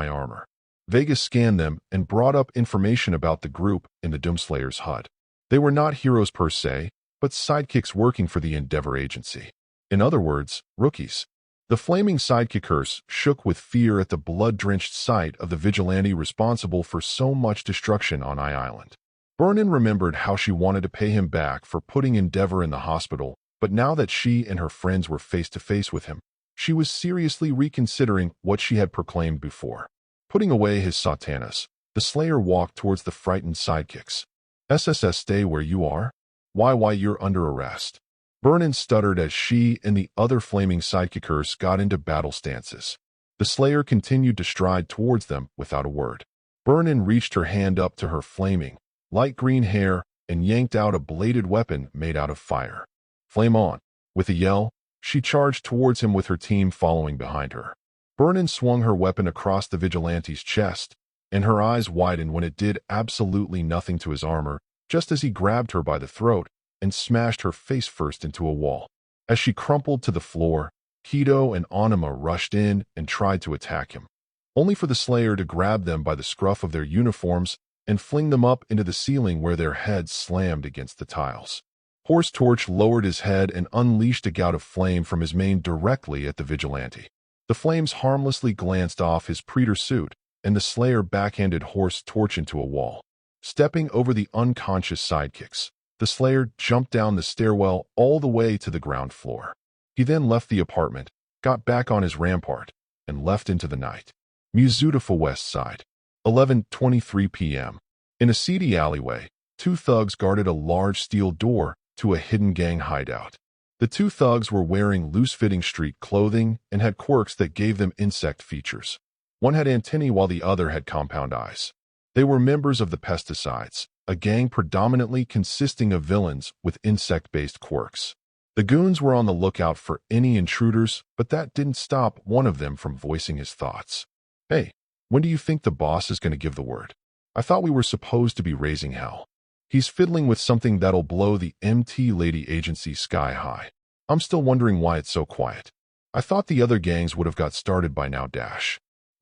my armor. Vegas scanned them and brought up information about the group in the Doomslayer's hut. They were not heroes per se, but sidekicks working for the Endeavor Agency. In other words, rookies. The flaming sidekickers shook with fear at the blood-drenched sight of the vigilante responsible for so much destruction on Island. Vernon remembered how she wanted to pay him back for putting Endeavor in the hospital, but now that she and her friends were face-to-face with him, she was seriously reconsidering what she had proclaimed before. Putting away his satanas, the Slayer walked towards the frightened sidekicks. "SSS, stay where you are? Why, you're under arrest." Vernon stuttered as she and the other flaming sidekickers got into battle stances. The Slayer continued to stride towards them without a word. Vernon reached her hand up to her flaming, light green hair and yanked out a bladed weapon made out of fire. "Flame on." With a yell, she charged towards him with her team following behind her. Vernon swung her weapon across the vigilante's chest, and her eyes widened when it did absolutely nothing to his armor, just as he grabbed her by the throat and smashed her face first into a wall. As she crumpled to the floor, Kido and Anima rushed in and tried to attack him, only for the Slayer to grab them by the scruff of their uniforms and fling them up into the ceiling where their heads slammed against the tiles. Horse Torch lowered his head and unleashed a gout of flame from his mane directly at the vigilante. The flames harmlessly glanced off his Predator suit, and the Slayer backhanded Horse Torch into a wall. Stepping over the unconscious sidekicks, the Slayer jumped down the stairwell all the way to the ground floor. He then left the apartment, got back on his rampart, and left into the night. Musudafa West Side, 11:23 p.m. In a seedy alleyway, two thugs guarded a large steel door to a hidden gang hideout. The two thugs were wearing loose-fitting street clothing and had quirks that gave them insect features. One had antennae while the other had compound eyes. They were members of the Pesticides, a gang predominantly consisting of villains with insect-based quirks. The goons were on the lookout for any intruders, but that didn't stop one of them from voicing his thoughts. "Hey, when do you think the boss is going to give the word? I thought we were supposed to be raising hell. He's fiddling with something that'll blow the MT Lady Agency sky high. I'm still wondering why it's so quiet. I thought the other gangs would have got started by now.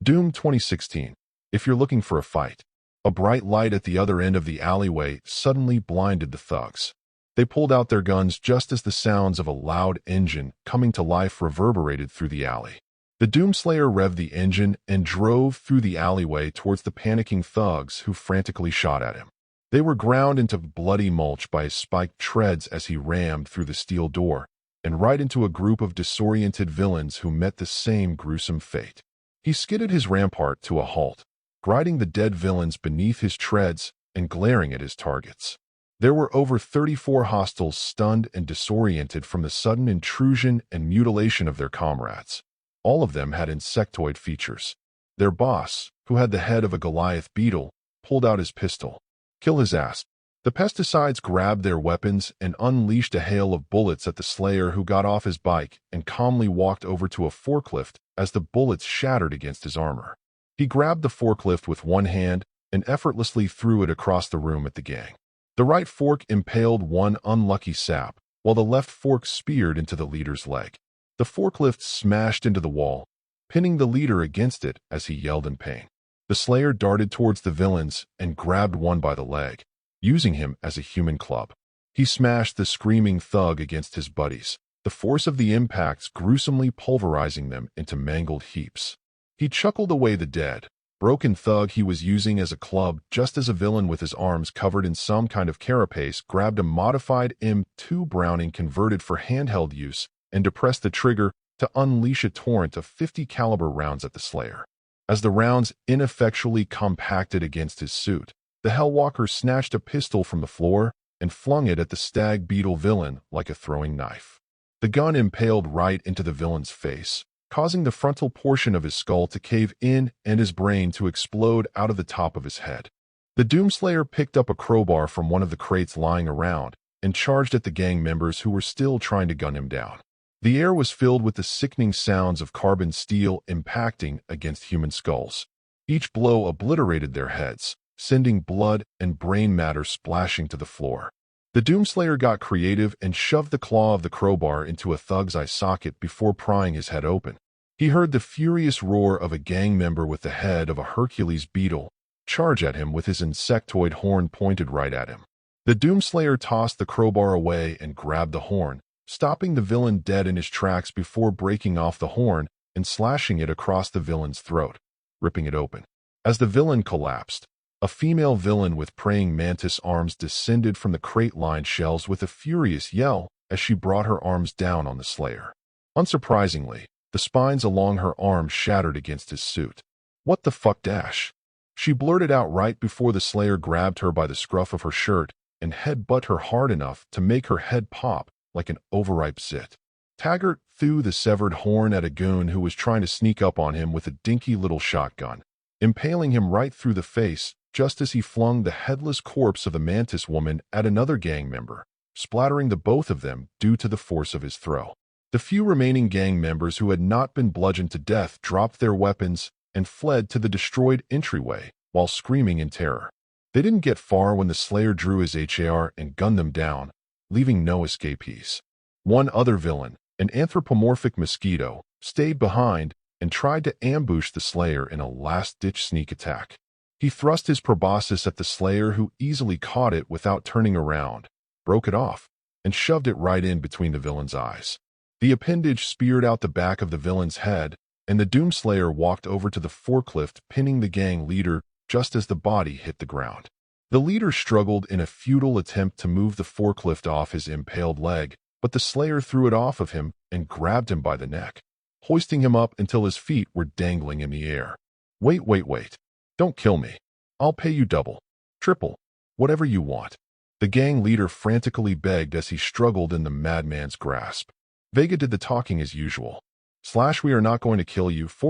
Doom 2016. If you're looking for a fight." A bright light at the other end of the alleyway suddenly blinded the thugs. They pulled out their guns just as the sounds of a loud engine coming to life reverberated through the alley. The Doomslayer revved the engine and drove through the alleyway towards the panicking thugs who frantically shot at him. They were ground into bloody mulch by his spiked treads as he rammed through the steel door and right into a group of disoriented villains who met the same gruesome fate. He skidded his rampart to a halt, grinding the dead villains beneath his treads and glaring at his targets. There were over 34 hostiles stunned and disoriented from the sudden intrusion and mutilation of their comrades. All of them had insectoid features. Their boss, who had the head of a Goliath beetle, pulled out his pistol. "Kill his ass." The Pesticides grabbed their weapons and unleashed a hail of bullets at the Slayer, who got off his bike and calmly walked over to a forklift as the bullets shattered against his armor. He grabbed the forklift with one hand and effortlessly threw it across the room at the gang. The right fork impaled one unlucky sap, while the left fork speared into the leader's leg. The forklift smashed into the wall, pinning the leader against it as he yelled in pain. The Slayer darted towards the villains and grabbed one by the leg, using him as a human club. He smashed the screaming thug against his buddies, the force of the impacts gruesomely pulverizing them into mangled heaps. He chuckled away the dead, broken thug he was using as a club just as a villain with his arms covered in some kind of carapace grabbed a modified M2 Browning converted for handheld use and depressed the trigger to unleash a torrent of 50 caliber rounds at the Slayer. As the rounds ineffectually compacted against his suit, the Hellwalker snatched a pistol from the floor and flung it at the stag beetle villain like a throwing knife. The gun impaled right into the villain's face, causing the frontal portion of his skull to cave in and his brain to explode out of the top of his head. The Doomslayer picked up a crowbar from one of the crates lying around and charged at the gang members who were still trying to gun him down. The air was filled with the sickening sounds of carbon steel impacting against human skulls. Each blow obliterated their heads, sending blood and brain matter splashing to the floor. The Doomslayer got creative and shoved the claw of the crowbar into a thug's eye socket before prying his head open. He heard the furious roar of a gang member with the head of a Hercules beetle charge at him with his insectoid horn pointed right at him. The doomslayer tossed the crowbar away and grabbed the horn, stopping the villain dead in his tracks before breaking off the horn and slashing it across the villain's throat, ripping it open. As the villain collapsed, a female villain with praying mantis arms descended from the crate-lined shelves with a furious yell as she brought her arms down on the slayer. Unsurprisingly, the spines along her arms shattered against his suit. "What the fuck, Dash?" She blurted out right before the slayer grabbed her by the scruff of her shirt and headbutt her hard enough to make her head pop like an overripe zit. Taggart threw the severed horn at a goon who was trying to sneak up on him with a dinky little shotgun, impaling him right through the face just as he flung the headless corpse of the mantis woman at another gang member, splattering the both of them due to the force of his throw. The few remaining gang members who had not been bludgeoned to death dropped their weapons and fled to the destroyed entryway while screaming in terror. They didn't get far when the slayer drew his HAR and gunned them down, leaving no escapees. One other villain, an anthropomorphic mosquito, stayed behind and tried to ambush the slayer in a last-ditch sneak attack. He thrust his proboscis at the slayer, who easily caught it without turning around, broke it off, and shoved it right in between the villain's eyes. The appendage speared out the back of the villain's head, and the doomslayer walked over to the forklift, pinning the gang leader just as the body hit the ground. The leader struggled in a futile attempt to move the forklift off his impaled leg, but the slayer threw it off of him and grabbed him by the neck, hoisting him up until his feet were dangling in the air. Wait. Don't kill me. I'll pay you double, triple, whatever you want." The gang leader frantically begged as he struggled in the madman's grasp. Vega did the talking as usual. / "We are not going to kill you, /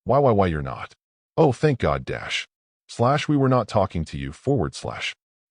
Why you're not? Oh, thank God, Dash. / "We were not talking to you, /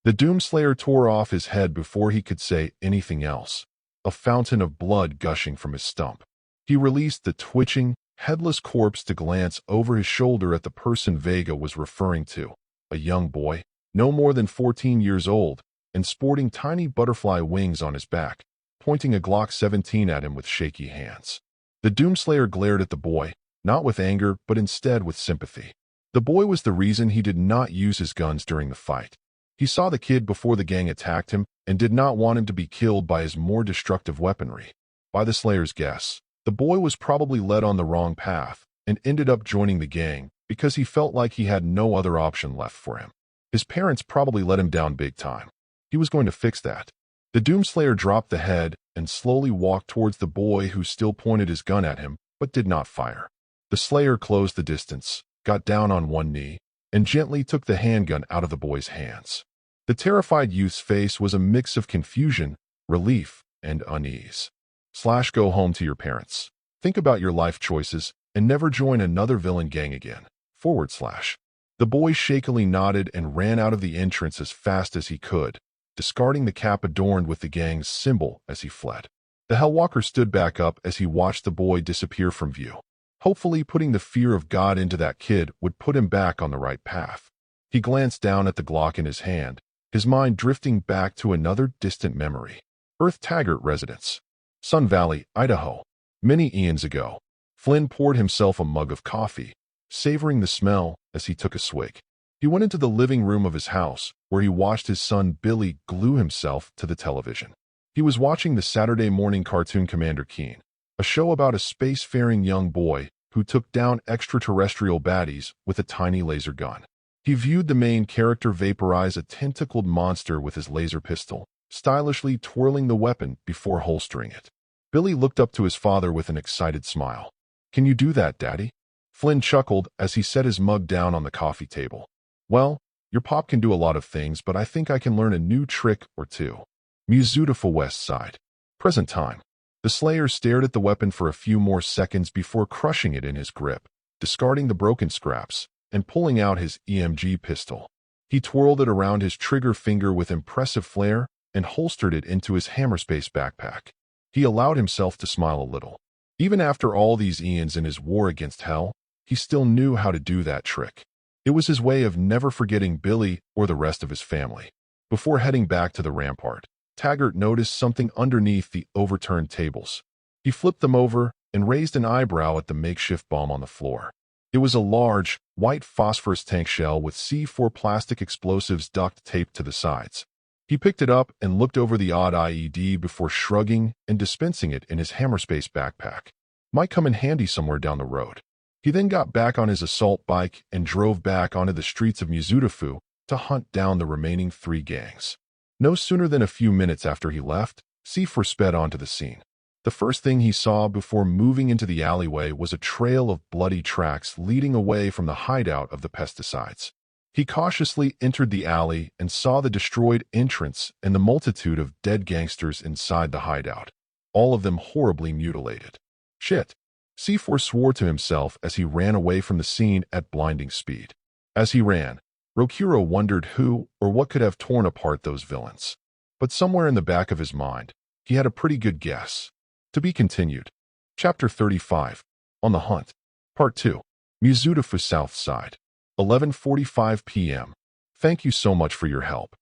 The doomslayer tore off his head before he could say anything else, a fountain of blood gushing from his stump. He released the twitching, headless corpse to glance over his shoulder at the person Vega was referring to, a young boy, no more than 14 years old, and sporting tiny butterfly wings on his back, pointing a Glock 17 at him with shaky hands. The doomslayer glared at the boy, not with anger but instead with sympathy. The boy was the reason he did not use his guns during the fight. He saw the kid before the gang attacked him and did not want him to be killed by his more destructive weaponry. By the slayer's guess, the boy was probably led on the wrong path and ended up joining the gang because he felt like he had no other option left for him. His parents probably let him down big time. He was going to fix that. The doomslayer dropped the head and slowly walked towards the boy, who still pointed his gun at him but did not fire. The slayer closed the distance, got down on one knee, and gently took the handgun out of the boy's hands. The terrified youth's face was a mix of confusion, relief, and unease. / "Go home to your parents. Think about your life choices and never join another villain gang again. / The boy shakily nodded and ran out of the entrance as fast as he could, discarding the cap adorned with the gang's symbol as he fled. The Hellwalker stood back up as he watched the boy disappear from view. Hopefully, putting the fear of God into that kid would put him back on the right path. He glanced down at the Glock in his hand, his mind drifting back to another distant memory. Earth Taggart residence. Sun Valley, Idaho. Many eons ago. Flynn poured himself a mug of coffee, savoring the smell as he took a swig. He went into the living room of his house, where he watched his son Billy glue himself to the television. He was watching the Saturday morning cartoon Commander Keen, a show about a spacefaring young boy who took down extraterrestrial baddies with a tiny laser gun. He viewed the main character vaporize a tentacled monster with his laser pistol, stylishly twirling the weapon before holstering it. Billy looked up to his father with an excited smile. "Can you do that, Daddy?" Flynn chuckled as he set his mug down on the coffee table. "Well, your pop can do a lot of things, but I think I can learn a new trick or two." Beautiful West Side. Present time. The slayer stared at the weapon for a few more seconds before crushing it in his grip, discarding the broken scraps, and pulling out his EMG pistol. He twirled it around his trigger finger with impressive flair and holstered it into his hammerspace backpack. He allowed himself to smile a little. Even after all these eons in his war against hell, he still knew how to do that trick. It was his way of never forgetting Billy or the rest of his family. Before heading back to the rampart, Taggart noticed something underneath the overturned tables. He flipped them over and raised an eyebrow at the makeshift bomb on the floor. It was a large, white phosphorus tank shell with C4 plastic explosives duct taped to the sides. He picked it up and looked over the odd IED before shrugging and dispensing it in his Hammerspace backpack. Might come in handy somewhere down the road. He then got back on his assault bike and drove back onto the streets of Mizutofu to hunt down the remaining 3 gangs. No sooner than a few minutes after he left, C4 sped onto the scene. The first thing he saw before moving into the alleyway was a trail of bloody tracks leading away from the hideout of the pesticides. He cautiously entered the alley and saw the destroyed entrance and the multitude of dead gangsters inside the hideout, all of them horribly mutilated. Shit. C4 swore to himself as he ran away from the scene at blinding speed. As he ran, Rokuro wondered who or what could have torn apart those villains. But somewhere in the back of his mind, he had a pretty good guess. To be continued. Chapter 35. On the Hunt. Part 2. Mizutofu South Side. 11:45 p.m. Thank you so much for your help.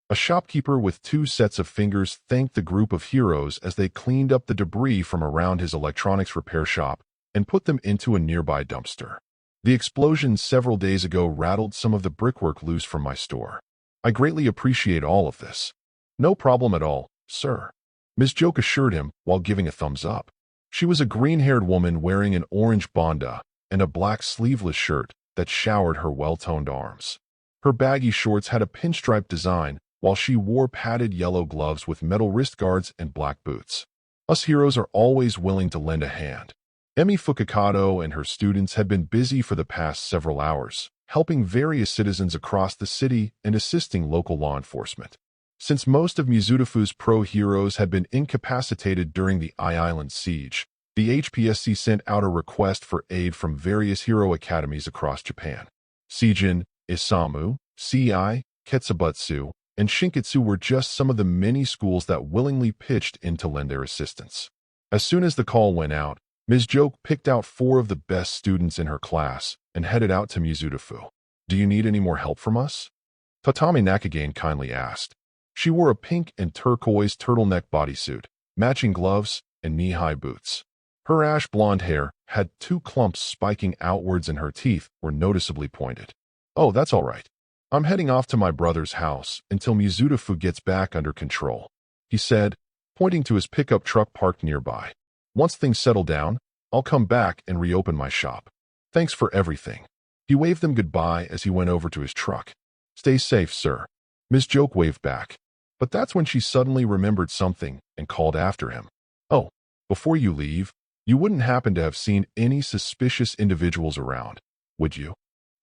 A shopkeeper with 2 sets of fingers thanked the group of heroes as they cleaned up the debris from around his electronics repair shop and put them into a nearby dumpster. The explosion several days ago rattled some of the brickwork loose from my store. I greatly appreciate all of this. No problem at all, sir. Ms. Joke assured him while giving a thumbs up. She was a green-haired woman wearing an orange banda and a black sleeveless shirt that showered her well-toned arms. Her baggy shorts had a pinstripe design, while she wore padded yellow gloves with metal wrist guards and black boots. Us heroes are always willing to lend a hand. Emi Fukikato and her students had been busy for the past several hours, helping various citizens across the city and assisting local law enforcement. Since most of Mizutofu's pro-heroes had been incapacitated during the I-Island siege, the HPSC sent out a request for aid from various hero academies across Japan. Seijin, Isamu, Ci, Ketsubutsu, and Shinketsu were just some of the many schools that willingly pitched in to lend their assistance. As soon as the call went out, Ms. Joke picked out 4 of the best students in her class and headed out to Mizutofu. Do you need any more help from us? Tatami Nakagane kindly asked. She wore a pink and turquoise turtleneck bodysuit, matching gloves, and knee-high boots. Her ash-blonde hair had 2 clumps spiking outwards and her teeth were noticeably pointed. Oh, that's all right. I'm heading off to my brother's house until Mizutofu gets back under control, he said, pointing to his pickup truck parked nearby. Once things settle down, I'll come back and reopen my shop. Thanks for everything. He waved them goodbye as he went over to his truck. Stay safe, sir. Ms. Joke waved back. But that's when she suddenly remembered something and called after him. Oh, before you leave, you wouldn't happen to have seen any suspicious individuals around, would you?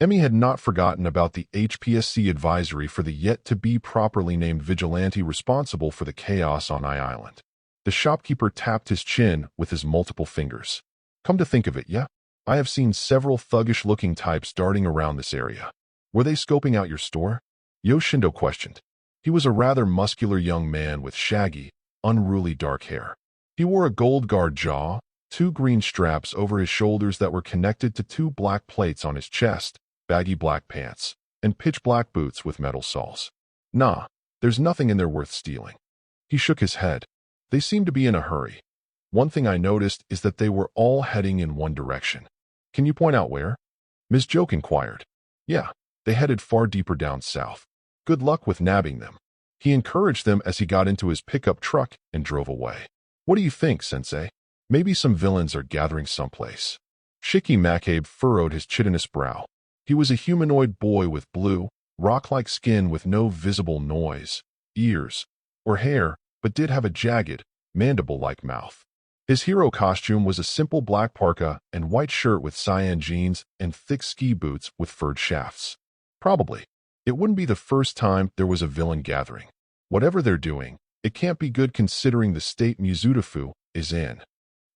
Emi had not forgotten about the HPSC advisory for the yet-to-be properly named vigilante responsible for the chaos on I-Island. The shopkeeper tapped his chin with his multiple fingers. Come to think of it, yeah? I have seen several thuggish-looking types darting around this area. Were they scoping out your store? Yoshindo questioned. He was a rather muscular young man with shaggy, unruly dark hair. He wore a gold guard jaw, 2 green straps over his shoulders that were connected to 2 black plates on his chest, baggy black pants, and pitch-black boots with metal soles. Nah, there's nothing in there worth stealing. He shook his head. They seemed to be in a hurry. One thing I noticed is that they were all heading in one direction. Can you point out where? Ms. Joke inquired. Yeah, they headed far deeper down south. Good luck with nabbing them. He encouraged them as he got into his pickup truck and drove away. What do you think, Sensei? Maybe some villains are gathering someplace. Shiki Makabe furrowed his chitinous brow. He was a humanoid boy with blue, rock-like skin with no visible nose, ears, or hair, but did have a jagged, mandible-like mouth. His hero costume was a simple black parka and white shirt with cyan jeans and thick ski boots with furred shafts. Probably. It wouldn't be the first time there was a villain gathering. Whatever they're doing, it can't be good considering the state Mizutofu is in.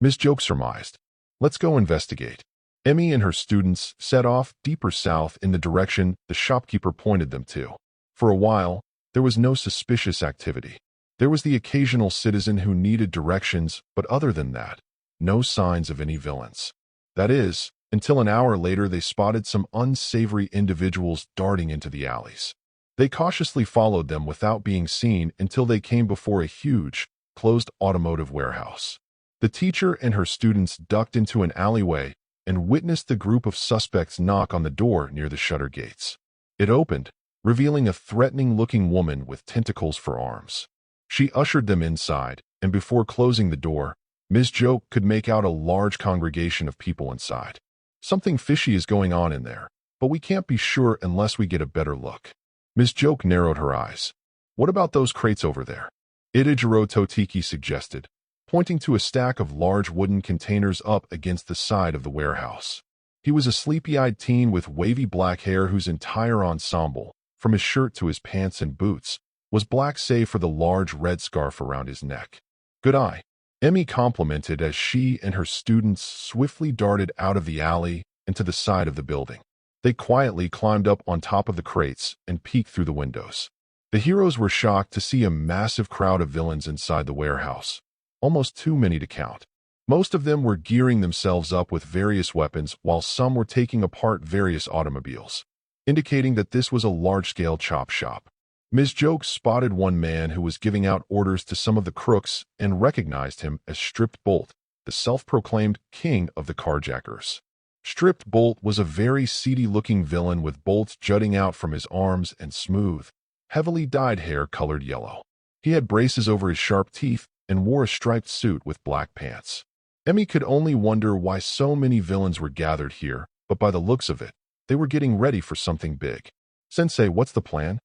Ms. Joke surmised. Let's go investigate. Emi and her students set off deeper south in the direction the shopkeeper pointed them to. For a while, there was no suspicious activity. There was the occasional citizen who needed directions, but other than that, no signs of any villains. That is, until an hour later they spotted some unsavory individuals darting into the alleys. They cautiously followed them without being seen until they came before a huge, closed automotive warehouse. The teacher and her students ducked into an alleyway and witnessed the group of suspects knock on the door near the shutter gates. It opened, revealing a threatening-looking woman with tentacles for arms. She ushered them inside, and before closing the door, Ms. Joke could make out a large congregation of people inside. Something fishy is going on in there, but we can't be sure unless we get a better look. Ms. Joke narrowed her eyes. What about those crates over there? Itajiro Totiki suggested, pointing to a stack of large wooden containers up against the side of the warehouse. He was a sleepy-eyed teen with wavy black hair whose entire ensemble, from his shirt to his pants and boots, was black save for the large red scarf around his neck. Good eye, Emmy complimented as she and her students swiftly darted out of the alley and to the side of the building. They quietly climbed up on top of the crates and peeked through the windows. The heroes were shocked to see a massive crowd of villains inside the warehouse, almost too many to count. Most of them were gearing themselves up with various weapons while some were taking apart various automobiles, indicating that this was a large-scale chop shop. Ms. Joke spotted one man who was giving out orders to some of the crooks and recognized him as Stripped Bolt, the self-proclaimed king of the carjackers. Stripped Bolt was a very seedy-looking villain with bolts jutting out from his arms and smooth, heavily dyed hair colored yellow. He had braces over his sharp teeth and wore a striped suit with black pants. Emmy could only wonder why so many villains were gathered here, but by the looks of it, they were getting ready for something big. Sensei, what's the plan?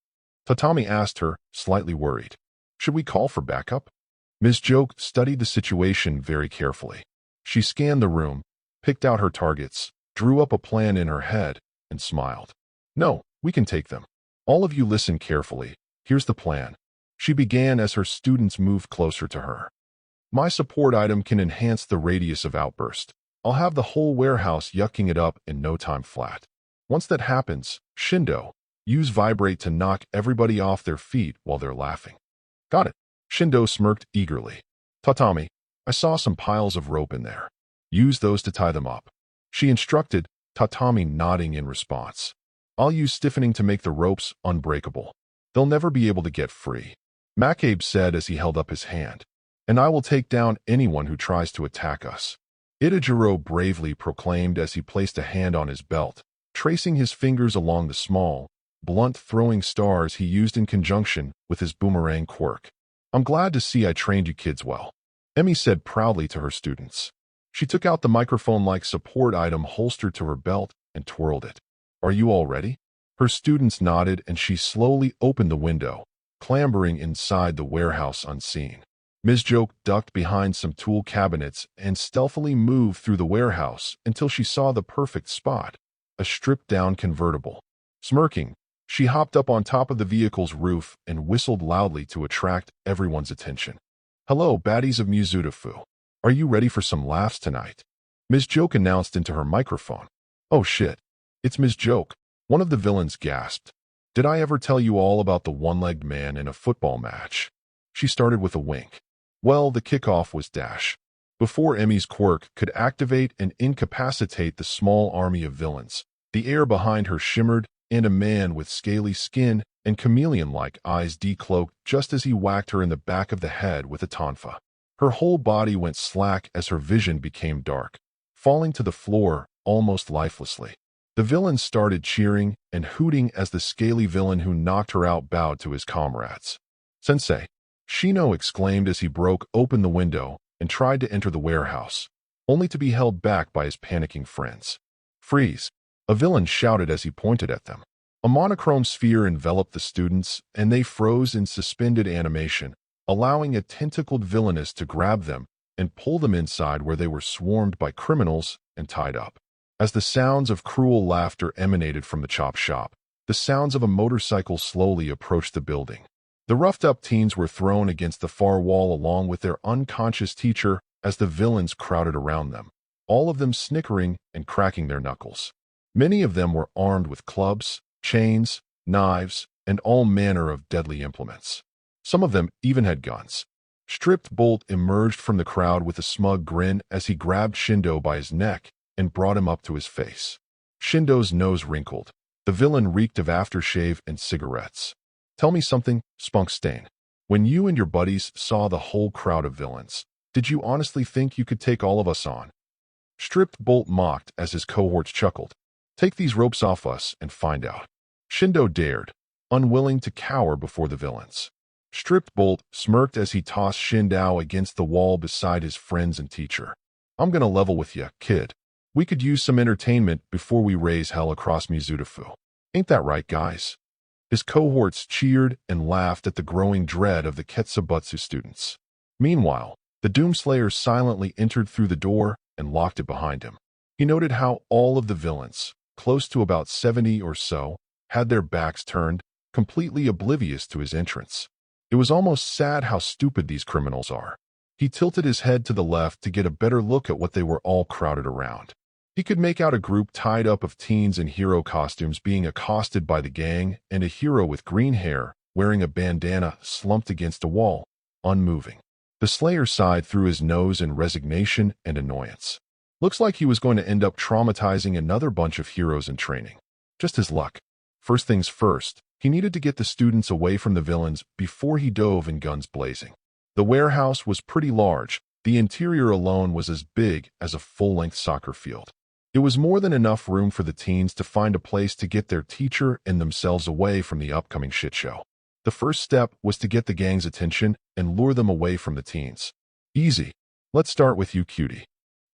Tatami asked her, slightly worried. Should we call for backup? Ms. Joke studied the situation very carefully. She scanned the room, picked out her targets, drew up a plan in her head, and smiled. No, we can take them. All of you listen carefully. Here's the plan. She began as her students moved closer to her. My support item can enhance the radius of outburst. I'll have the whole warehouse yucking it up in no time flat. Once that happens, Shindo, use vibrate to knock everybody off their feet while they're laughing. Got it. Shindo smirked eagerly. Tatami, I saw some piles of rope in there. Use those to tie them up. She instructed, Tatami nodding in response. I'll use stiffening to make the ropes unbreakable. They'll never be able to get free. Makabe said as he held up his hand. And I will take down anyone who tries to attack us. Itajiro bravely proclaimed as he placed a hand on his belt, tracing his fingers along the small, blunt throwing stars he used in conjunction with his boomerang quirk. I'm glad to see I trained you kids well, Emmy said proudly to her students. She took out the microphone-like support item holstered to her belt and twirled it. Are you all ready? Her students nodded and she slowly opened the window, clambering inside the warehouse unseen. Ms. Joke ducked behind some tool cabinets and stealthily moved through the warehouse until she saw the perfect spot, a stripped-down convertible. Smirking, she hopped up on top of the vehicle's roof and whistled loudly to attract everyone's attention. Hello, baddies of Mizutofu. Are you ready for some laughs tonight? Ms. Joke announced into her microphone. Oh shit, it's Ms. Joke, one of the villains gasped. Did I ever tell you all about the one-legged man in a football match? She started with a wink. Well, the kickoff was Dash. Before Emmy's quirk could activate and incapacitate the small army of villains, the air behind her shimmered, and a man with scaly skin and chameleon-like eyes decloaked just as he whacked her in the back of the head with a tonfa. Her whole body went slack as her vision became dark, falling to the floor almost lifelessly. The villains started cheering and hooting as the scaly villain who knocked her out bowed to his comrades. Sensei, Shino exclaimed as he broke open the window and tried to enter the warehouse, only to be held back by his panicking friends. Freeze! A villain shouted as he pointed at them. A monochrome sphere enveloped the students, and they froze in suspended animation, allowing a tentacled villainess to grab them and pull them inside where they were swarmed by criminals and tied up. As the sounds of cruel laughter emanated from the chop shop, the sounds of a motorcycle slowly approached the building. The roughed-up teens were thrown against the far wall along with their unconscious teacher as the villains crowded around them, all of them snickering and cracking their knuckles. Many of them were armed with clubs, chains, knives, and all manner of deadly implements. Some of them even had guns. Stripped Bolt emerged from the crowd with a smug grin as he grabbed Shindo by his neck and brought him up to his face. Shindo's nose wrinkled. The villain reeked of aftershave and cigarettes. Tell me something, Spunk Stain. When you and your buddies saw the whole crowd of villains, Did you honestly think you could take all of us on? Stripped Bolt mocked as his cohorts chuckled. Take these ropes off us and find out. Shindo dared, unwilling to cower before the villains. Stripped Bolt smirked as he tossed Shindao against the wall beside his friends and teacher. I'm gonna level with ya, kid. We could use some entertainment before we raise hell across Mizudafu. Ain't that right, guys? His cohorts cheered and laughed at the growing dread of the Ketsubutsu students. Meanwhile, the Doomslayer silently entered through the door and locked it behind him. He noted how all of the villains, close to about 70 or so, had their backs turned, completely oblivious to his entrance. It was almost sad how stupid these criminals are. He tilted his head to the left to get a better look at what they were all crowded around. He could make out a group tied up of teens in hero costumes being accosted by the gang and a hero with green hair, wearing a bandana, slumped against a wall, unmoving. The Slayer sighed through his nose in resignation and annoyance. Looks like he was going to end up traumatizing another bunch of heroes in training. Just his luck. First things first, he needed to get the students away from the villains before he dove in guns blazing. The warehouse was pretty large. The interior alone was as big as a full-length soccer field. It was more than enough room for the teens to find a place to get their teacher and themselves away from the upcoming shit show. The first step was to get the gang's attention and lure them away from the teens. Easy. Let's start with you, cutie.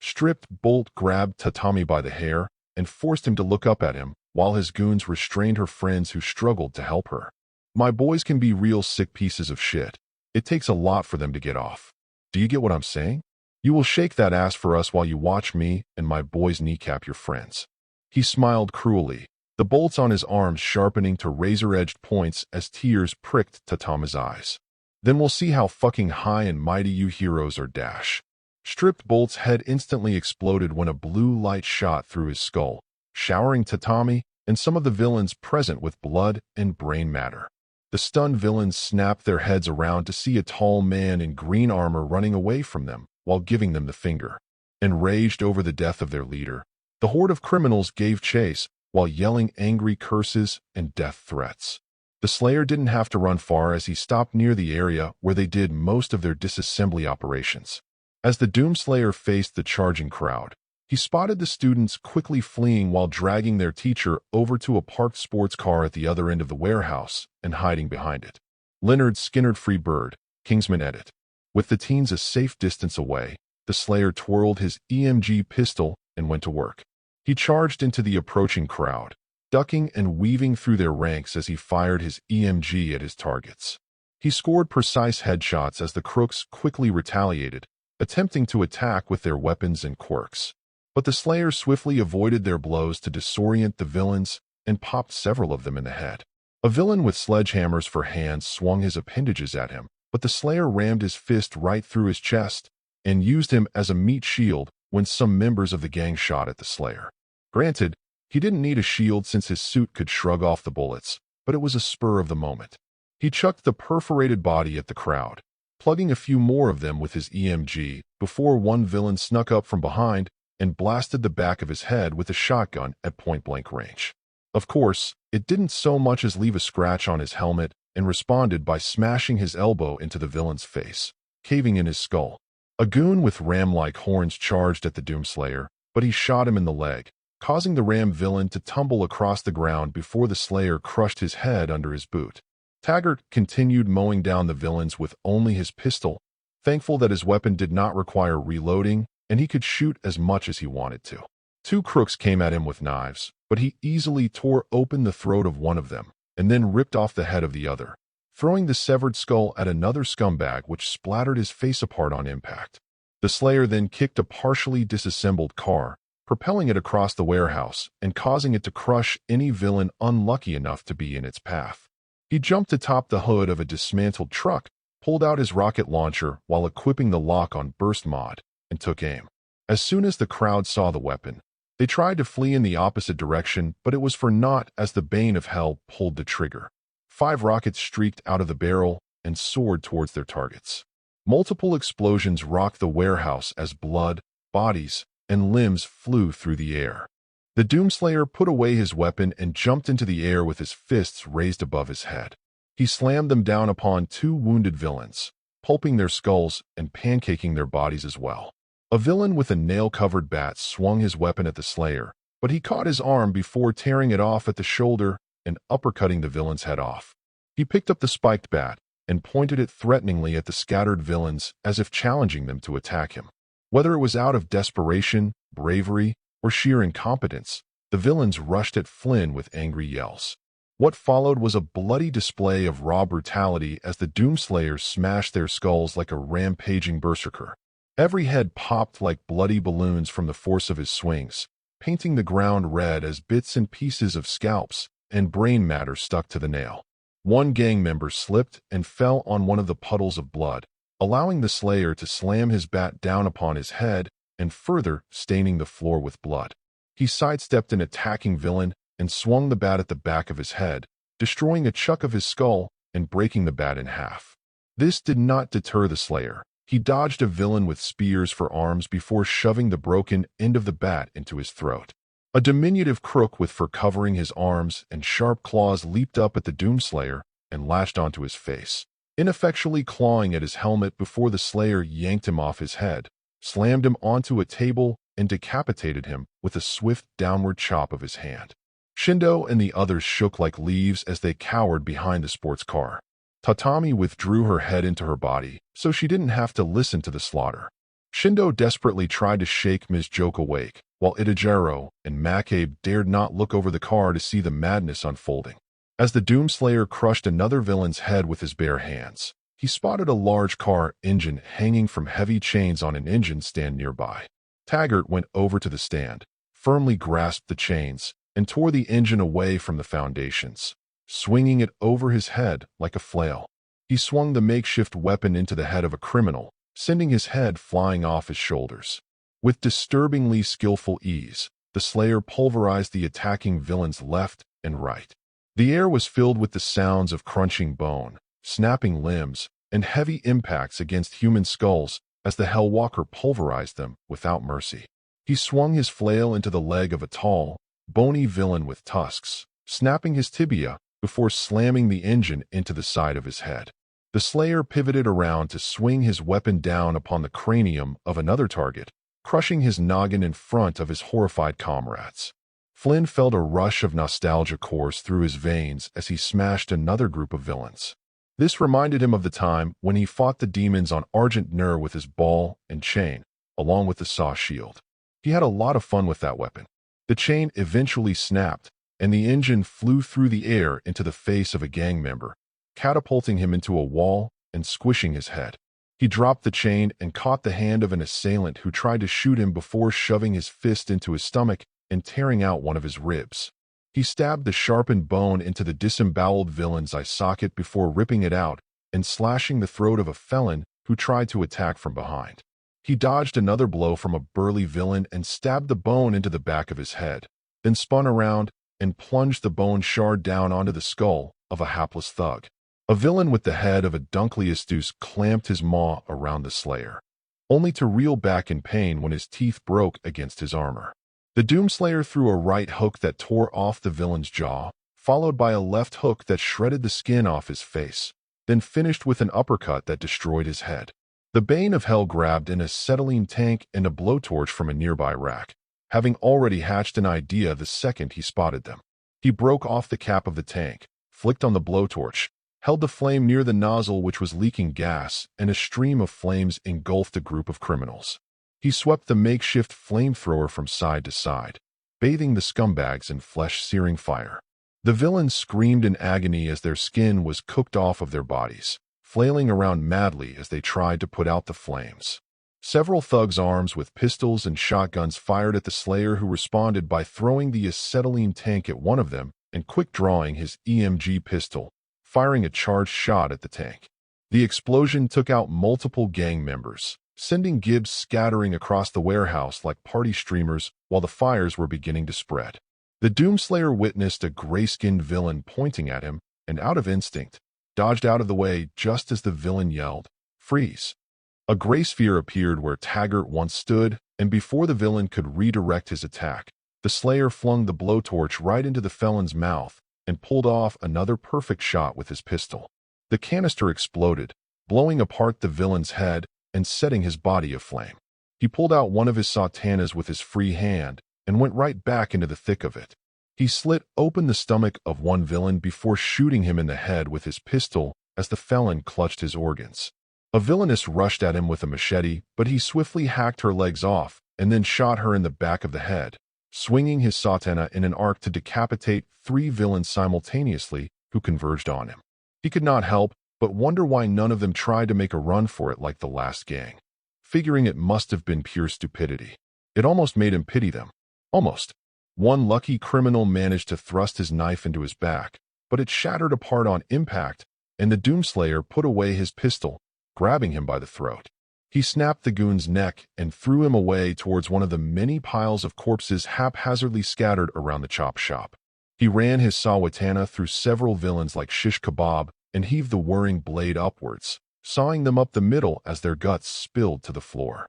Stripped Bolt grabbed Tatami by the hair and forced him to look up at him, while his goons restrained her friends who struggled to help her. My boys can be real sick pieces of shit. It takes a lot for them to get off. Do you get what I'm saying? You will shake that ass for us while you watch me and my boys kneecap your friends. He smiled cruelly, the bolts on his arms sharpening to razor-edged points as tears pricked Tatami's eyes. Then we'll see how fucking high and mighty you heroes are, dash. Stripped Bolt's head instantly exploded when a blue light shot through his skull, showering Tatami and some of the villains present with blood and brain matter. The stunned villains snapped their heads around to see a tall man in green armor running away from them while giving them the finger. Enraged over the death of their leader, the horde of criminals gave chase while yelling angry curses and death threats. The Slayer didn't have to run far as he stopped near the area where they did most of their disassembly operations. As the Doomslayer faced the charging crowd, he spotted the students quickly fleeing while dragging their teacher over to a parked sports car at the other end of the warehouse and hiding behind it. Leonard Skinner Free Bird, Kingsman Edit. With the teens a safe distance away, the Slayer twirled his EMG pistol and went to work. He charged into the approaching crowd, ducking and weaving through their ranks as he fired his EMG at his targets. He scored precise headshots as the crooks quickly retaliated, attempting to attack with their weapons and quirks. But the Slayer swiftly avoided their blows to disorient the villains and popped several of them in the head. A villain with sledgehammers for hands swung his appendages at him, but the Slayer rammed his fist right through his chest and used him as a meat shield when some members of the gang shot at the Slayer. Granted, he didn't need a shield since his suit could shrug off the bullets, but it was a spur of the moment. He chucked the perforated body at the crowd, plugging a few more of them with his EMG before one villain snuck up from behind and blasted the back of his head with a shotgun at point-blank range. Of course, it didn't so much as leave a scratch on his helmet and responded by smashing his elbow into the villain's face, caving in his skull. A goon with ram-like horns charged at the Doomslayer, but he shot him in the leg, causing the ram villain to tumble across the ground before the Slayer crushed his head under his boot. Taggart continued mowing down the villains with only his pistol, thankful that his weapon did not require reloading and he could shoot as much as he wanted to. Two crooks came at him with knives, but he easily tore open the throat of one of them and then ripped off the head of the other, throwing the severed skull at another scumbag which splattered his face apart on impact. The Slayer then kicked a partially disassembled car, propelling it across the warehouse and causing it to crush any villain unlucky enough to be in its path. He jumped atop the hood of a dismantled truck, pulled out his rocket launcher while equipping the lock on burst mod, and took aim. As soon as the crowd saw the weapon, they tried to flee in the opposite direction, but it was for naught as the Bane of Hell pulled the trigger. 5 rockets streaked out of the barrel and soared towards their targets. Multiple explosions rocked the warehouse as blood, bodies, and limbs flew through the air. The Doomslayer put away his weapon and jumped into the air with his fists raised above his head. He slammed them down upon 2 wounded villains, pulping their skulls and pancaking their bodies as well. A villain with a nail-covered bat swung his weapon at the Slayer, but he caught his arm before tearing it off at the shoulder and uppercutting the villain's head off. He picked up the spiked bat and pointed it threateningly at the scattered villains as if challenging them to attack him. Whether it was out of desperation, bravery, or sheer incompetence, the villains rushed at Flynn with angry yells. What followed was a bloody display of raw brutality as the Doomslayers smashed their skulls like a rampaging berserker. Every head popped like bloody balloons from the force of his swings, painting the ground red as bits and pieces of scalps and brain matter stuck to the nail. One gang member slipped and fell on one of the puddles of blood, allowing the Slayer to slam his bat down upon his head and further staining the floor with blood. He sidestepped an attacking villain and swung the bat at the back of his head, destroying a chunk of his skull and breaking the bat in half. This did not deter the Slayer. He dodged a villain with spears for arms before shoving the broken end of the bat into his throat. A diminutive crook with fur covering his arms and sharp claws leaped up at the Doomslayer and lashed onto his face, ineffectually clawing at his helmet before the Slayer yanked him off his head, slammed him onto a table, and decapitated him with a swift downward chop of his hand. Shindo and the others shook like leaves as they cowered behind the sports car. Tatami withdrew her head into her body, so she didn't have to listen to the slaughter. Shindo desperately tried to shake Ms. Joke awake, while Itajiro and Makabe dared not look over the car to see the madness unfolding. As the Doomslayer crushed another villain's head with his bare hands, he spotted a large car engine hanging from heavy chains on an engine stand nearby. Taggart went over to the stand, firmly grasped the chains, and tore the engine away from the foundations, swinging it over his head like a flail. He swung the makeshift weapon into the head of a criminal, sending his head flying off his shoulders. With disturbingly skillful ease, the Slayer pulverized the attacking villains left and right. The air was filled with the sounds of crunching bone, snapping limbs, and heavy impacts against human skulls as the Hellwalker pulverized them without mercy. He swung his flail into the leg of a tall, bony villain with tusks, snapping his tibia before slamming the engine into the side of his head. The Slayer pivoted around to swing his weapon down upon the cranium of another target, crushing his noggin in front of his horrified comrades. Flynn felt a rush of nostalgia course through his veins as he smashed another group of villains. This reminded him of the time when he fought the demons on Argent Nur with his ball and chain, along with the saw shield. He had a lot of fun with that weapon. The chain eventually snapped, and the engine flew through the air into the face of a gang member, catapulting him into a wall and squishing his head. He dropped the chain and caught the hand of an assailant who tried to shoot him before shoving his fist into his stomach and tearing out one of his ribs. He stabbed the sharpened bone into the disemboweled villain's eye socket before ripping it out and slashing the throat of a felon who tried to attack from behind. He dodged another blow from a burly villain and stabbed the bone into the back of his head, then spun around and plunged the bone shard down onto the skull of a hapless thug. A villain with the head of a Dunkleosteus clamped his maw around the Slayer, only to reel back in pain when his teeth broke against his armor. The Doomslayer threw a right hook that tore off the villain's jaw, followed by a left hook that shredded the skin off his face, then finished with an uppercut that destroyed his head. The Bane of Hell grabbed an acetylene tank and a blowtorch from a nearby rack, having already hatched an idea the second he spotted them. He broke off the cap of the tank, flicked on the blowtorch, held the flame near the nozzle which was leaking gas, and a stream of flames engulfed a group of criminals. He swept the makeshift flamethrower from side to side, bathing the scumbags in flesh-searing fire. The villains screamed in agony as their skin was cooked off of their bodies, flailing around madly as they tried to put out the flames. Several thugs armed with pistols and shotguns fired at the Slayer, who responded by throwing the acetylene tank at one of them and quick-drawing his EMG pistol, firing a charged shot at the tank. The explosion took out multiple gang members, sending Gibbs scattering across the warehouse like party streamers while the fires were beginning to spread. The Doomslayer witnessed a gray-skinned villain pointing at him and, out of instinct, dodged out of the way just as the villain yelled, "Freeze!" A gray sphere appeared where Taggart once stood, and before the villain could redirect his attack, the Slayer flung the blowtorch right into the felon's mouth and pulled off another perfect shot with his pistol. The canister exploded, blowing apart the villain's head and setting his body aflame. He pulled out one of his satanas with his free hand and went right back into the thick of it. He slit open the stomach of one villain before shooting him in the head with his pistol as the felon clutched his organs. A villainess rushed at him with a machete, but he swiftly hacked her legs off and then shot her in the back of the head, swinging his satana in an arc to decapitate 3 villains simultaneously who converged on him. He could not help but wonder why none of them tried to make a run for it like the last gang, figuring it must have been pure stupidity. It almost made him pity them. Almost. One lucky criminal managed to thrust his knife into his back, but it shattered apart on impact, and the doomslayer put away his pistol, grabbing him by the throat. He snapped the goon's neck and threw him away towards one of the many piles of corpses haphazardly scattered around the chop shop. He ran his sawatana through several villains like shish kebab and heaved the whirring blade upwards, sawing them up the middle as their guts spilled to the floor.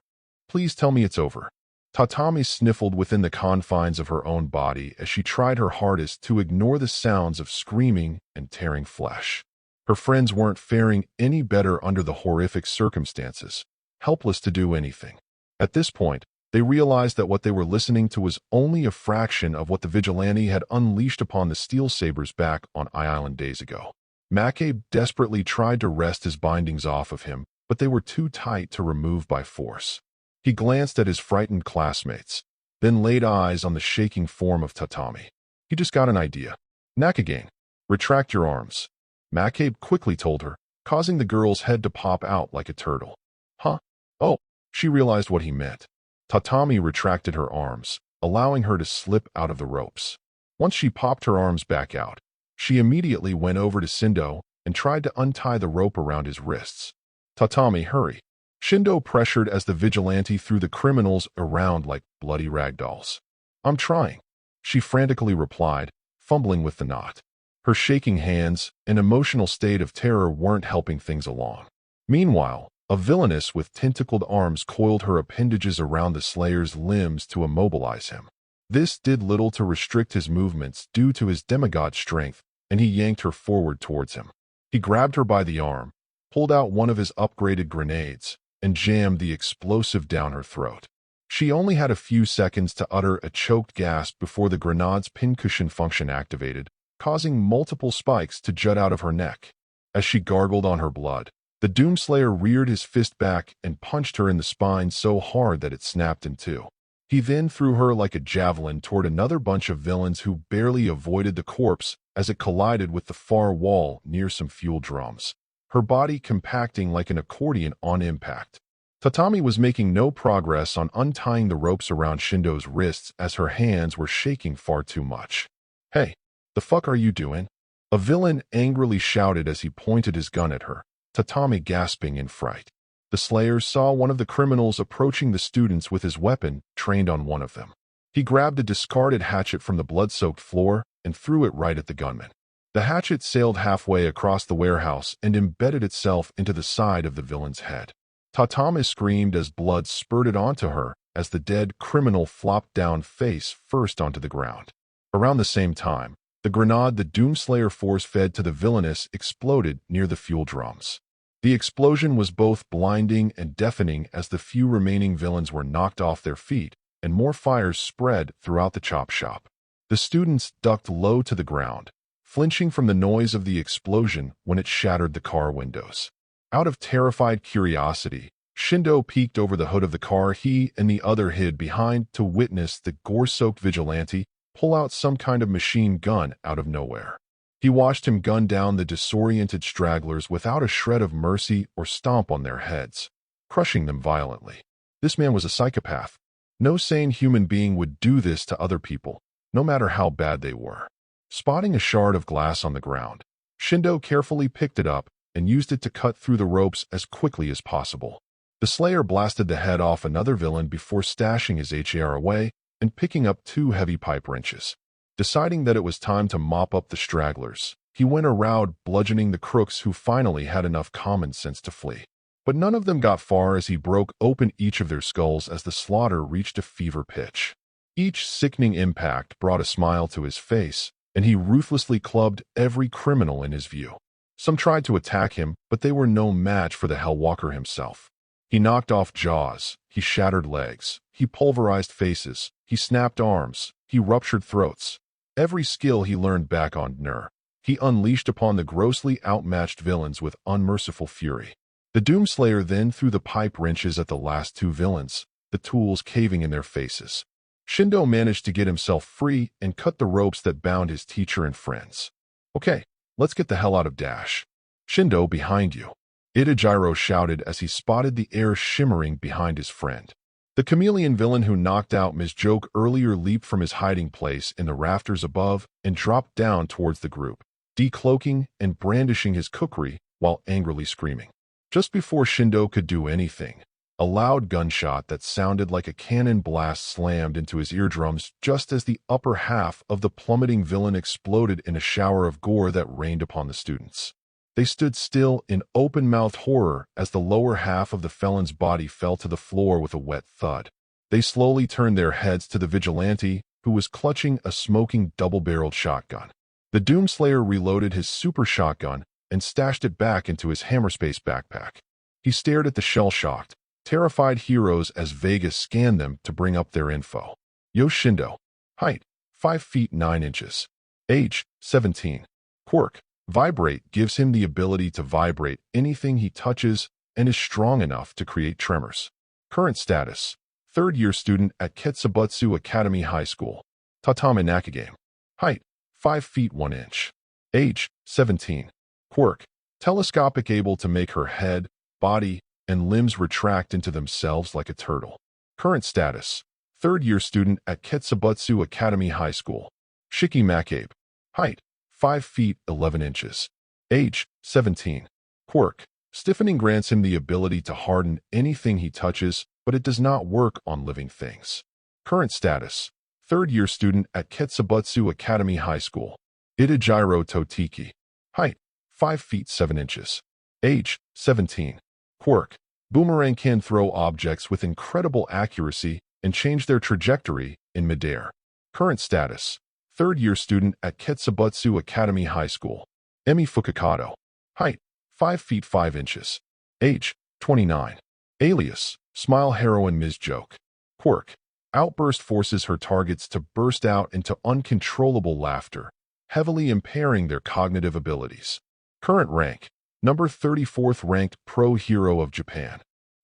Please tell me it's over. Tatami sniffled within the confines of her own body as she tried her hardest to ignore the sounds of screaming and tearing flesh. Her friends weren't faring any better under the horrific circumstances, helpless to do anything. At this point, they realized that what they were listening to was only a fraction of what the vigilante had unleashed upon the Steel Sabers back on Island days ago. Macabe desperately tried to wrest his bindings off of him, but they were too tight to remove by force. He glanced at his frightened classmates, then laid eyes on the shaking form of Tatami. He just got an idea. Nakagain, retract your arms. Macabe quickly told her, causing the girl's head to pop out like a turtle. Huh? Oh, she realized what he meant. Tatami retracted her arms, allowing her to slip out of the ropes. Once she popped her arms back out, she immediately went over to Shindo and tried to untie the rope around his wrists. Tatami, hurry. Shindo pressured as the vigilante threw the criminals around like bloody ragdolls. I'm trying, she frantically replied, fumbling with the knot. Her shaking hands and emotional state of terror weren't helping things along. Meanwhile, a villainess with tentacled arms coiled her appendages around the Slayer's limbs to immobilize him. This did little to restrict his movements due to his demigod strength, and he yanked her forward towards him. He grabbed her by the arm, pulled out one of his upgraded grenades, and jammed the explosive down her throat. She only had a few seconds to utter a choked gasp before the grenade's pincushion function activated, causing multiple spikes to jut out of her neck. As she gargled on her blood, the Doomslayer reared his fist back and punched her in the spine so hard that it snapped in two. He then threw her like a javelin toward another bunch of villains who barely avoided the corpse as it collided with the far wall near some fuel drums, her body compacting like an accordion on impact. Tatami was making no progress on untying the ropes around Shindo's wrists as her hands were shaking far too much. Hey, the fuck are you doing? A villain angrily shouted as he pointed his gun at her, Tatami gasping in fright. The Slayer saw one of the criminals approaching the students with his weapon trained on one of them. He grabbed a discarded hatchet from the blood-soaked floor and threw it right at the gunman. The hatchet sailed halfway across the warehouse and embedded itself into the side of the villain's head. Tatami screamed as blood spurted onto her as the dead criminal flopped down face first onto the ground. Around the same time, the grenade the Doomslayer force-fed to the villainess exploded near the fuel drums. The explosion was both blinding and deafening as the few remaining villains were knocked off their feet, and more fires spread throughout the chop shop. The students ducked low to the ground, flinching from the noise of the explosion when it shattered the car windows. Out of terrified curiosity, Shindo peeked over the hood of the car he and the other hid behind to witness the gore-soaked vigilante pull out some kind of machine gun out of nowhere. He watched him gun down the disoriented stragglers without a shred of mercy or stomp on their heads, crushing them violently. This man was a psychopath. No sane human being would do this to other people, no matter how bad they were. Spotting a shard of glass on the ground, Shindo carefully picked it up and used it to cut through the ropes as quickly as possible. The Slayer blasted the head off another villain before stashing his HAR away and picking up 2 heavy pipe wrenches. Deciding that it was time to mop up the stragglers, he went around bludgeoning the crooks who finally had enough common sense to flee. But none of them got far as he broke open each of their skulls as the slaughter reached a fever pitch. Each sickening impact brought a smile to his face, and he ruthlessly clubbed every criminal in his view. Some tried to attack him, but they were no match for the Hellwalker himself. He knocked off jaws, he shattered legs, he pulverized faces, he snapped arms, he ruptured throats. Every skill he learned back on Nur, he unleashed upon the grossly outmatched villains with unmerciful fury. The Doomslayer then threw the pipe wrenches at the last two villains, the tools caving in their faces. Shindo managed to get himself free and cut the ropes that bound his teacher and friends. Okay, let's get the hell out of Dash. Shindo, behind you. Itajiro shouted as he spotted the air shimmering behind his friend. The chameleon villain who knocked out Ms. Joke earlier leaped from his hiding place in the rafters above and dropped down towards the group, decloaking and brandishing his kukri while angrily screaming. Just before Shindo could do anything, a loud gunshot that sounded like a cannon blast slammed into his eardrums just as the upper half of the plummeting villain exploded in a shower of gore that rained upon the students. They stood still in open-mouthed horror as the lower half of the felon's body fell to the floor with a wet thud. They slowly turned their heads to the vigilante, who was clutching a smoking double-barreled shotgun. The Doomslayer reloaded his super shotgun and stashed it back into his hammerspace backpack. He stared at the shell-shocked, terrified heroes as Vegas scanned them to bring up their info. Yoshindo. Height, 5 feet 9 inches. Age, 17. Quirk. Vibrate gives him the ability to vibrate anything he touches and is strong enough to create tremors. Current status. Third-year student at Ketsubutsu Academy High School. Tatami Nakagame. Height, 5 feet 1 inch. Age, 17. Quirk. Telescopic, able to make her head, body, and limbs retract into themselves like a turtle. Current status. Third-year student at Ketsubutsu Academy High School. Shiki Makabe. Height, 5 feet 11 inches. Age, 17. Quirk. Stiffening grants him the ability to harden anything he touches, but it does not work on living things. Current status. Third-year student at Ketsubutsu Academy High School. Itajiro Totiki. Height, 5 feet 7 inches. Age, 17. Quirk. Boomerang can throw objects with incredible accuracy and change their trajectory in midair. Current status. Third-year student at Ketsubutsu Academy High School. Emi Fukakato. Height, 5 feet 5 inches. Age, 29. Alias, Smile Heroine Ms. Joke. Quirk. Outburst forces her targets to burst out into uncontrollable laughter, heavily impairing their cognitive abilities. Current rank. Number 34th ranked pro hero of Japan.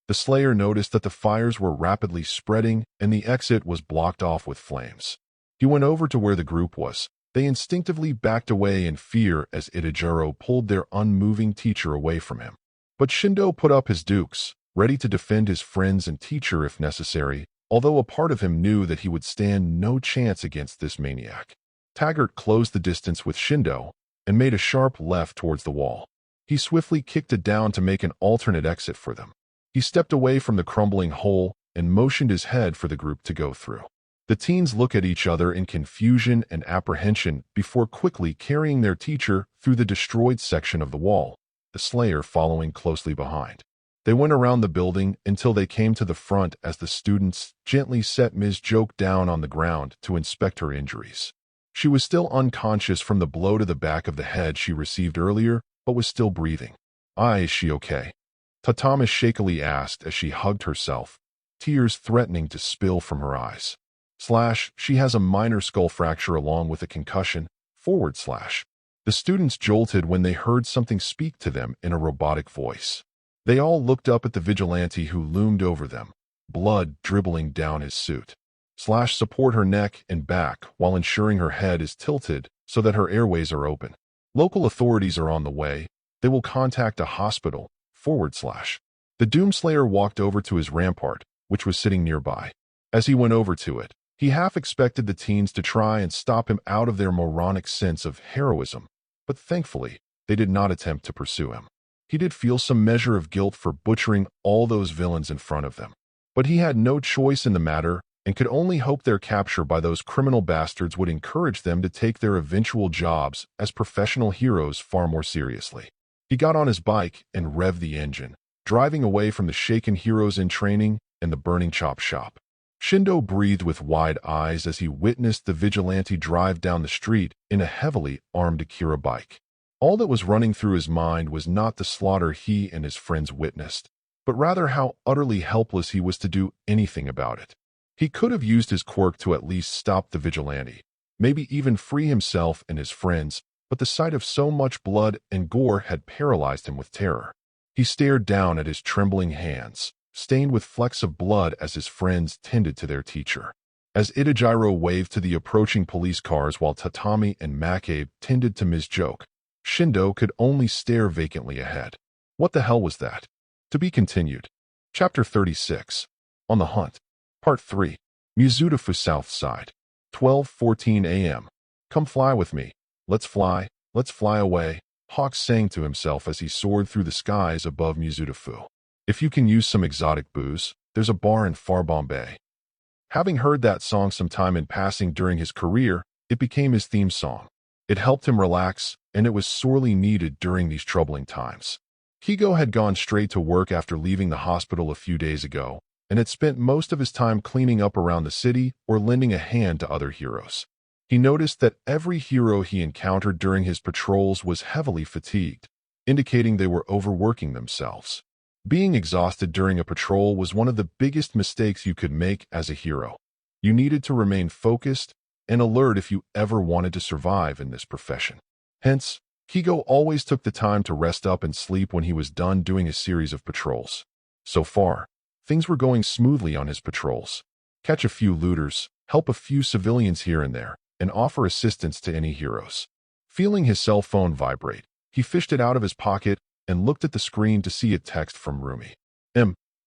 The Slayer noticed that the fires were rapidly spreading and the exit was blocked off with flames. He went over to where the group was. They instinctively backed away in fear as Itajiro pulled their unmoving teacher away from him. But Shindo put up his dukes, ready to defend his friends and teacher if necessary, although a part of him knew that he would stand no chance against this maniac. Taggart closed the distance with Shindo and made a sharp left towards the wall. He swiftly kicked it down to make an alternate exit for them. He stepped away from the crumbling hole and motioned his head for the group to go through. The teens look at each other in confusion and apprehension before quickly carrying their teacher through the destroyed section of the wall, the Slayer following closely behind. They went around the building until they came to the front as the students gently set Ms. Joke down on the ground to inspect her injuries. She was still unconscious from the blow to the back of the head she received earlier, but was still breathing. Is she okay? Tatami shakily asked as she hugged herself, tears threatening to spill from her eyes. She has a minor skull fracture along with a concussion, /. The students jolted when they heard something speak to them in a robotic voice. They all looked up at the vigilante who loomed over them, blood dribbling down his suit. Support her neck and back while ensuring her head is tilted so that her airways are open. Local authorities are on the way. They will contact a hospital, /. The Doomslayer walked over to his rampart, which was sitting nearby. As he went over to it, he half expected the teens to try and stop him out of their moronic sense of heroism, but thankfully, they did not attempt to pursue him. He did feel some measure of guilt for butchering all those villains in front of them, but he had no choice in the matter and could only hope their capture by those criminal bastards would encourage them to take their eventual jobs as professional heroes far more seriously. He got on his bike and revved the engine, driving away from the shaken heroes in training and the burning chop shop. Shindo breathed with wide eyes as he witnessed the vigilante drive down the street in a heavily armed Akira bike. All that was running through his mind was not the slaughter he and his friends witnessed, but rather how utterly helpless he was to do anything about it. He could have used his quirk to at least stop the vigilante, maybe even free himself and his friends, but the sight of so much blood and gore had paralyzed him with terror. He stared down at his trembling hands, stained with flecks of blood as his friends tended to their teacher. As Itajiro waved to the approaching police cars while Tatami and Makabe tended to Ms. Joke, Shindo could only stare vacantly ahead. What the hell was that? To be continued. Chapter 36. On the Hunt. Part 3. Muzutafu South Side. 12:14 a.m. Come fly with me. Let's fly away, Hawks sang to himself as he soared through the skies above Muzutafu. If you can use some exotic booze, there's a bar in far Bombay. Having heard that song sometime in passing during his career, it became his theme song. It helped him relax, and it was sorely needed during these troubling times. Higo had gone straight to work after leaving the hospital a few days ago, and had spent most of his time cleaning up around the city or lending a hand to other heroes. He noticed that every hero he encountered during his patrols was heavily fatigued, indicating they were overworking themselves. Being exhausted during a patrol was one of the biggest mistakes you could make as a hero. You needed to remain focused and alert if you ever wanted to survive in this profession. Hence, Higo always took the time to rest up and sleep when he was done doing a series of patrols. So far, things were going smoothly on his patrols. Catch a few looters, help a few civilians here and there, and offer assistance to any heroes. Feeling his cell phone vibrate, he fished it out of his pocket and looked at the screen to see a text from Rumi.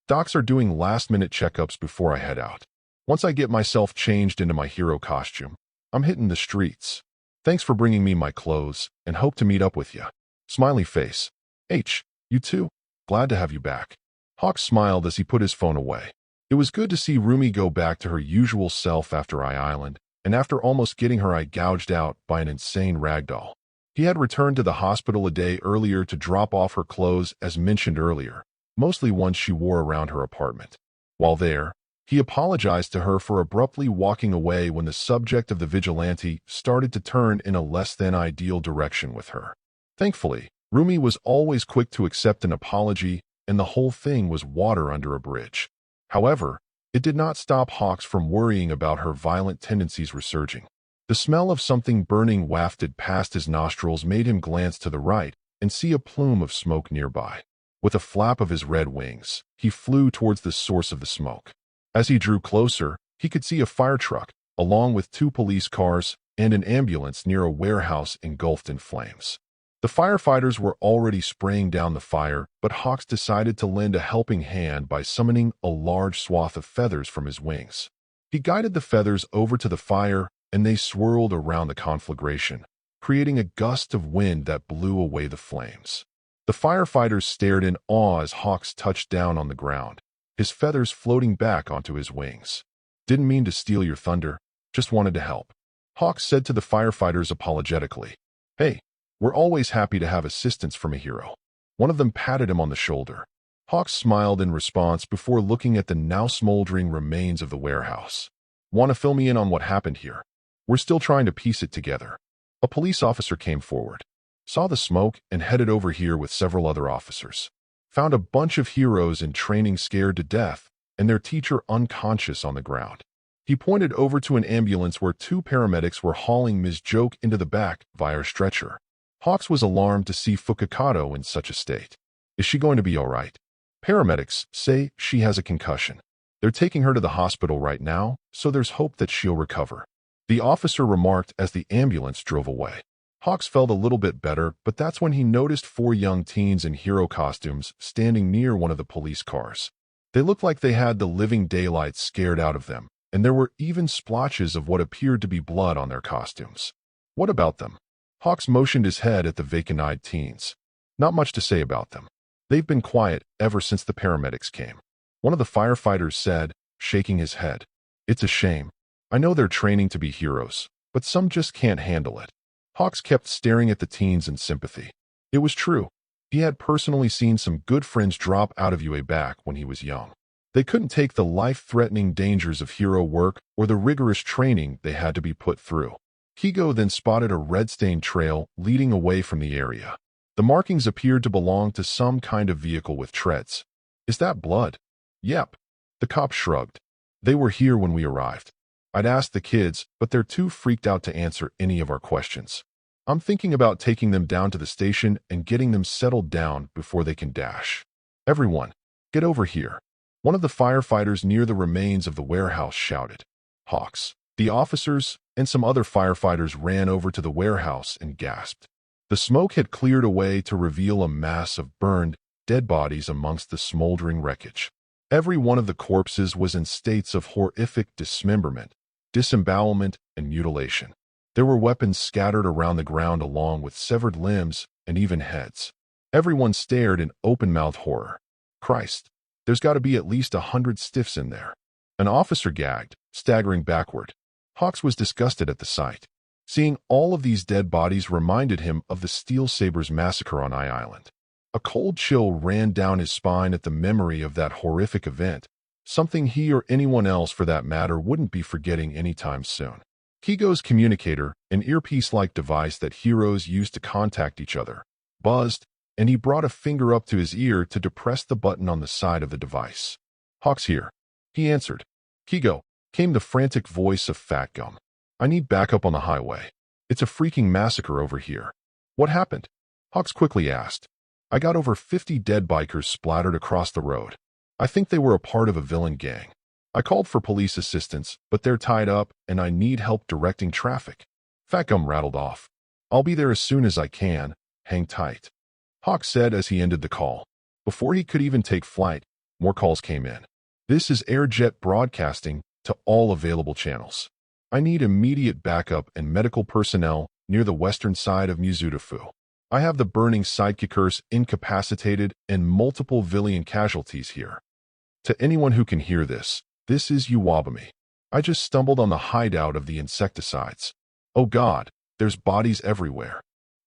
Docs are doing last-minute checkups before I head out. Once I get myself changed into my hero costume, I'm hitting the streets. Thanks for bringing me my clothes, and hope to meet up with ya. Smiley face. You too? Glad to have you back. Hawk smiled as he put his phone away. It was good to see Rumi go back to her usual self after Eye Island, and after almost getting her eye gouged out by an insane ragdoll. He had returned to the hospital a day earlier to drop off her clothes as mentioned earlier, mostly ones she wore around her apartment. While there, he apologized to her for abruptly walking away when the subject of the vigilante started to turn in a less-than-ideal direction with her. Thankfully, Rumi was always quick to accept an apology, and the whole thing was water under a bridge. However, it did not stop Hawks from worrying about her violent tendencies resurging. The smell of something burning wafted past his nostrils made him glance to the right and see a plume of smoke nearby. With a flap of his red wings, he flew towards the source of the smoke. As he drew closer, he could see a fire truck, along with 2 police cars and an ambulance near a warehouse engulfed in flames. The firefighters were already spraying down the fire, but Hawks decided to lend a helping hand by summoning a large swath of feathers from his wings. He guided the feathers over to the fire, and they swirled around the conflagration, creating a gust of wind that blew away the flames. The firefighters stared in awe as Hawks touched down on the ground, his feathers floating back onto his wings. Didn't mean to steal your thunder, just wanted to help. Hawks said to the firefighters apologetically. Hey, we're always happy to have assistance from a hero. One of them patted him on the shoulder. Hawks smiled in response before looking at the now smoldering remains of the warehouse. Want to fill me in on what happened here? We're still trying to piece it together. A police officer came forward, saw the smoke, and headed over here with several other officers. Found a bunch of heroes in training scared to death, and their teacher unconscious on the ground. He pointed over to an ambulance where 2 paramedics were hauling Ms. Joke into the back via a stretcher. Hawks was alarmed to see Fukakato in such a state. Is she going to be all right? Paramedics say she has a concussion. They're taking her to the hospital right now, so there's hope that she'll recover. The officer remarked as the ambulance drove away. Hawks felt a little bit better, but that's when he noticed 4 young teens in hero costumes standing near one of the police cars. They looked like they had the living daylights scared out of them, and there were even splotches of what appeared to be blood on their costumes. What about them? Hawks motioned his head at the vacant-eyed teens. Not much to say about them. They've been quiet ever since the paramedics came. One of the firefighters said, shaking his head. It's a shame. I know they're training to be heroes, but some just can't handle it. Hawks kept staring at the teens in sympathy. It was true. He had personally seen some good friends drop out of UA back when he was young. They couldn't take the life-threatening dangers of hero work or the rigorous training they had to be put through. Kigo then spotted a red-stained trail leading away from the area. The markings appeared to belong to some kind of vehicle with treads. Is that blood? Yep. The cop shrugged. They were here when we arrived. I'd asked the kids, but they're too freaked out to answer any of our questions. I'm thinking about taking them down to the station and getting them settled down before they can dash. Everyone, get over here. One of the firefighters near the remains of the warehouse shouted. Hawks, the officers, and some other firefighters ran over to the warehouse and gasped. The smoke had cleared away to reveal a mass of burned, dead bodies amongst the smoldering wreckage. Every one of the corpses was in states of horrific dismemberment, disembowelment, and mutilation. There were weapons scattered around the ground along with severed limbs and even heads. Everyone stared in open-mouthed horror. Christ, there's got to be at least 100 stiffs in there. An officer gagged, staggering backward. Hawks was disgusted at the sight. Seeing all of these dead bodies reminded him of the Steel Sabres massacre on I Island. A cold chill ran down his spine at the memory of that horrific event, something he or anyone else for that matter wouldn't be forgetting anytime soon. Kigo's communicator, an earpiece-like device that heroes used to contact each other, buzzed, and he brought a finger up to his ear to depress the button on the side of the device. Hawk's here, he answered. Kigo, came the frantic voice of Fat Gum. I need backup on the highway. It's a freaking massacre over here. What happened? Hawks quickly asked. I got over 50 dead bikers splattered across the road. I think they were a part of a villain gang. I called for police assistance, but they're tied up and I need help directing traffic. Fat Gum rattled off. I'll be there as soon as I can. Hang tight. Hawk said as he ended the call. Before he could even take flight, more calls came in. This is Airjet broadcasting to all available channels. I need immediate backup and medical personnel near the western side of Mizutofu. I have the burning sidekickers incapacitated and multiple villain casualties here. To anyone who can hear this, this is Uwabami. I just stumbled on the hideout of the insecticides. Oh God, there's bodies everywhere.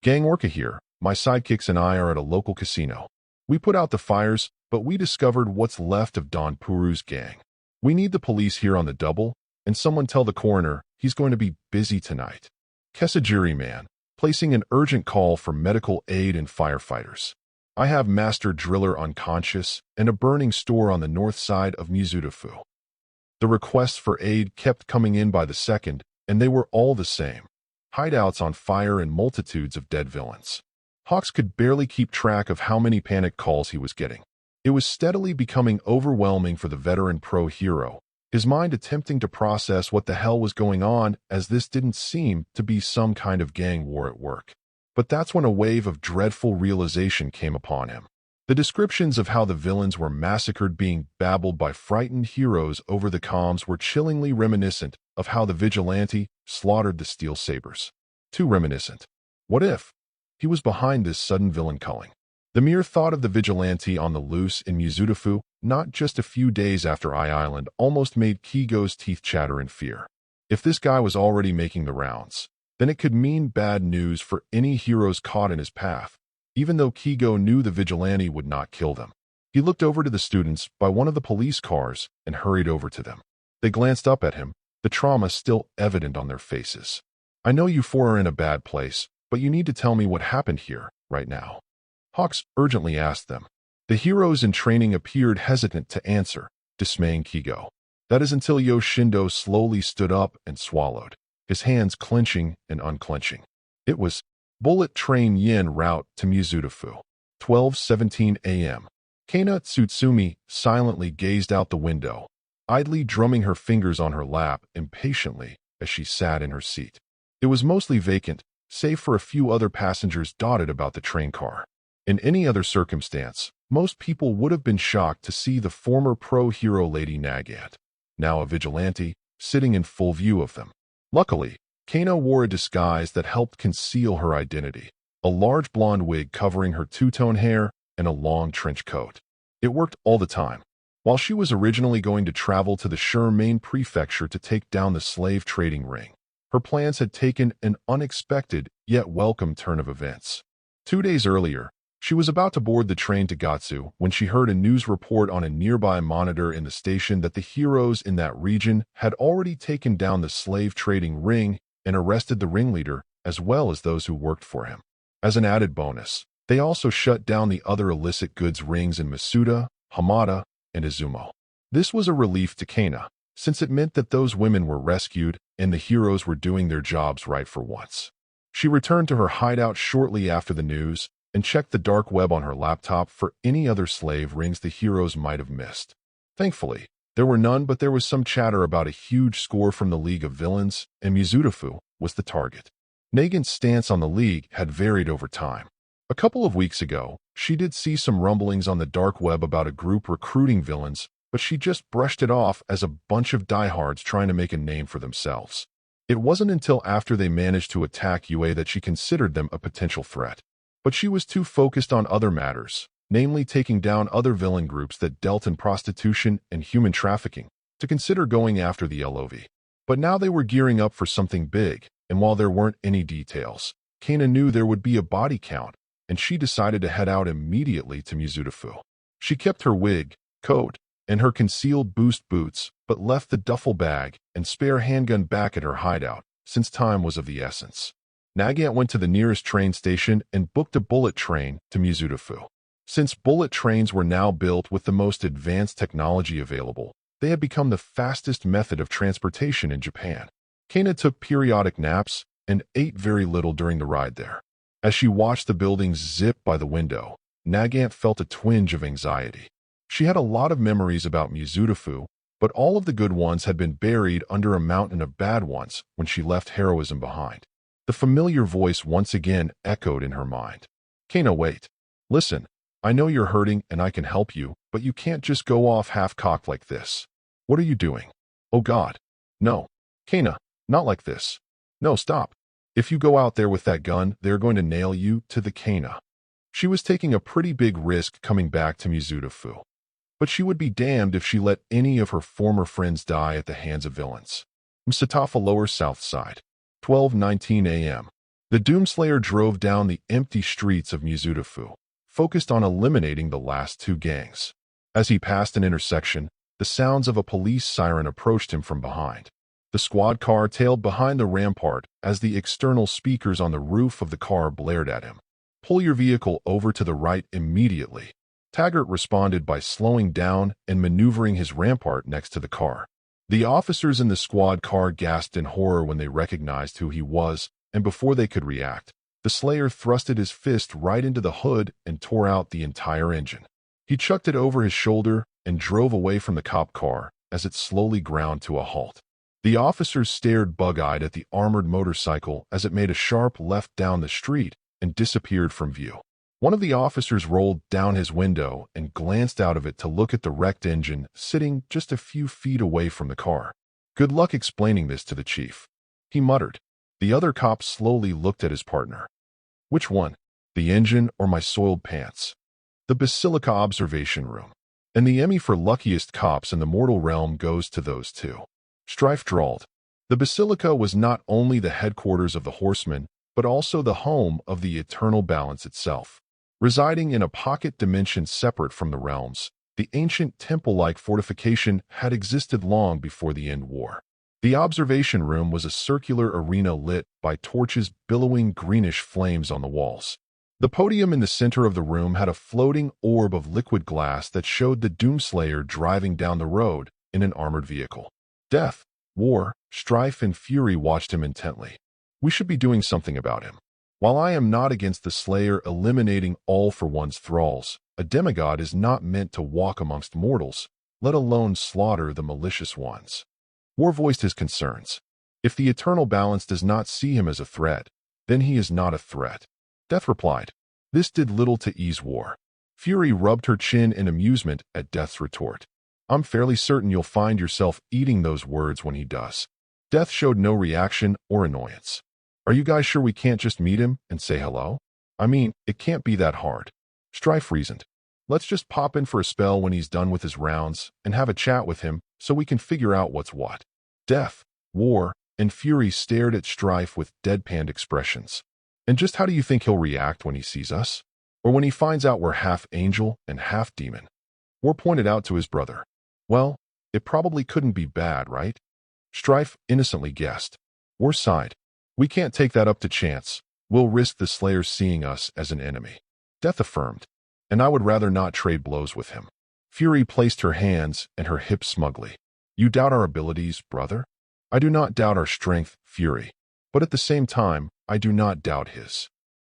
Gang Orca here. My sidekicks and I are at a local casino. We put out the fires, but we discovered what's left of Don Puru's gang. We need the police here on the double, and someone tell the coroner he's going to be busy tonight. Kesajiri man, placing an urgent call for medical aid and firefighters. I have Master Driller unconscious and a burning store on the north side of Mizutofu. The requests for aid kept coming in by the second, and they were all the same. Hideouts on fire and multitudes of dead villains. Hawks could barely keep track of how many panic calls he was getting. It was steadily becoming overwhelming for the veteran pro hero, his mind attempting to process what the hell was going on, as this didn't seem to be some kind of gang war at work. But that's when a wave of dreadful realization came upon him. The descriptions of how the villains were massacred being babbled by frightened heroes over the comms were chillingly reminiscent of how the vigilante slaughtered the Steel Sabres. Too reminiscent. What if he was behind this sudden villain culling? The mere thought of the vigilante on the loose in Mizutofu, not just a few days after I Island, almost made Kigo's teeth chatter in fear. If this guy was already making the rounds, then it could mean bad news for any heroes caught in his path, even though Kigo knew the vigilante would not kill them. He looked over to the students by one of the police cars and hurried over to them. They glanced up at him, the trauma still evident on their faces. I know you four are in a bad place, but you need to tell me what happened here, right now. Hawks urgently asked them. The heroes in training appeared hesitant to answer, dismaying Kigo. That is until Yoshindo slowly stood up and swallowed, his hands clenching and unclenching. It was Bullet Train Yin route to Mizutofu. 12:17 a.m. Kana Tsutsumi silently gazed out the window, idly drumming her fingers on her lap impatiently as she sat in her seat. It was mostly vacant, save for a few other passengers dotted about the train car. In any other circumstance, most people would have been shocked to see the former pro-hero Lady Nagant, now a vigilante, sitting in full view of them. Luckily, Kano wore a disguise that helped conceal her identity, a large blonde wig covering her two-tone hair and a long trench coat. It worked all the time. While she was originally going to travel to the Shirmaine Prefecture to take down the slave trading ring, her plans had taken an unexpected yet welcome turn of events. 2 days earlier, she was about to board the train to Gatsu when she heard a news report on a nearby monitor in the station that the heroes in that region had already taken down the slave trading ring and arrested the ringleader as well as those who worked for him. As an added bonus, they also shut down the other illicit goods rings in Masuda, Hamada, and Izumo. This was a relief to Kana, since it meant that those women were rescued and the heroes were doing their jobs right for once. She returned to her hideout shortly after the news and checked the dark web on her laptop for any other slave rings the heroes might have missed. Thankfully, there were none, but there was some chatter about a huge score from the League of Villains, and Mizutofu was the target. Negan's stance on the League had varied over time. A couple of weeks ago, she did see some rumblings on the dark web about a group recruiting villains, but she just brushed it off as a bunch of diehards trying to make a name for themselves. It wasn't until after they managed to attack UA that she considered them a potential threat. But she was too focused on other matters, namely taking down other villain groups that dealt in prostitution and human trafficking, to consider going after the LOV. But now they were gearing up for something big, and while there weren't any details, Kana knew there would be a body count, and she decided to head out immediately to Mizutofu. She kept her wig, coat, and her concealed boost boots, but left the duffel bag and spare handgun back at her hideout, since time was of the essence. Nagant went to the nearest train station and booked a bullet train to Mizutofu. Since bullet trains were now built with the most advanced technology available, they had become the fastest method of transportation in Japan. Kana took periodic naps and ate very little during the ride there. As she watched the buildings zip by the window, Nagant felt a twinge of anxiety. She had a lot of memories about Mizutofu, but all of the good ones had been buried under a mountain of bad ones when she left heroism behind. The familiar voice once again echoed in her mind. Kana, wait. Listen, I know you're hurting and I can help you, but you can't just go off half-cocked like this. What are you doing? Oh God. No. Kana, not like this. No, stop. If you go out there with that gun, they're going to nail you to the Kana. She was taking a pretty big risk coming back to Mizutofu. But she would be damned if she let any of her former friends die at the hands of villains. Msatafa Lower South Side. 12:19 a.m. The doomslayer drove down the empty streets of Mizutofu, focused on eliminating the last two gangs. As he passed an intersection, the sounds of a police siren approached him from behind. The squad car tailed behind the rampart as the external speakers on the roof of the car blared at him. Pull your vehicle over to the right immediately. Taggart responded by slowing down and maneuvering his rampart next to the car. The officers in the squad car gasped in horror when they recognized who he was, and before they could react, the Slayer thrusted his fist right into the hood and tore out the entire engine. He chucked it over his shoulder and drove away from the cop car as it slowly ground to a halt. The officers stared bug-eyed at the armored motorcycle as it made a sharp left down the street and disappeared from view. One of the officers rolled down his window and glanced out of it to look at the wrecked engine sitting just a few feet away from the car. Good luck explaining this to the chief, he muttered. The other cop slowly looked at his partner. Which one? The engine or my soiled pants? The Basilica observation room. And the Emmy for luckiest cops in the mortal realm goes to those two. Strife drawled. The Basilica was not only the headquarters of the Horsemen, but also the home of the Eternal Balance itself. Residing in a pocket dimension separate from the realms, the ancient temple-like fortification had existed long before the End War. The observation room was a circular arena lit by torches billowing greenish flames on the walls. The podium in the center of the room had a floating orb of liquid glass that showed the doomslayer driving down the road in an armored vehicle. Death, War, Strife, and Fury watched him intently. We should be doing something about him. While I am not against the Slayer eliminating all for one's thralls, a demigod is not meant to walk amongst mortals, let alone slaughter the malicious ones. War voiced his concerns. If the Eternal Balance does not see him as a threat, then he is not a threat. Death replied. This did little to ease War. Fury rubbed her chin in amusement at Death's retort. I'm fairly certain you'll find yourself eating those words when he does. Death showed no reaction or annoyance. Are you guys sure we can't just meet him and say hello? I mean, it can't be that hard. Strife reasoned. Let's just pop in for a spell when he's done with his rounds and have a chat with him so we can figure out what's what. Death, War, and Fury stared at Strife with deadpan expressions. And just how do you think he'll react when he sees us? Or when he finds out we're half angel and half demon? War pointed out to his brother. Well, it probably couldn't be bad, right? Strife innocently guessed. War sighed. We can't take that up to chance. We'll risk the Slayer seeing us as an enemy. Death affirmed, and I would rather not trade blows with him. Fury placed her hands and her hips smugly. You doubt our abilities, brother? I do not doubt our strength, Fury. But at the same time, I do not doubt his.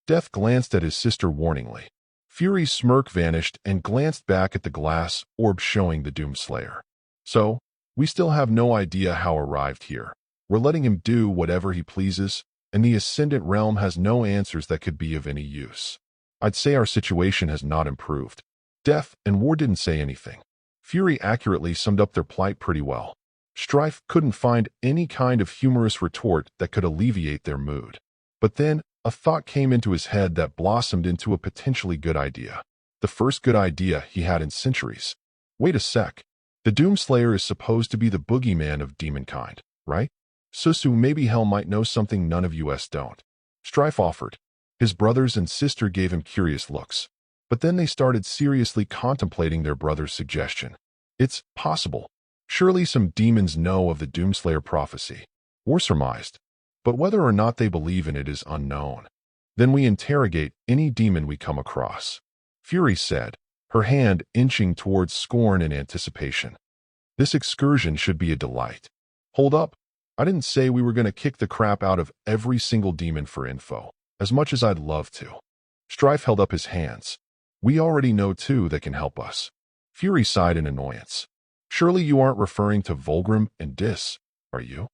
Death glanced at his sister warningly. Fury's smirk vanished and glanced back at the glass orb showing the doomslayer. So, we still have no idea how arrived here. We're letting him do whatever he pleases, and the Ascendant Realm has no answers that could be of any use. I'd say our situation has not improved. Death and War didn't say anything. Fury accurately summed up their plight pretty well. Strife couldn't find any kind of humorous retort that could alleviate their mood. But then, a thought came into his head that blossomed into a potentially good idea. The first good idea he had in centuries. Wait a sec. The Doomslayer is supposed to be the boogeyman of demonkind, right? Susu, maybe Hell might know something none of us don't. Strife offered. His brothers and sister gave him curious looks. But then they started seriously contemplating their brother's suggestion. It's possible. Surely some demons know of the Doomslayer prophecy. War surmised. But whether or not they believe in it is unknown. Then we interrogate any demon we come across. Fury said, her hand inching towards scorn in anticipation. This excursion should be a delight. Hold up. I didn't say we were going to kick the crap out of every single demon for info, as much as I'd love to. Strife held up his hands. We already know two that can help us. Fury sighed in annoyance. Surely you aren't referring to Volgrim and Dis, are you?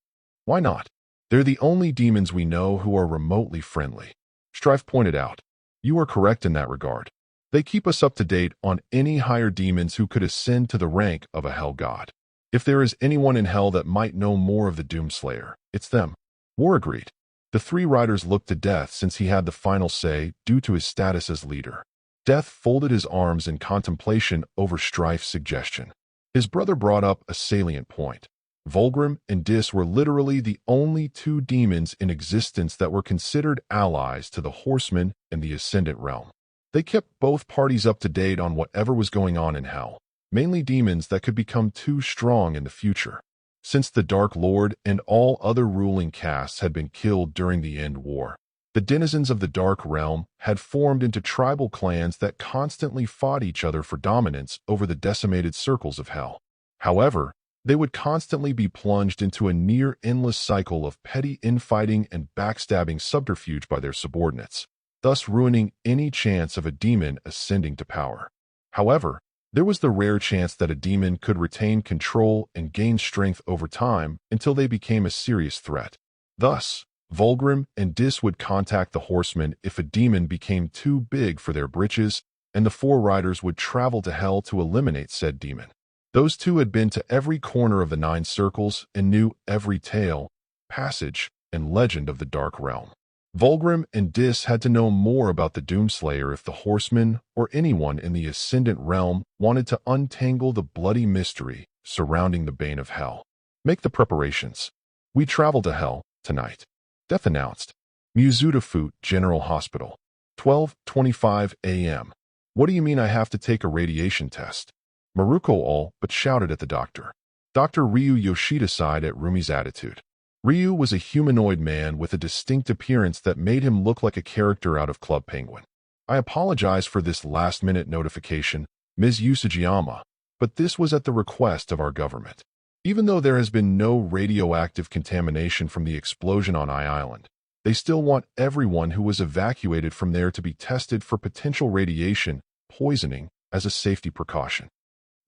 Why not? They're the only demons we know who are remotely friendly. Strife pointed out. You are correct in that regard. They keep us up to date on any higher demons who could ascend to the rank of a hell god. If there is anyone in hell that might know more of the Doomslayer, it's them. War agreed. The three riders looked to Death since he had the final say due to his status as leader. Death folded his arms in contemplation over Strife's suggestion. His brother brought up a salient point. Volgrim and Dis were literally the only two demons in existence that were considered allies to the Horsemen and the Ascendant Realm. They kept both parties up to date on whatever was going on in hell, mainly demons that could become too strong in the future. Since the Dark Lord and all other ruling castes had been killed during the End War, the denizens of the Dark Realm had formed into tribal clans that constantly fought each other for dominance over the decimated circles of hell. However, they would constantly be plunged into a near-endless cycle of petty infighting and backstabbing subterfuge by their subordinates, thus ruining any chance of a demon ascending to power. However, there was the rare chance that a demon could retain control and gain strength over time until they became a serious threat. Thus, Volgrim and Dis would contact the Horsemen if a demon became too big for their britches, and the four riders would travel to hell to eliminate said demon. Those two had been to every corner of the 9 circles and knew every tale, passage, and legend of the Dark Realm. Volgrim and Dis had to know more about the Doomslayer if the Horsemen or anyone in the Ascendant Realm wanted to untangle the bloody mystery surrounding the Bane of Hell. Make the preparations. We travel to hell tonight. Death announced. Muzutafut General Hospital. 12:25 a.m. What do you mean I have to take a radiation test? Maruko all but shouted at the doctor. Dr. Ryu Yoshida sighed at Rumi's attitude. Ryu was a humanoid man with a distinct appearance that made him look like a character out of Club Penguin. I apologize for this last-minute notification, Ms. Usagiyama, but this was at the request of our government. Even though there has been no radioactive contamination from the explosion on I Island, they still want everyone who was evacuated from there to be tested for potential radiation poisoning as a safety precaution.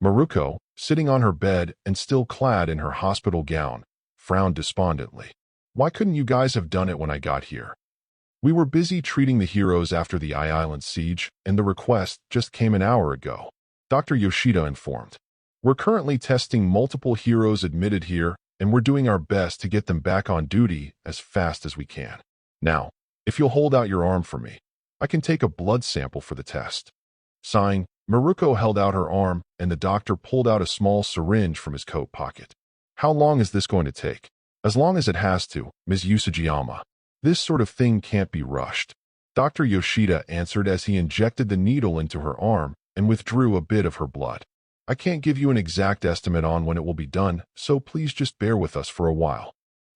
Maruko, sitting on her bed and still clad in her hospital gown, frowned despondently. Why couldn't you guys have done it when I got here? We were busy treating the heroes after the I Island siege, and the request just came an hour ago, Dr. Yoshida informed. We're currently testing multiple heroes admitted here, and we're doing our best to get them back on duty as fast as we can. Now, if you'll hold out your arm for me, I can take a blood sample for the test. Sighing, Maruko held out her arm, and the doctor pulled out a small syringe from his coat pocket. How long is this going to take? As long as it has to, Ms. Usagiyama. This sort of thing can't be rushed. Dr. Yoshida answered as he injected the needle into her arm and withdrew a bit of her blood. I can't give you an exact estimate on when it will be done, so please just bear with us for a while.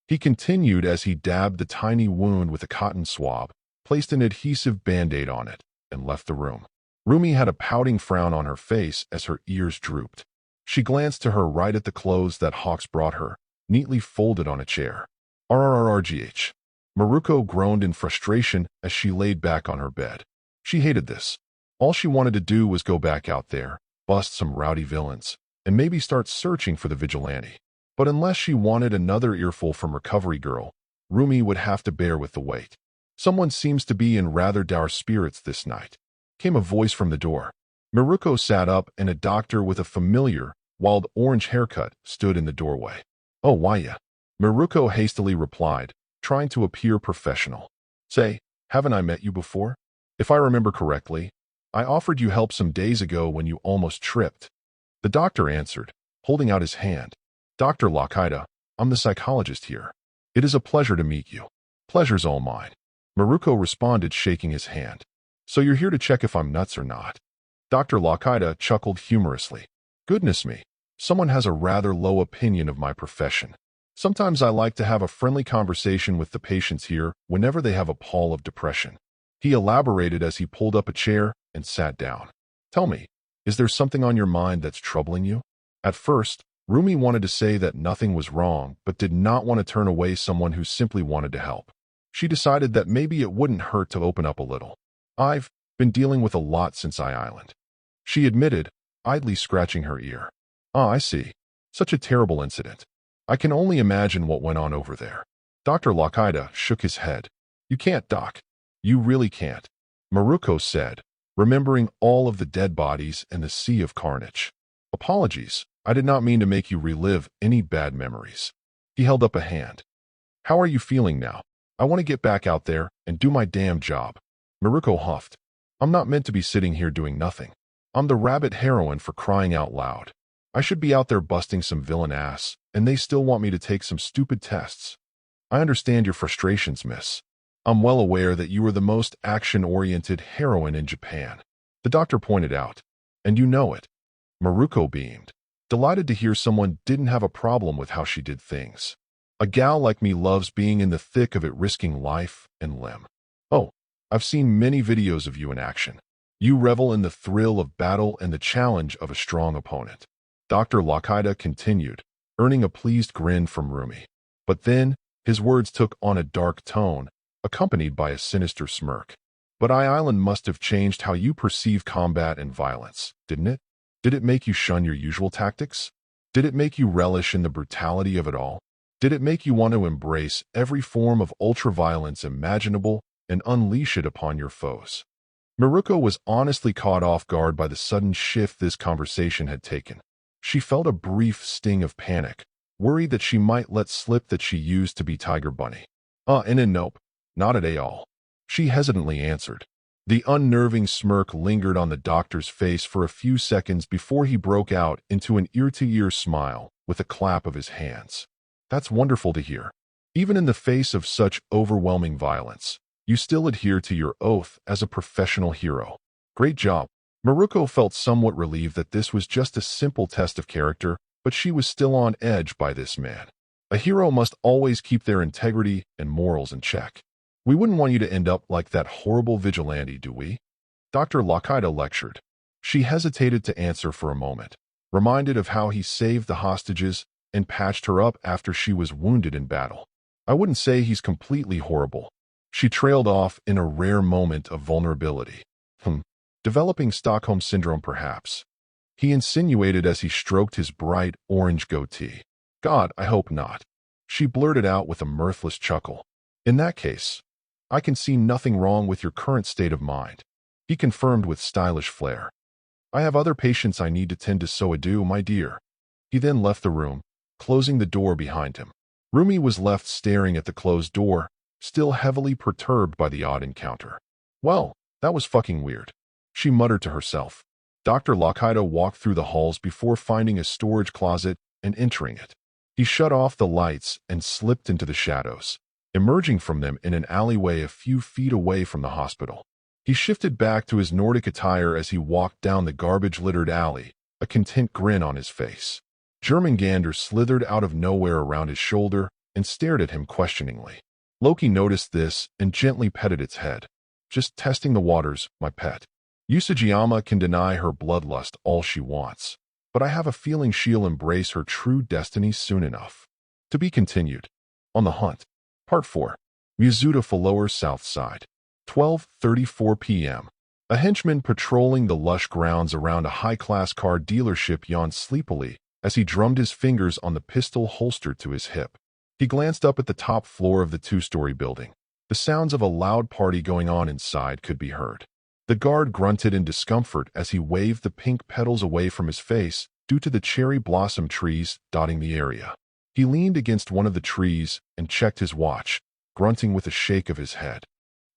He continued as he dabbed the tiny wound with a cotton swab, placed an adhesive band-aid on it, and left the room. Rumi had a pouting frown on her face as her ears drooped. She glanced to her right at the clothes that Hawks brought her, neatly folded on a chair. RRRGH. Maruko groaned in frustration as she laid back on her bed. She hated this. All she wanted to do was go back out there, bust some rowdy villains, and maybe start searching for the vigilante. But unless she wanted another earful from Recovery Girl, Rumi would have to bear with the weight. Someone seems to be in rather dour spirits this night. Came a voice from the door. Maruko sat up and a doctor with a familiar, wild orange haircut stood in the doorway. Oh, why ya? Maruko hastily replied, trying to appear professional. Say, haven't I met you before? If I remember correctly, I offered you help some days ago when you almost tripped. The doctor answered, holding out his hand. Dr. Lakida, I'm the psychologist here. It is a pleasure to meet you. Pleasure's all mine. Maruko responded, shaking his hand. So you're here to check if I'm nuts or not? Dr. Lakida chuckled humorously. Goodness me, someone has a rather low opinion of my profession. Sometimes I like to have a friendly conversation with the patients here whenever they have a pall of depression. He elaborated as he pulled up a chair and sat down. Tell me, is there something on your mind that's troubling you? At first, Rumi wanted to say that nothing was wrong, but did not want to turn away someone who simply wanted to help. She decided that maybe it wouldn't hurt to open up a little. I've been dealing with a lot since Island. She admitted, idly scratching her ear. Ah, I see. Such a terrible incident. I can only imagine what went on over there. Dr. Lakida shook his head. You can't, Doc. You really can't. Maruko said, remembering all of the dead bodies and the sea of carnage. Apologies. I did not mean to make you relive any bad memories. He held up a hand. How are you feeling now? I want to get back out there and do my damn job. Maruko huffed. I'm not meant to be sitting here doing nothing. I'm the rabbit heroine for crying out loud. I should be out there busting some villain ass, and they still want me to take some stupid tests. I understand your frustrations, miss. I'm well aware that you are the most action-oriented heroine in Japan. The doctor pointed out. And you know it. Maruko beamed. Delighted to hear someone didn't have a problem with how she did things. A gal like me loves being in the thick of it, risking life and limb. Oh, I've seen many videos of you in action. You revel in the thrill of battle and the challenge of a strong opponent. Dr. Lakida continued, earning a pleased grin from Rumi. But then, his words took on a dark tone, accompanied by a sinister smirk. But Island must have changed how you perceive combat and violence, didn't it? Did it make you shun your usual tactics? Did it make you relish in the brutality of it all? Did it make you want to embrace every form of ultra-violence imaginable and unleash it upon your foes? Maruko was honestly caught off guard by the sudden shift this conversation had taken. She felt a brief sting of panic, worried that she might let slip that she used to be Tiger Bunny. Nope, not at all. She hesitantly answered. The unnerving smirk lingered on the doctor's face for a few seconds before he broke out into an ear-to-ear smile with a clap of his hands. That's wonderful to hear. Even in the face of such overwhelming violence, you still adhere to your oath as a professional hero. Great job. Maruko felt somewhat relieved that this was just a simple test of character, but she was still on edge by this man. A hero must always keep their integrity and morals in check. We wouldn't want you to end up like that horrible vigilante, do we? Dr. Lakida lectured. She hesitated to answer for a moment, reminded of how he saved the hostages and patched her up after she was wounded in battle. I wouldn't say he's completely horrible. She trailed off in a rare moment of vulnerability. Developing Stockholm Syndrome, perhaps. He insinuated as he stroked his bright orange goatee. God, I hope not. She blurted out with a mirthless chuckle. In that case, I can see nothing wrong with your current state of mind. He confirmed with stylish flair. I have other patients I need to tend to, so adieu, my dear. He then left the room, closing the door behind him. Rumi was left staring at the closed door, still heavily perturbed by the odd encounter. Well, that was fucking weird. She muttered to herself. Dr. Lakida walked through the halls before finding a storage closet and entering it. He shut off the lights and slipped into the shadows, emerging from them in an alleyway a few feet away from the hospital. He shifted back to his Nordic attire as he walked down the garbage-littered alley, a content grin on his face. German Gander slithered out of nowhere around his shoulder, and stared at him questioningly. Loki noticed this and gently petted its head. "Just testing the waters, my pet. Usajiyama can deny her bloodlust all she wants, but I have a feeling she'll embrace her true destiny soon enough." To be continued. On the Hunt. Part 4. Mizuta Lower South Side. 12:34 p.m. A henchman patrolling the lush grounds around a high-class car dealership yawned sleepily as he drummed his fingers on the pistol holstered to his hip. He glanced up at the top floor of the two-story building. The sounds of a loud party going on inside could be heard. The guard grunted in discomfort as he waved the pink petals away from his face due to the cherry blossom trees dotting the area. He leaned against one of the trees and checked his watch, grunting with a shake of his head.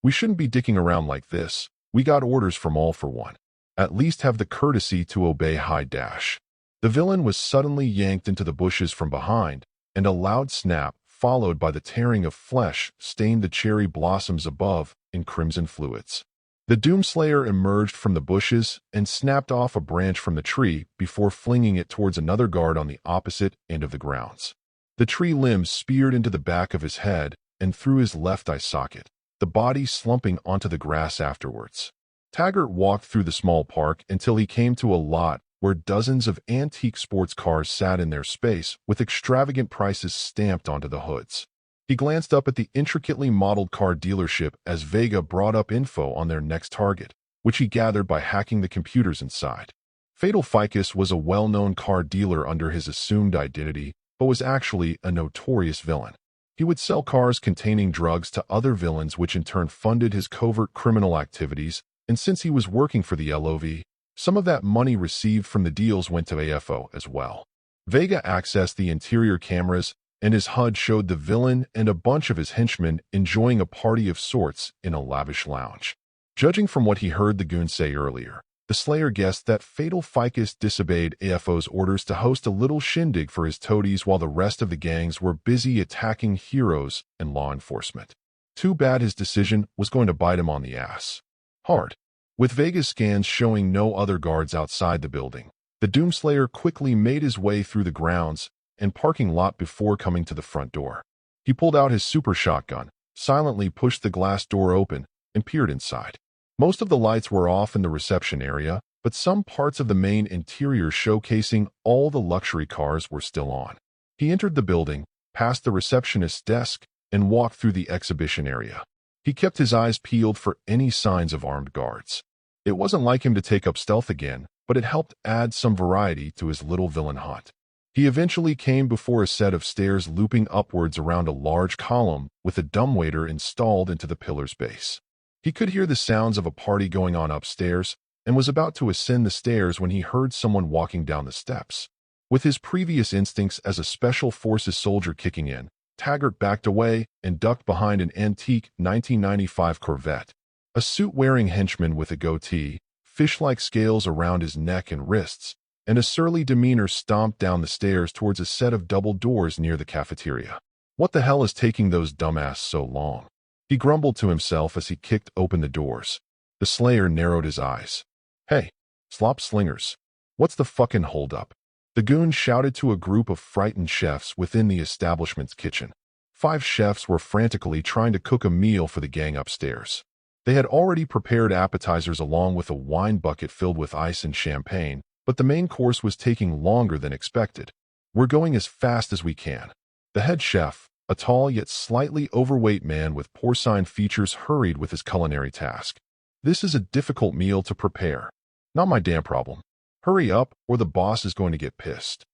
"We shouldn't be dicking around like this. We got orders from all for one. At least have the courtesy to obey high dash." The villain was suddenly yanked into the bushes from behind, and a loud snap, followed by the tearing of flesh, stained the cherry blossoms above in crimson fluids. The doomslayer emerged from the bushes and snapped off a branch from the tree before flinging it towards another guard on the opposite end of the grounds. The tree limbs speared into the back of his head and through his left eye socket, the body slumping onto the grass afterwards. Taggart walked through the small park until he came to a lot where dozens of antique sports cars sat in their space with extravagant prices stamped onto the hoods. He glanced up at the intricately modeled car dealership as Vega brought up info on their next target, which he gathered by hacking the computers inside. Fatal Ficus was a well-known car dealer under his assumed identity, but was actually a notorious villain. He would sell cars containing drugs to other villains, which in turn funded his covert criminal activities, and since he was working for the LOV, some of that money received from the deals went to AFO as well. Vega accessed the interior cameras, and his HUD showed the villain and a bunch of his henchmen enjoying a party of sorts in a lavish lounge. Judging from what he heard the goon say earlier, the Slayer guessed that Fatal Ficus disobeyed AFO's orders to host a little shindig for his toadies while the rest of the gangs were busy attacking heroes and law enforcement. Too bad his decision was going to bite him on the ass hard. With Vega's scans showing no other guards outside the building, the Doomslayer quickly made his way through the grounds and parking lot before coming to the front door. He pulled out his super shotgun, silently pushed the glass door open, and peered inside. Most of the lights were off in the reception area, but some parts of the main interior showcasing all the luxury cars were still on. He entered the building, passed the receptionist's desk, and walked through the exhibition area. He kept his eyes peeled for any signs of armed guards. It wasn't like him to take up stealth again, but it helped add some variety to his little villain hunt. He eventually came before a set of stairs looping upwards around a large column with a dumbwaiter installed into the pillar's base. He could hear the sounds of a party going on upstairs and was about to ascend the stairs when he heard someone walking down the steps. With his previous instincts as a special forces soldier kicking in, Taggart backed away and ducked behind an antique 1995 Corvette. A suit-wearing henchman with a goatee, fish-like scales around his neck and wrists, and a surly demeanor stomped down the stairs towards a set of double doors near the cafeteria. "What the hell is taking those dumbass so long?" he grumbled to himself as he kicked open the doors. The Slayer narrowed his eyes. "Hey, slop slingers. What's the fucking holdup?" The goon shouted to a group of frightened chefs within the establishment's kitchen. 5 chefs were frantically trying to cook a meal for the gang upstairs. They had already prepared appetizers along with a wine bucket filled with ice and champagne, but the main course was taking longer than expected. "We're going as fast as we can." The head chef, a tall yet slightly overweight man with porcine features, hurried with his culinary task. "This is a difficult meal to prepare. Not my damn problem. Hurry up, or the boss is going to get pissed."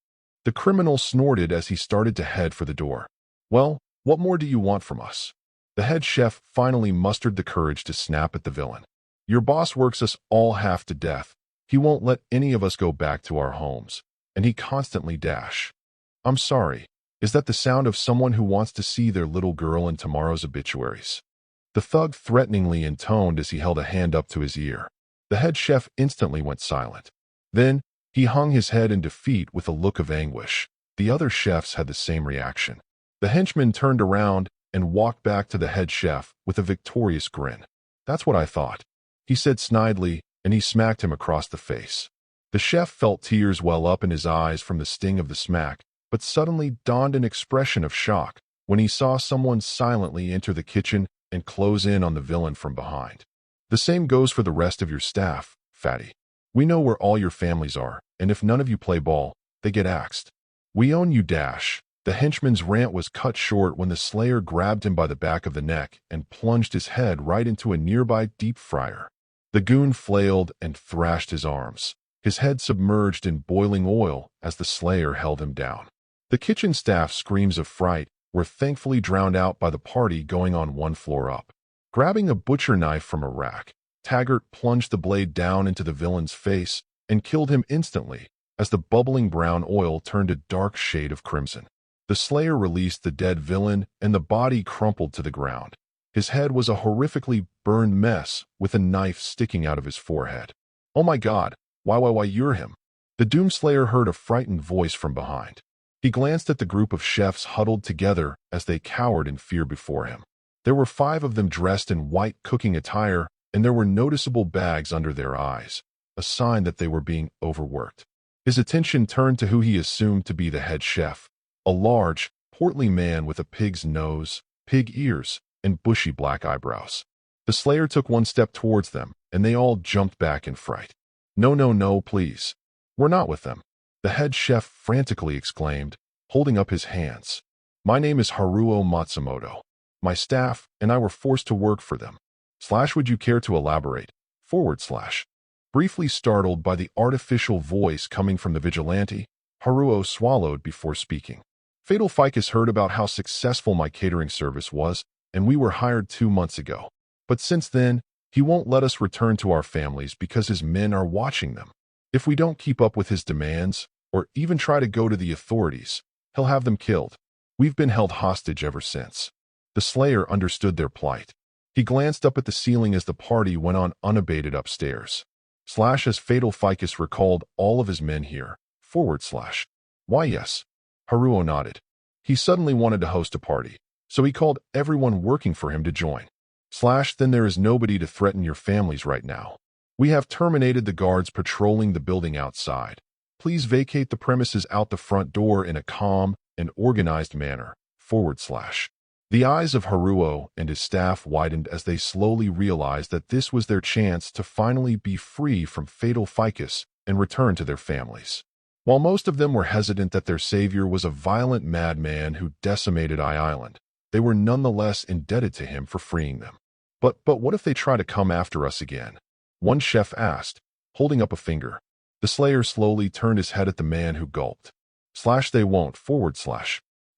The criminal snorted as he started to head for the door. "Well, what more do you want from us?" The head chef finally mustered the courage to snap at the villain. "Your boss works us all half to death. He won't let any of us go back to our homes, and he constantly dash." "I'm sorry. Is that the sound of someone who wants to see their little girl in tomorrow's obituaries?" The thug threateningly intoned as he held a hand up to his ear. The head chef instantly went silent. Then, he hung his head in defeat with a look of anguish. The other chefs had the same reaction. The henchman turned around and walked back to the head chef with a victorious grin. "That's what I thought," he said snidely, and he smacked him across the face. The chef felt tears well up in his eyes from the sting of the smack, but suddenly donned an expression of shock. when he saw someone silently enter the kitchen and close in on the villain from behind. The same goes for the rest of your staff, fatty. We know where all your families are, and if none of you play ball, they get axed. We own you, Dash. The henchman's rant was cut short when the Slayer grabbed him by the back of the neck and plunged his head right into a nearby deep fryer. The goon flailed and thrashed his arms, his head submerged in boiling oil as the Slayer held him down. The kitchen staff's screams of fright were thankfully drowned out by the party going on one floor up. Grabbing a butcher knife from a rack, Taggart plunged the blade down into the villain's face and killed him instantly as the bubbling brown oil turned a dark shade of crimson. The Slayer released the dead villain and the body crumpled to the ground. His head was a horrifically burned mess with a knife sticking out of his forehead. "Oh my God, why, you're him." The Doomslayer heard a frightened voice from behind. He glanced at the group of chefs huddled together as they cowered in fear before him. There were 5 of them dressed in white cooking attire, and there were noticeable bags under their eyes, a sign that they were being overworked. His attention turned to who he assumed to be the head chef, a large, portly man with a pig's nose, pig ears, and bushy black eyebrows. The Slayer took one step towards them, and they all jumped back in fright. No, please. We're not with them," the head chef frantically exclaimed, holding up his hands. "My name is Haruo Matsumoto. My staff and I were forced to work for them. Would you care to elaborate? / Briefly startled by the artificial voice coming from the vigilante, Haruo swallowed before speaking. "Fatal Ficus heard about how successful my catering service was, and we were hired 2 months ago. But since then, he won't let us return to our families because his men are watching them. If we don't keep up with his demands, or even try to go to the authorities, he'll have them killed. We've been held hostage ever since." The Slayer understood their plight. He glanced up at the ceiling as the party went on unabated upstairs. As Fatal Ficus recalled all of his men here, / "Why, yes." Haruo nodded. He suddenly wanted to host a party, so he called everyone working for him to join. / "Then there is nobody to threaten your families right now. We have terminated the guards patrolling the building outside. Please vacate the premises out the front door in a calm and organized manner, / The eyes of Haruo and his staff widened as they slowly realized that this was their chance to finally be free from Fatal Ficus and return to their families. While most of them were hesitant that their savior was a violent madman who decimated Island, they were nonetheless indebted to him for freeing them. But what if they try to come after us again?" one chef asked, holding up a finger. The Slayer slowly turned his head at the man who gulped. "They won't, /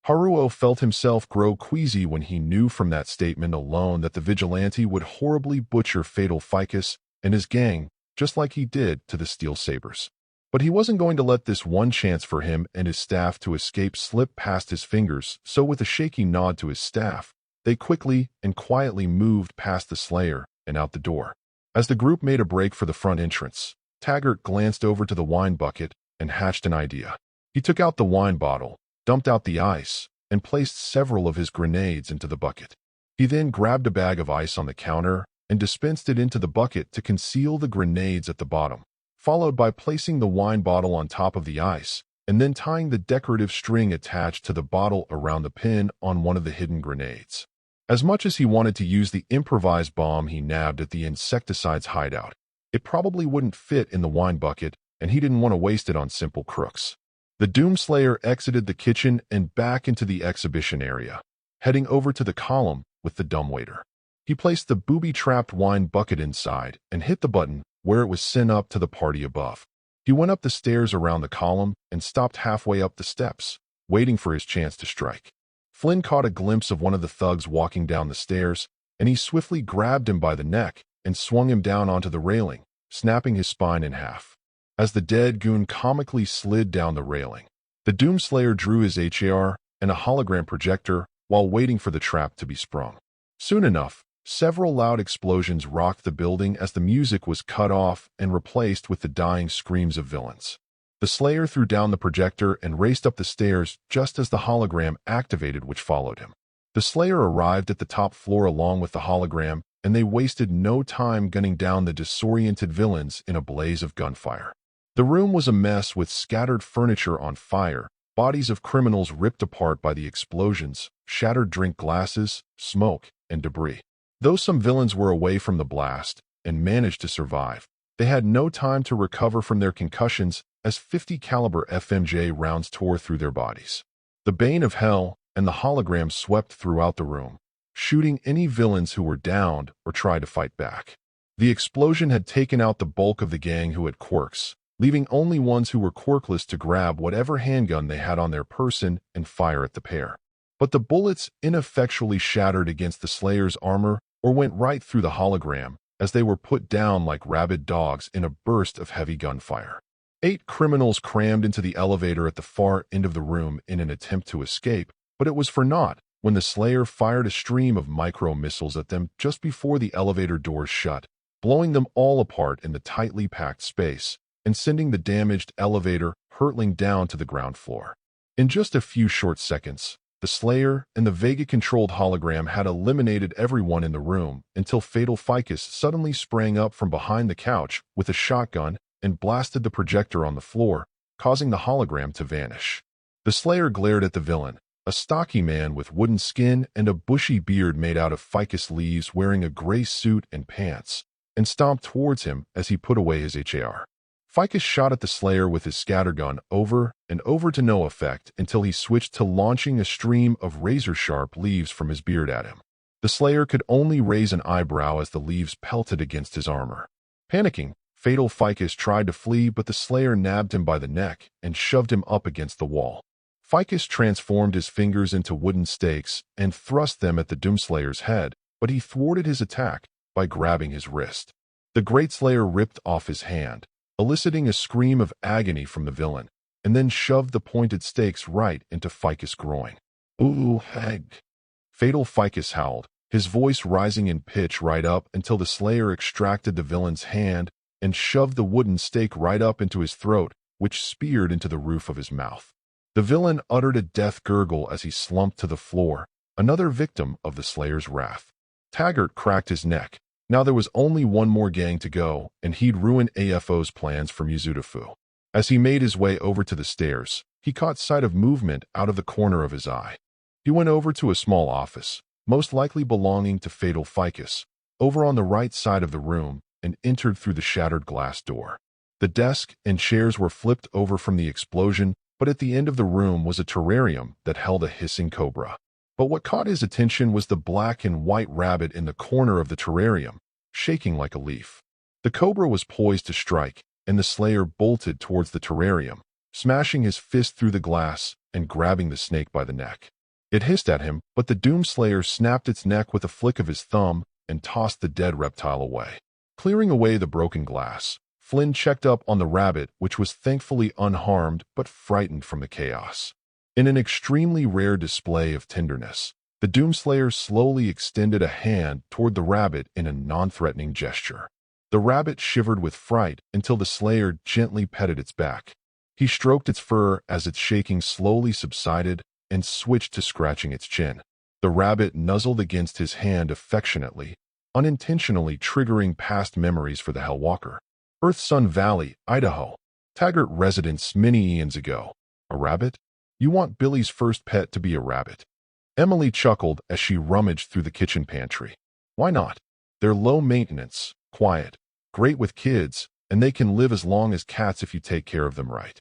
Haruo felt himself grow queasy when he knew from that statement alone that the vigilante would horribly butcher Fatal Ficus and his gang just like he did to the Steel Sabers. But he wasn't going to let this one chance for him and his staff to escape slip past his fingers, so with a shaky nod to his staff, they quickly and quietly moved past the Slayer and out the door. As the group made a break for the front entrance, Taggart glanced over to the wine bucket and hatched an idea. He took out the wine bottle, dumped out the ice, and placed several of his grenades into the bucket. He then grabbed a bag of ice on the counter and dispensed it into the bucket to conceal the grenades at the bottom, followed by placing the wine bottle on top of the ice and then tying the decorative string attached to the bottle around the pin on one of the hidden grenades. As much as he wanted to use the improvised bomb he nabbed at the insecticide's hideout, it probably wouldn't fit in the wine bucket, and he didn't want to waste it on simple crooks. The Doomslayer exited the kitchen and back into the exhibition area, heading over to the column with the dumbwaiter. He placed the booby-trapped wine bucket inside and hit the button where it was sent up to the party above. He went up the stairs around the column and stopped halfway up the steps, waiting for his chance to strike. Flynn caught a glimpse of one of the thugs walking down the stairs, and he swiftly grabbed him by the neck and swung him down onto the railing, snapping his spine in half. As the dead goon comically slid down the railing, the Doomslayer drew his HAR and a hologram projector while waiting for the trap to be sprung. Soon enough, several loud explosions rocked the building as the music was cut off and replaced with the dying screams of villains. The Slayer threw down the projector and raced up the stairs just as the hologram activated, which followed him. The Slayer arrived at the top floor along with the hologram, and they wasted no time gunning down the disoriented villains in a blaze of gunfire. The room was a mess with scattered furniture on fire, bodies of criminals ripped apart by the explosions, shattered drink glasses, smoke, and debris. Though some villains were away from the blast and managed to survive, they had no time to recover from their concussions as 50 caliber FMJ rounds tore through their bodies. The bane of hell and the hologram swept throughout the room, shooting any villains who were downed or tried to fight back. The explosion had taken out the bulk of the gang who had quirks, leaving only ones who were quirkless to grab whatever handgun they had on their person and fire at the pair. But the bullets ineffectually shattered against the Slayer's armor or went right through the hologram as they were put down like rabid dogs in a burst of heavy gunfire. 8 criminals crammed into the elevator at the far end of the room in an attempt to escape, but it was for naught when the Slayer fired a stream of micro-missiles at them just before the elevator doors shut, blowing them all apart in the tightly packed space and sending the damaged elevator hurtling down to the ground floor. In just a few short seconds, the Slayer and the Vega-controlled hologram had eliminated everyone in the room until Fatal Ficus suddenly sprang up from behind the couch with a shotgun and blasted the projector on the floor, causing the hologram to vanish. The Slayer glared at the villain, a stocky man with wooden skin and a bushy beard made out of ficus leaves wearing a gray suit and pants, and stomped towards him as he put away his HAR. Ficus shot at the Slayer with his scattergun over and over to no effect until he switched to launching a stream of razor-sharp leaves from his beard at him. The Slayer could only raise an eyebrow as the leaves pelted against his armor. Panicking, Fatal Ficus tried to flee, but the Slayer nabbed him by the neck and shoved him up against the wall. Ficus transformed his fingers into wooden stakes and thrust them at the Doomslayer's head, but he thwarted his attack by grabbing his wrist. The Great Slayer ripped off his hand, eliciting a scream of agony from the villain, and then shoved the pointed stakes right into Ficus' groin. "Ooh, heg!" Fatal Ficus howled, his voice rising in pitch right up until the Slayer extracted the villain's hand and shoved the wooden stake right up into his throat, which speared into the roof of his mouth. The villain uttered a death gurgle as he slumped to the floor, another victim of the Slayer's wrath. Taggart cracked his neck. Now there was only one more gang to go, and he'd ruin AFO's plans for Mizutofu. As he made his way over to the stairs, he caught sight of movement out of the corner of his eye. He went over to a small office, most likely belonging to Fatal Ficus, over on the right side of the room, and entered through the shattered glass door. The desk and chairs were flipped over from the explosion, but at the end of the room was a terrarium that held a hissing cobra. But what caught his attention was the black and white rabbit in the corner of the terrarium, shaking like a leaf. The cobra was poised to strike, and the Slayer bolted towards the terrarium, smashing his fist through the glass and grabbing the snake by the neck. It hissed at him, but the Doomslayer snapped its neck with a flick of his thumb and tossed the dead reptile away. Clearing away the broken glass, Flynn checked up on the rabbit, which was thankfully unharmed but frightened from the chaos. In an extremely rare display of tenderness, the Doomslayer slowly extended a hand toward the rabbit in a non-threatening gesture. The rabbit shivered with fright until the Slayer gently petted its back. He stroked its fur as its shaking slowly subsided and switched to scratching its chin. The rabbit nuzzled against his hand affectionately, unintentionally triggering past memories for the Hellwalker. Earth Sun Valley, Idaho. Taggart residence many eons ago. A rabbit? You want Billy's first pet to be a rabbit. Emily chuckled as she rummaged through the kitchen pantry. Why not? They're low maintenance, quiet, great with kids, and they can live as long as cats if you take care of them right.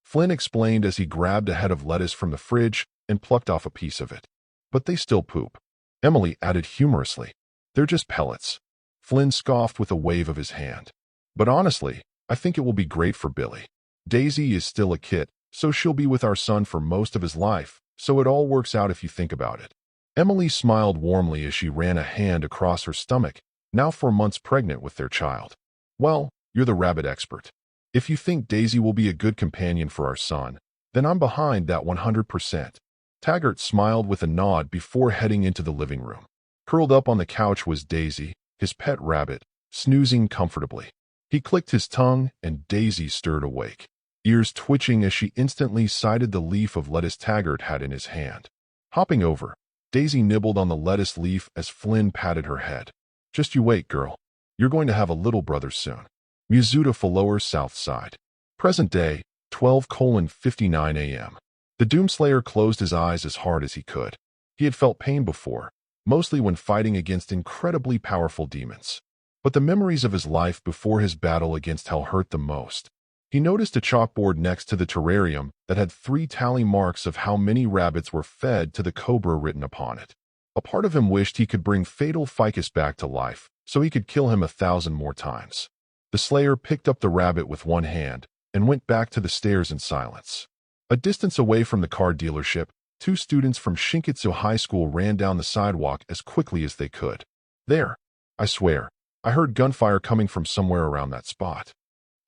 Flynn explained as he grabbed a head of lettuce from the fridge and plucked off a piece of it. But they still poop. Emily added humorously. They're just pellets. Flynn scoffed with a wave of his hand. But honestly, I think it will be great for Billy. Daisy is still a kid, so she'll be with our son for most of his life, so it all works out if you think about it. Emily smiled warmly as she ran a hand across her stomach, now 4 months pregnant with their child. Well, you're the rabbit expert. If you think Daisy will be a good companion for our son, then I'm behind that 100%. Taggart smiled with a nod before heading into the living room. Curled up on the couch was Daisy, his pet rabbit, snoozing comfortably. He clicked his tongue, and Daisy stirred awake, ears twitching as she instantly sighted the leaf of lettuce Taggart had in his hand. Hopping over, Daisy nibbled on the lettuce leaf as Flynn patted her head. Just you wait, girl. You're going to have a little brother soon. Mizuta Lower South Side. Present day, 12:59 a.m. The doomslayer closed his eyes as hard as he could. He had felt pain before, mostly when fighting against incredibly powerful demons. But the memories of his life before his battle against hell hurt the most. He noticed a chalkboard next to the terrarium that had 3 tally marks of how many rabbits were fed to the cobra written upon it. A part of him wished he could bring fatal ficus back to life, so he could kill him 1,000 more times. The slayer picked up the rabbit with one hand and went back to the stairs in silence. A distance away from the car dealership, 2 students from Shinkitsu High School ran down the sidewalk as quickly as they could. There, I swear, I heard gunfire coming from somewhere around that spot.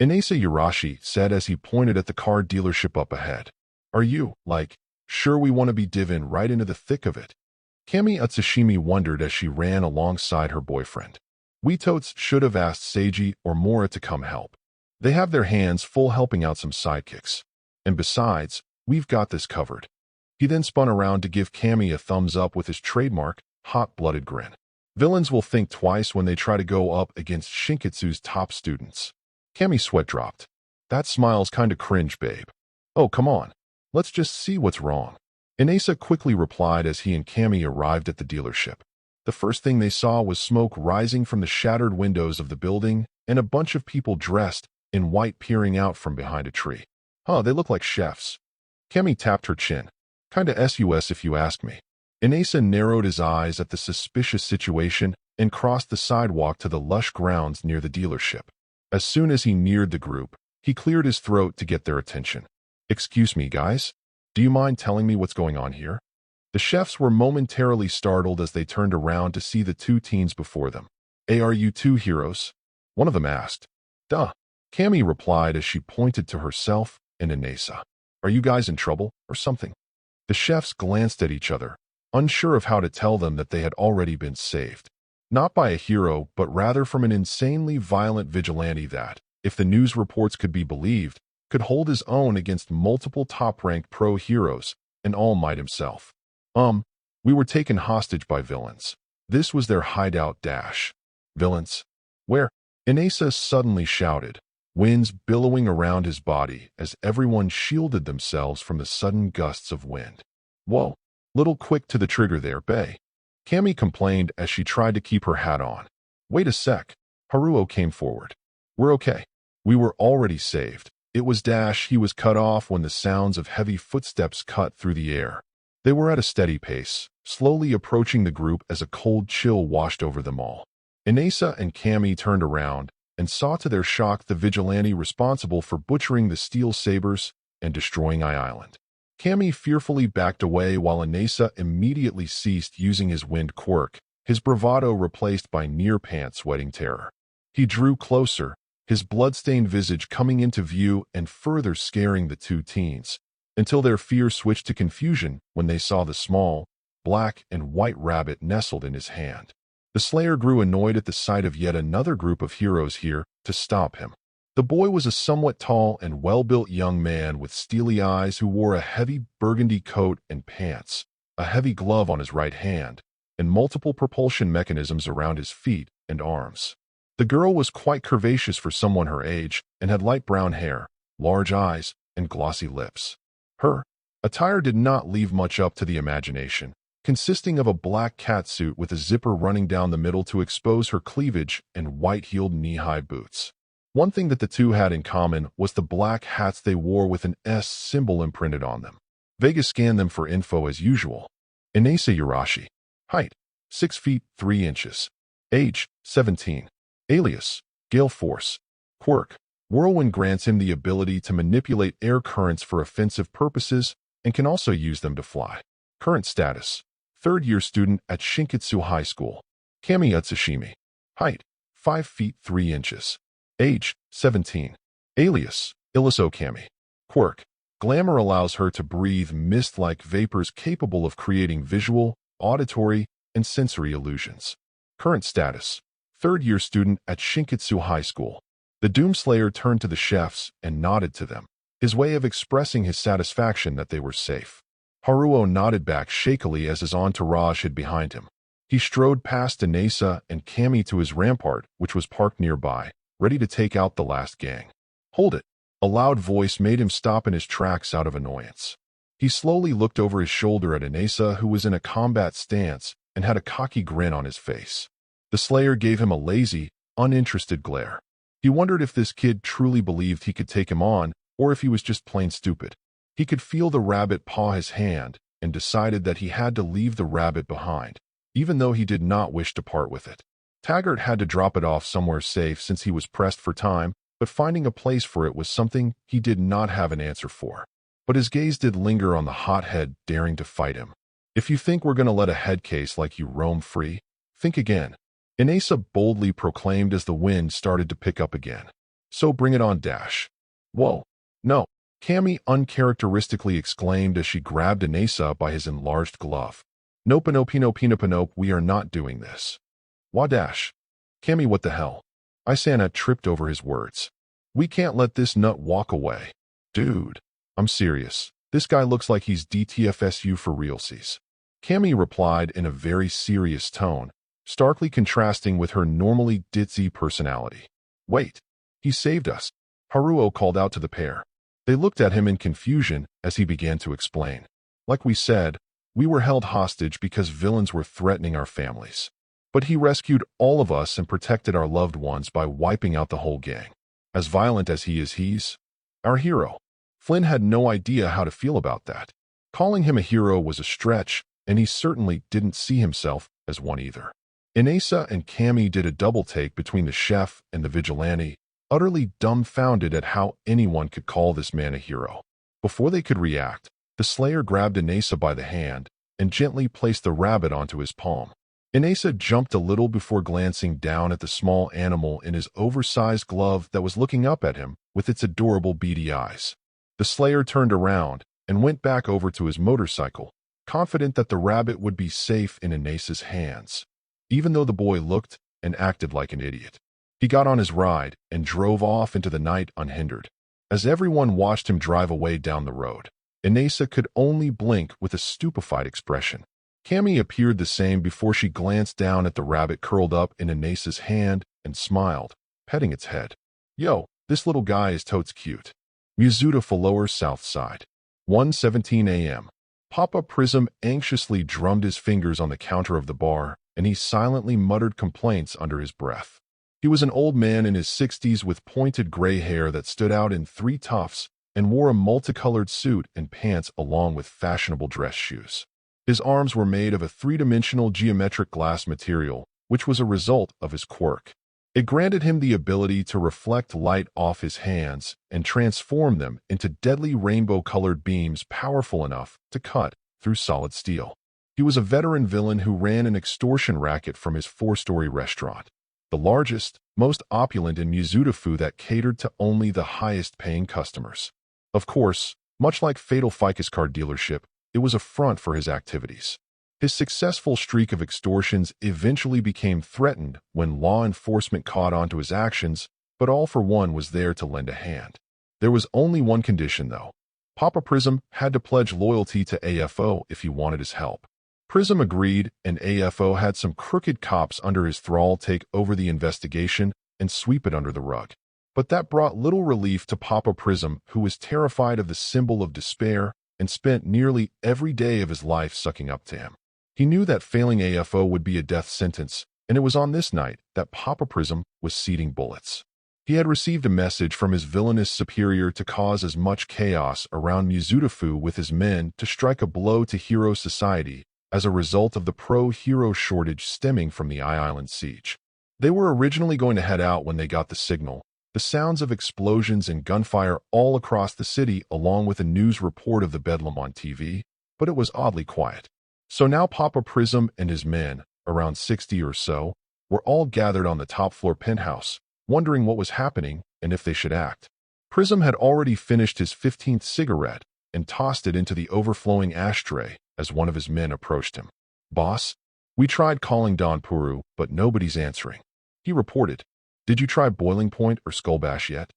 Inasa Yurashi said as he pointed at the car dealership up ahead. Are you, sure we want to be diving right into the thick of it? Kami Utsushimi wondered as she ran alongside her boyfriend. We totes should have asked Seiji or Mora to come help. They have their hands full helping out some sidekicks. And besides, we've got this covered. He then spun around to give Kami a thumbs up with his trademark, hot-blooded grin. Villains will think twice when they try to go up against Shinkitsu's top students. Kami's sweat dropped. That smile's kinda cringe, babe. Oh, come on. Let's just see what's wrong. Inasa quickly replied as he and Kami arrived at the dealership. The first thing they saw was smoke rising from the shattered windows of the building and a bunch of people dressed in white peering out from behind a tree. They look like chefs. Kami tapped her chin. Kinda sus if you ask me. Inasa narrowed his eyes at the suspicious situation and crossed the sidewalk to the lush grounds near the dealership. As soon as he neared the group, he cleared his throat to get their attention. Excuse me, guys. Do you mind telling me what's going on here? The chefs were momentarily startled as they turned around to see the 2 teens before them. Are you 2 heroes? One of them asked. Duh. Kami replied as she pointed to herself and Inasa. Are you guys in trouble or something? The chefs glanced at each other, unsure of how to tell them that they had already been saved. Not by a hero, but rather from an insanely violent vigilante that, if the news reports could be believed, could hold his own against multiple top-ranked pro-heroes and All Might himself. We were taken hostage by villains. This was their hideout dash. Villains? Where? Inasa suddenly shouted, winds billowing around his body as everyone shielded themselves from the sudden gusts of wind. Whoa, little quick to the trigger there, bae. Kami complained as she tried to keep her hat on. Wait a sec. Haruo came forward. We're okay. We were already saved. It was he was cut off when the sounds of heavy footsteps cut through the air. They were at a steady pace, slowly approaching the group as a cold chill washed over them all. Inasa and Kami turned around and saw to their shock the vigilante responsible for butchering the steel sabers and destroying Island. Kami fearfully backed away while Inasa immediately ceased using his wind quirk, his bravado replaced by near-pants-wetting terror. He drew closer, his blood-stained visage coming into view and further scaring the 2 teens, until their fear switched to confusion when they saw the small, black and white rabbit nestled in his hand. The slayer grew annoyed at the sight of yet another group of heroes here to stop him. The boy was a somewhat tall and well-built young man with steely eyes who wore a heavy burgundy coat and pants, a heavy glove on his right hand, and multiple propulsion mechanisms around his feet and arms. The girl was quite curvaceous for someone her age and had light brown hair, large eyes, and glossy lips. Her attire did not leave much up to the imagination, consisting of a black catsuit with a zipper running down the middle to expose her cleavage and white-heeled knee-high boots. One thing that the 2 had in common was the black hats they wore with an S symbol imprinted on them. Vega scanned them for info as usual. Inasa Yurashi. Height, 6 feet 3 inches. Age, 17. Alias, Gale Force. Quirk, Whirlwind grants him the ability to manipulate air currents for offensive purposes and can also use them to fly. Current status, 3rd-year student at Shinkitsu High School. Kami Utsushimi. Height, 5 feet 3 inches. Age, 17. Alias, Iliso Kami. Quirk, Glamour allows her to breathe mist-like vapors capable of creating visual, auditory, and sensory illusions. Current status, 3rd-year student at Shinkitsu High School. The doomslayer turned to the chefs and nodded to them, his way of expressing his satisfaction that they were safe. Haruo nodded back shakily as his entourage hid behind him. He strode past Inasa and Kami to his rampart, which was parked nearby, ready to take out the last gang. Hold it! A loud voice made him stop in his tracks out of annoyance. He slowly looked over his shoulder at Inesa, who was in a combat stance and had a cocky grin on his face. The Slayer gave him a lazy, uninterested glare. He wondered if this kid truly believed he could take him on, or if he was just plain stupid. He could feel the rabbit paw his hand and decided that he had to leave the rabbit behind, even though he did not wish to part with it. Taggart had to drop it off somewhere safe since he was pressed for time, but finding a place for it was something he did not have an answer for. But his gaze did linger on the hothead daring to fight him. If you think we're going to let a head case like you roam free, think again. Inesa boldly proclaimed as the wind started to pick up again. So bring it on, Dash. Whoa. No. Cammy uncharacteristically exclaimed as she grabbed Inesa by his enlarged glove. Nope, we are not doing this. Wah, Dash. Cammy, what the hell? Isana tripped over his words. We can't let this nut walk away. Dude, I'm serious. This guy looks like he's DTFSU for realsies. Cammy replied in a very serious tone, starkly contrasting with her normally ditzy personality. Wait, he saved us. Haruo called out to the pair. They looked at him in confusion as he began to explain. Like we said, we were held hostage because villains were threatening our families. But he rescued all of us and protected our loved ones by wiping out the whole gang. As violent as he is, he's our hero. Flynn had no idea how to feel about that. Calling him a hero was a stretch, and he certainly didn't see himself as one either. Inesa and Cammy did a double take between the chef and the vigilante, utterly dumbfounded at how anyone could call this man a hero. Before they could react, the Slayer grabbed Inesa by the hand and gently placed the rabbit onto his palm. Inesa jumped a little before glancing down at the small animal in his oversized glove that was looking up at him with its adorable beady eyes. The Slayer turned around and went back over to his motorcycle, confident that the rabbit would be safe in Inesa's hands, even though the boy looked and acted like an idiot. He got on his ride and drove off into the night unhindered. As everyone watched him drive away down the road, Inesa could only blink with a stupefied expression. Cammy appeared the same before she glanced down at the rabbit curled up in Inesa's hand and smiled, petting its head. Yo, this little guy is totes cute. Mizuta for Lower South Side. 1:17 a.m. Papa Prism anxiously drummed his fingers on the counter of the bar, and he silently muttered complaints under his breath. He was an old man in his 60s with pointed gray hair that stood out in 3 tufts and wore a multicolored suit and pants along with fashionable dress shoes. His arms were made of a 3-dimensional geometric glass material, which was a result of his quirk. It granted him the ability to reflect light off his hands and transform them into deadly rainbow-colored beams powerful enough to cut through solid steel. He was a veteran villain who ran an extortion racket from his 4-story restaurant, the largest, most opulent in Mizuta that catered to only the highest-paying customers. Of course, much like Fatal Ficus card dealership, it was a front for his activities. His successful streak of extortions eventually became threatened when law enforcement caught on to his actions, but All for One was there to lend a hand. There was only one condition, though. Papa Prism had to pledge loyalty to AFO if he wanted his help. Prism agreed, and AFO had some crooked cops under his thrall take over the investigation and sweep it under the rug. But that brought little relief to Papa Prism, who was terrified of the symbol of despair and spent nearly every day of his life sucking up to him. He knew that failing AFO would be a death sentence, and it was on this night that Papa Prism was seeding bullets. He had received a message from his villainous superior to cause as much chaos around Mizuta with his men to strike a blow to Hero Society as a result of the pro-hero shortage stemming from the I-Island siege. They were originally going to head out when they got the signal, the sounds of explosions and gunfire all across the city along with a news report of the bedlam on TV, but it was oddly quiet. So now Papa Prism and his men, around 60 or so, were all gathered on the top-floor penthouse, wondering what was happening and if they should act. Prism had already finished his 15th cigarette and tossed it into the overflowing ashtray as one of his men approached him. Boss, we tried calling Don Puru, but nobody's answering. He reported. Did you try Boiling Point or Skullbash yet?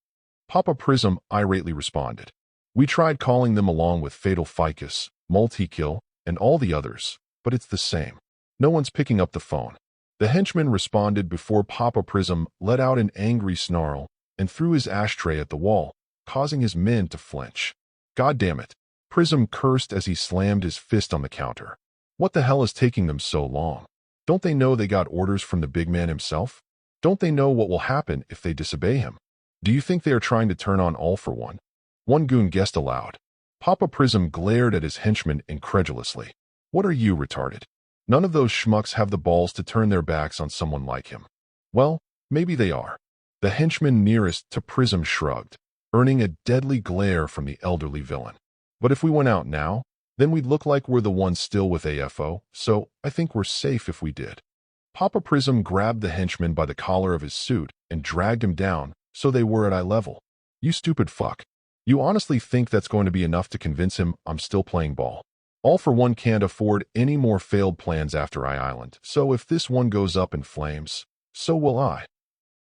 Papa Prism irately responded. We tried calling them along with Fatal Ficus, Multi-Kill, and all the others, but it's the same. No one's picking up the phone. The henchman responded before Papa Prism let out an angry snarl and threw his ashtray at the wall, causing his men to flinch. God damn it. Prism cursed as he slammed his fist on the counter. What the hell is taking them so long? Don't they know they got orders from the big man himself? Don't they know what will happen if they disobey him? Do you think they are trying to turn on All for One? One goon guessed aloud. Papa Prism glared at his henchman incredulously. What are you, retarded? None of those schmucks have the balls to turn their backs on someone like him. Well, maybe they are. The henchman nearest to Prism shrugged, earning a deadly glare from the elderly villain. But if we went out now, then we'd look like we're the ones still with AFO, so I think we're safe if we did. Papa Prism grabbed the henchman by the collar of his suit and dragged him down so they were at eye level. You stupid fuck. You honestly think that's going to be enough to convince him I'm still playing ball? All for One can't afford any more failed plans after Eye Island, so if this one goes up in flames, so will I.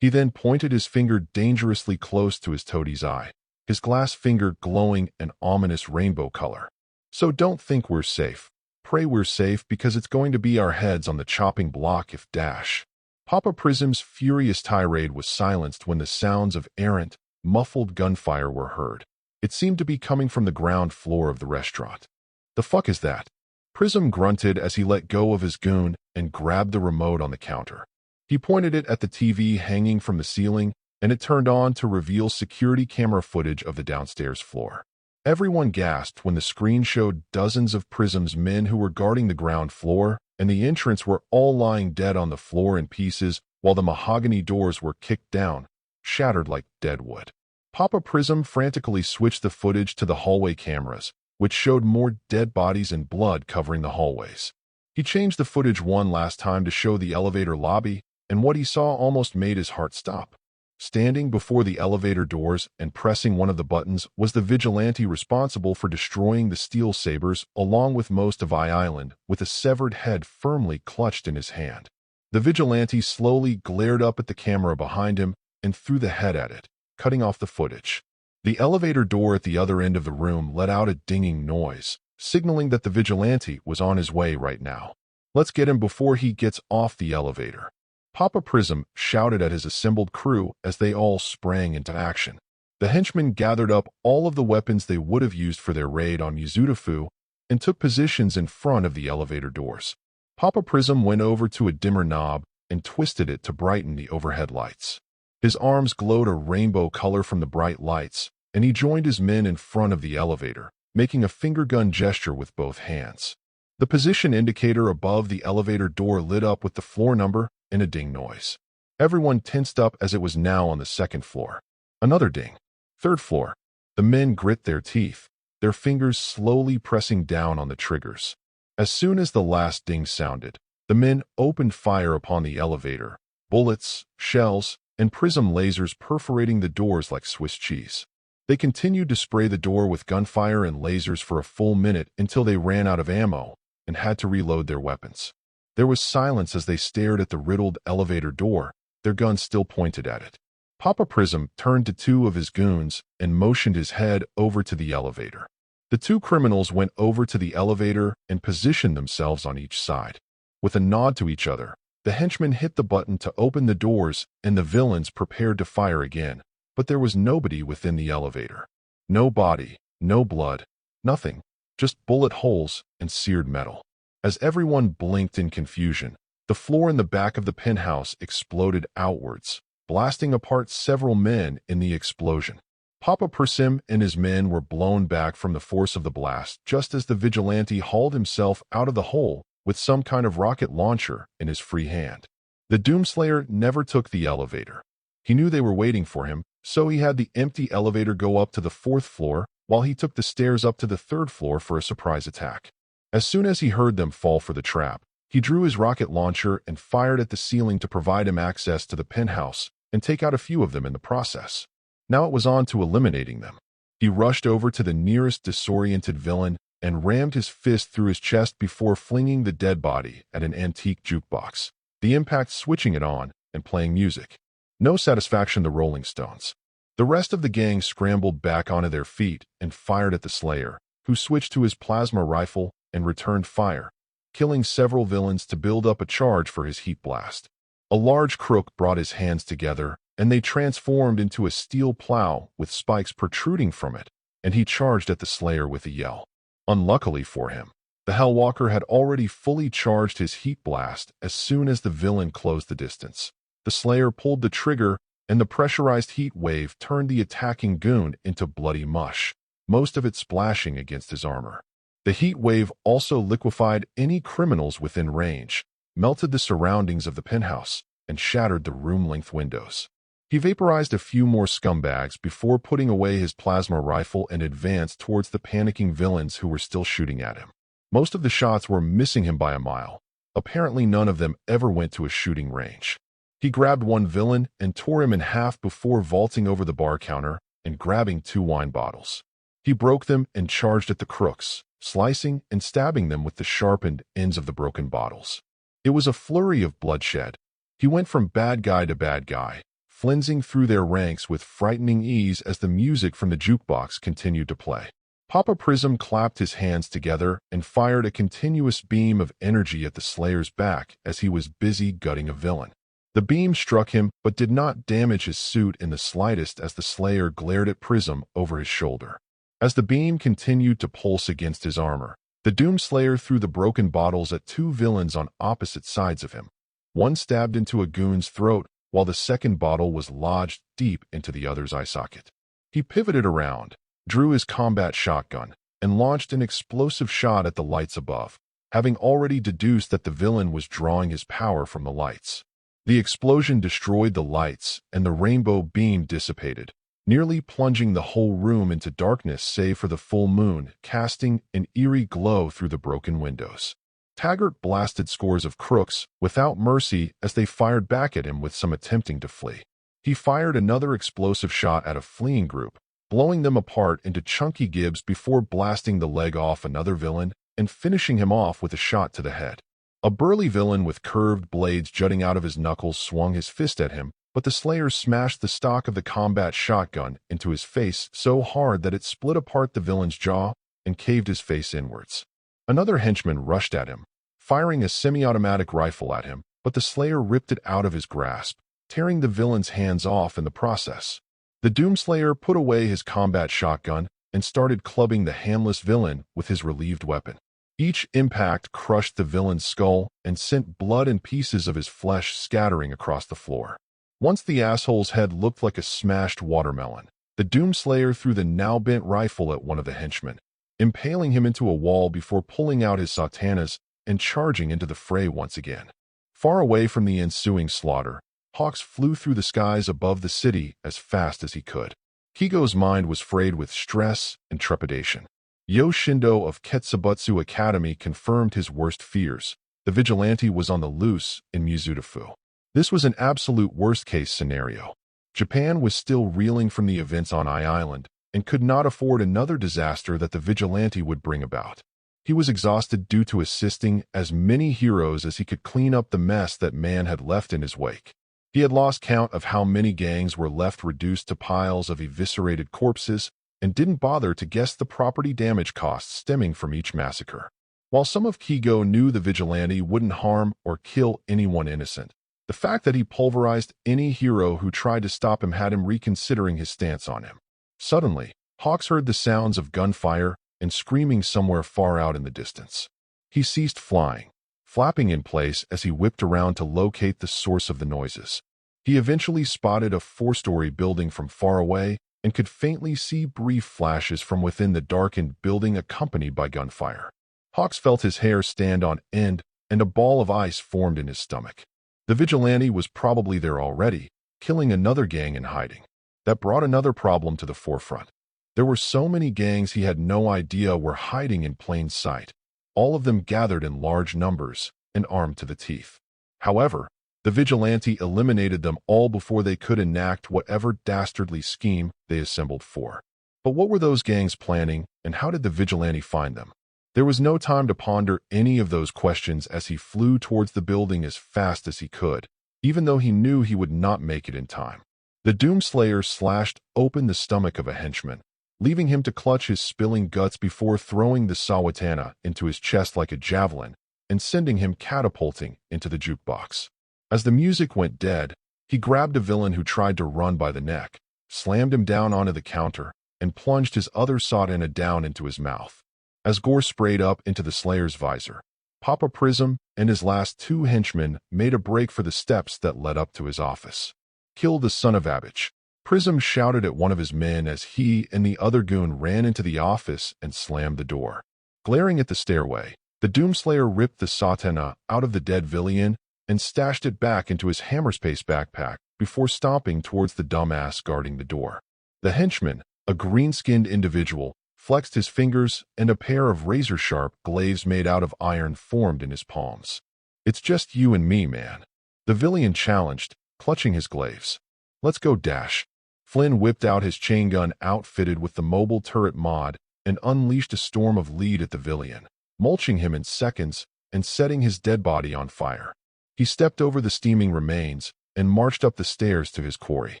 He then pointed his finger dangerously close to his toadie's eye, his glass finger glowing an ominous rainbow color. So don't think we're safe. Pray we're safe because it's going to be our heads on the chopping block if dash. Papa Prism's furious tirade was silenced when the sounds of errant, muffled gunfire were heard. It seemed to be coming from the ground floor of the restaurant. The fuck is that? Prism grunted as he let go of his goon and grabbed the remote on the counter. He pointed it at the TV hanging from the ceiling, and it turned on to reveal security camera footage of the downstairs floor. Everyone gasped when the screen showed dozens of Prism's men who were guarding the ground floor, and the entrants were all lying dead on the floor in pieces while the mahogany doors were kicked down, shattered like dead wood. Papa Prism frantically switched the footage to the hallway cameras, which showed more dead bodies and blood covering the hallways. He changed the footage one last time to show the elevator lobby, and what he saw almost made his heart stop. Standing before the elevator doors and pressing one of the buttons was the vigilante responsible for destroying the steel sabers along with most of Eye Island, with a severed head firmly clutched in his hand. The vigilante slowly glared up at the camera behind him and threw the head at it, cutting off the footage. The elevator door at the other end of the room let out a dinging noise, signaling that the vigilante was on his way right now. Let's get him before he gets off the elevator. Papa Prism shouted at his assembled crew as they all sprang into action. The henchmen gathered up all of the weapons they would have used for their raid on Yuzutafu and took positions in front of the elevator doors. Papa Prism went over to a dimmer knob and twisted it to brighten the overhead lights. His arms glowed a rainbow color from the bright lights, and he joined his men in front of the elevator, making a finger gun gesture with both hands. The position indicator above the elevator door lit up with the floor number and a ding noise. Everyone tensed up as it was now on the second floor. Another ding. Third floor. The men grit their teeth, their fingers slowly pressing down on the triggers. As soon as the last ding sounded, the men opened fire upon the elevator, bullets, shells, and prism lasers perforating the doors like Swiss cheese. They continued to spray the door with gunfire and lasers for a full minute until they ran out of ammo and had to reload their weapons. There was silence as they stared at the riddled elevator door, their guns still pointed at it. Papa Prism turned to two of his goons and motioned his head over to the elevator. The two criminals went over to the elevator and positioned themselves on each side. With a nod to each other, the henchmen hit the button to open the doors and the villains prepared to fire again, but there was nobody within the elevator. No body, no blood, nothing, just bullet holes and seared metal. As everyone blinked in confusion, the floor in the back of the penthouse exploded outwards, blasting apart several men in the explosion. Papa Prism and his men were blown back from the force of the blast just as the vigilante hauled himself out of the hole with some kind of rocket launcher in his free hand. The doomslayer never took the elevator. He knew they were waiting for him, so he had the empty elevator go up to the fourth floor while he took the stairs up to the third floor for a surprise attack. As soon as he heard them fall for the trap, he drew his rocket launcher and fired at the ceiling to provide him access to the penthouse and take out a few of them in the process. Now it was on to eliminating them. He rushed over to the nearest disoriented villain and rammed his fist through his chest before flinging the dead body at an antique jukebox, the impact switching it on and playing music. No satisfaction, the Rolling Stones. The rest of the gang scrambled back onto their feet and fired at the Slayer, who switched to his plasma rifle and returned fire, killing several villains to build up a charge for his heat blast. A large crook brought his hands together, and they transformed into a steel plow with spikes protruding from it, and he charged at the Slayer with a yell. Unluckily for him, the Hellwalker had already fully charged his heat blast as soon as the villain closed the distance. The Slayer pulled the trigger, and the pressurized heat wave turned the attacking goon into bloody mush, most of it splashing against his armor. The heat wave also liquefied any criminals within range, melted the surroundings of the penthouse, and shattered the room-length windows. He vaporized a few more scumbags before putting away his plasma rifle and advanced towards the panicking villains who were still shooting at him. Most of the shots were missing him by a mile. Apparently none of them ever went to a shooting range. He grabbed one villain and tore him in half before vaulting over the bar counter and grabbing 2 wine bottles. He broke them and charged at the crooks, slicing and stabbing them with the sharpened ends of the broken bottles. It was a flurry of bloodshed. He went from bad guy to bad guy, flensing through their ranks with frightening ease as the music from the jukebox continued to play. Papa Prism clapped his hands together and fired a continuous beam of energy at the Slayer's back as he was busy gutting a villain. The beam struck him but did not damage his suit in the slightest as the Slayer glared at Prism over his shoulder. As the beam continued to pulse against his armor, the Doomslayer threw the broken bottles at 2 villains on opposite sides of him. One stabbed into a goon's throat, while the second bottle was lodged deep into the other's eye socket. He pivoted around, drew his combat shotgun, and launched an explosive shot at the lights above, having already deduced that the villain was drawing his power from the lights. The explosion destroyed the lights, and the rainbow beam dissipated, nearly plunging the whole room into darkness save for the full moon, casting an eerie glow through the broken windows. Taggart blasted scores of crooks without mercy as they fired back at him with some attempting to flee. He fired another explosive shot at a fleeing group, blowing them apart into chunky gibs before blasting the leg off another villain and finishing him off with a shot to the head. A burly villain with curved blades jutting out of his knuckles swung his fist at him, but the Slayer smashed the stock of the combat shotgun into his face so hard that it split apart the villain's jaw and caved his face inwards. Another henchman rushed at him, firing a semi-automatic rifle at him, but the Slayer ripped it out of his grasp, tearing the villain's hands off in the process. The Doomslayer put away his combat shotgun and started clubbing the handless villain with his relieved weapon. Each impact crushed the villain's skull and sent blood and pieces of his flesh scattering across the floor. Once the asshole's head looked like a smashed watermelon, the Doomslayer threw the now-bent rifle at one of the henchmen, impaling him into a wall before pulling out his satanas and charging into the fray once again. Far away from the ensuing slaughter, Hawks flew through the skies above the city as fast as he could. Kigo's mind was frayed with stress and trepidation. Yoshindo of Ketsubutsu Academy confirmed his worst fears. The vigilante was on the loose in Mizudafu. This was an absolute worst-case scenario. Japan was still reeling from the events on Ai Island and could not afford another disaster that the vigilante would bring about. He was exhausted due to assisting as many heroes as he could clean up the mess that man had left in his wake. He had lost count of how many gangs were left reduced to piles of eviscerated corpses and didn't bother to guess the property damage costs stemming from each massacre. While some of Kigo knew the vigilante wouldn't harm or kill anyone innocent, the fact that he pulverized any hero who tried to stop him had him reconsidering his stance on him. Suddenly, Hawks heard the sounds of gunfire and screaming somewhere far out in the distance. He ceased flying, flapping in place as he whipped around to locate the source of the noises. He eventually spotted a 4-story building from far away and could faintly see brief flashes from within the darkened building accompanied by gunfire. Hawks felt his hair stand on end and a ball of ice formed in his stomach. The vigilante was probably there already, killing another gang in hiding. That brought another problem to the forefront. There were so many gangs he had no idea were hiding in plain sight, all of them gathered in large numbers and armed to the teeth. However, the vigilante eliminated them all before they could enact whatever dastardly scheme they assembled for. But what were those gangs planning, and how did the vigilante find them? There was no time to ponder any of those questions as he flew towards the building as fast as he could, even though he knew he would not make it in time. The Doomslayer slashed open the stomach of a henchman, leaving him to clutch his spilling guts before throwing the sawatana into his chest like a javelin and sending him catapulting into the jukebox. As the music went dead, he grabbed a villain who tried to run by the neck, slammed him down onto the counter, and plunged his other sawatana down into his mouth. as gore sprayed up into the Slayer's visor. Papa Prism and his last two henchmen made a break for the steps that led up to his office. "Kill the son of Abich," Prism shouted at one of his men as he and the other goon ran into the office and slammed the door. Glaring at the stairway, the Doomslayer ripped the satana out of the dead villain and stashed it back into his Hammerspace backpack before stomping towards the dumbass guarding the door. The henchman, a green-skinned individual, flexed his fingers and a pair of razor-sharp glaives made out of iron formed in his palms. "It's just you and me, man," the villain challenged, clutching his glaives. "Let's go dash." Flynn whipped out his chain gun outfitted with the mobile turret mod and unleashed a storm of lead at the villain, mulching him in seconds and setting his dead body on fire. He stepped over the steaming remains and marched up the stairs to his quarry.